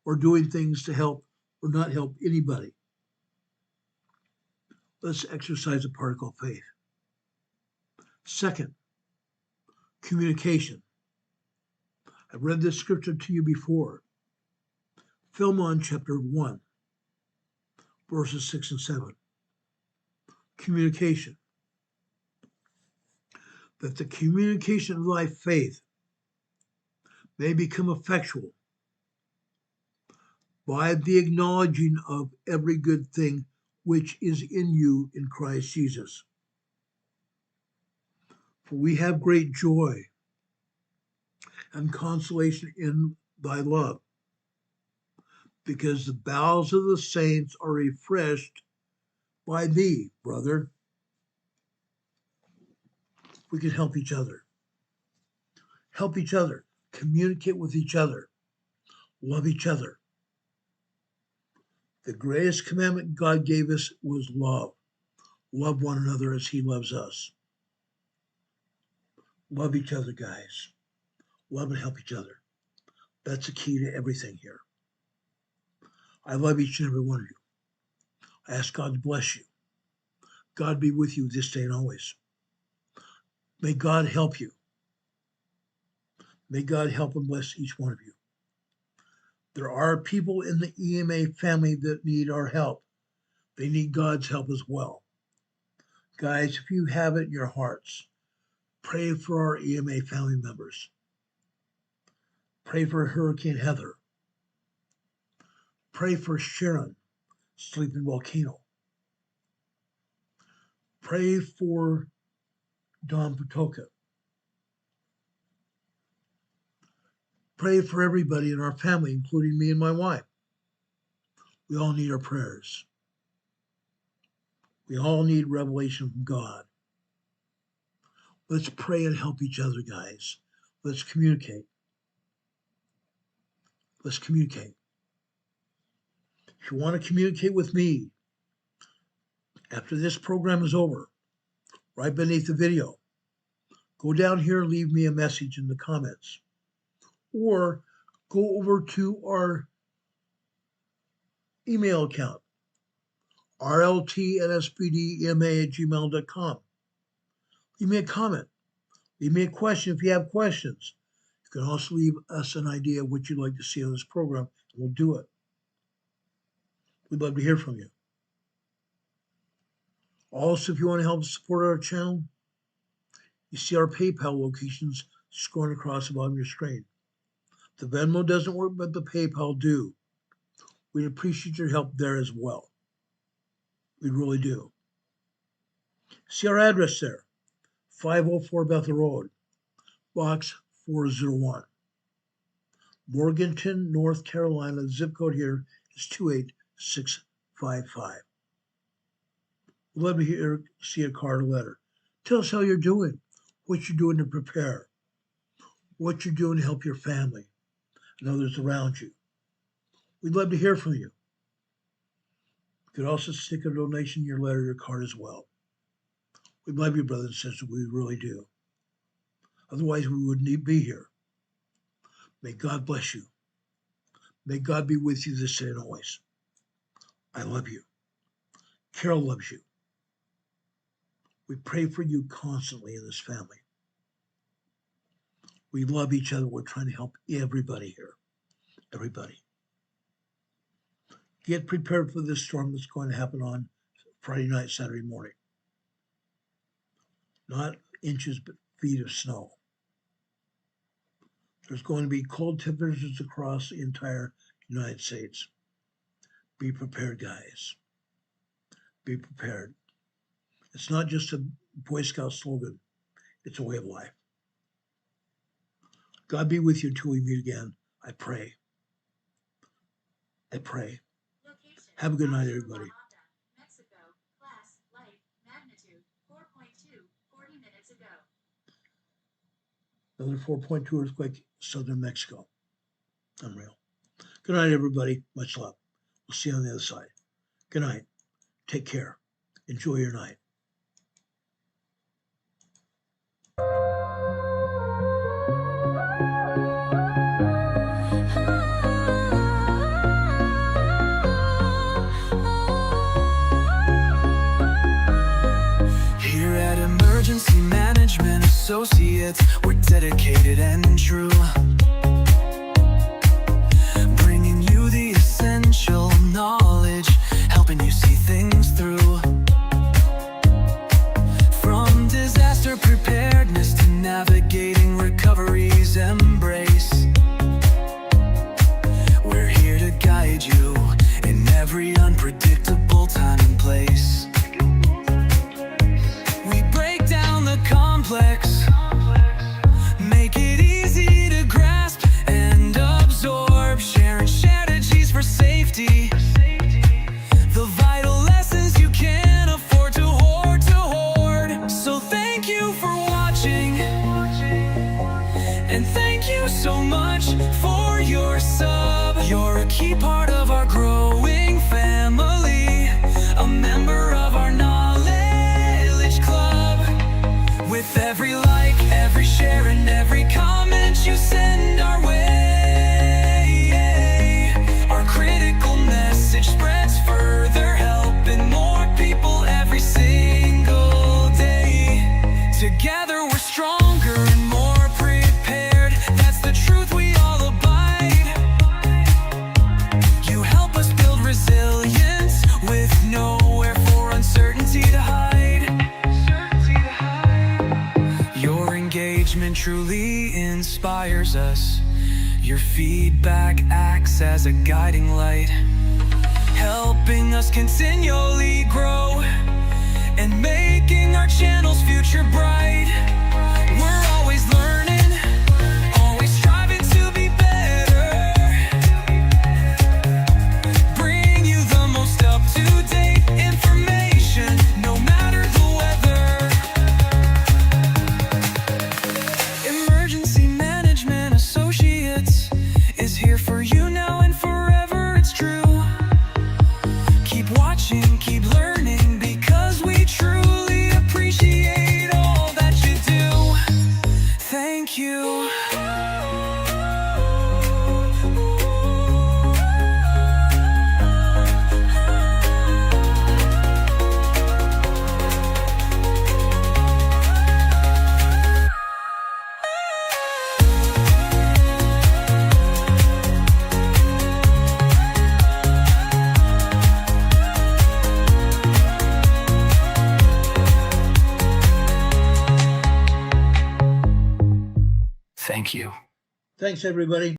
or doing things to help or not help anybody. Let's exercise a particle of faith. Second, communication. I've read this scripture to you before. Philemon chapter 1, verses 6 and 7. Communication. That the communication of thy faith may become effectual by the acknowledging of every good thing which is in you in Christ Jesus. For we have great joy and consolation in thy love, because the bowels of the saints are refreshed by thee, brother. We can help each other. Help each other. Communicate with each other. Love each other. The greatest commandment God gave us was love. Love one another as he loves us. Love each other, guys. Love and help each other. That's the key to everything here. I love each and every one of you. I ask God to bless you. God be with you this day and always. May God help you. May God help and bless each one of you. There are people in the EMA family that need our help. They need God's help as well. Guys, if you have it in your hearts, pray for our EMA family members. Pray for Hurricane Heather. Pray for Sharon, Sleeping Volcano. Pray for Don Patoka. Pray for everybody in our family, including me and my wife. We all need our prayers. We all need revelation from God. Let's pray and help each other, guys. Let's communicate. Let's communicate. If you want to communicate with me after this program is over, right beneath the video, go down here and leave me a message in the comments. Or go over to our email account, rltnsbdema@gmail.com. Leave me a comment. Leave me a question if you have questions. You You can also leave us an idea of what you'd like to see on this program, and we'll do it. We'd love to hear from you. Also, if you want to help support our channel, you see our PayPal locations scrolling across the bottom of your screen. The Venmo doesn't work, but the PayPal do. We'd appreciate your help there as well. We really do. See our address there, 504 Bethel Road, Box 401. Morganton, North Carolina. The zip code here is 28655. We'd love to see a card or letter. Tell us how you're doing, what you're doing to prepare, what you're doing to help your family and others around you. We'd love to hear from you. You could also stick a donation in your letter or your card as well. We love you, brothers and sisters. We really do. Otherwise, we wouldn't be here. May God bless you. May God be with you this day and always. I love you. Carol loves you. We pray for you constantly in this family. We love each other. We're trying to help everybody here. Everybody. Get prepared for this storm that's going to happen on Friday night, Saturday morning. Not inches, but feet of snow. There's going to be cold temperatures across the entire United States. Be prepared, guys. Be prepared. It's not just a Boy Scout slogan. It's a way of life. God be with you until we meet again. I pray. I pray. Have a good night, everybody. Mexico, class, light, magnitude, 4.2, 40 minutes ago. Another 4.2 earthquake, southern Mexico. Unreal. Good night, everybody. Much love. We'll see you on the other side. Good night. Take care. Enjoy your night. Here at Emergency Management Associates, we're dedicated and true, bringing you the essential knowledge, helping you see things through. From disaster preparedness to navigating recovery's embrace, we're here to guide you in every unpredictable time and place. We break down the complex, make it easy to grasp and absorb, sharing strategies for safety, the vital lessons you can't afford to hoard. So thank you for watching, and thank you so much for your sub. You're a key part of our growing family, a member of our knowledge club. With every like, every share, and every comment you send our way, our critical message spreads further, helping more people every single day. Together we're stronger and more prepared. That's the truth we all abide. You help us build resilience with nowhere for uncertainty to hide. Your engagement truly inspires us. Your feedback acts as a guiding light, helping us continually grow and making our channel's future bright. We're always learning, always striving to be better, bring you the most up-to-date information, no matter the weather. Emergency Management Associates is here for you now and forever, it's true. Keep watching, keep learning, because we truly appreciate all that you do. Thank you. Thank you. Thanks, everybody.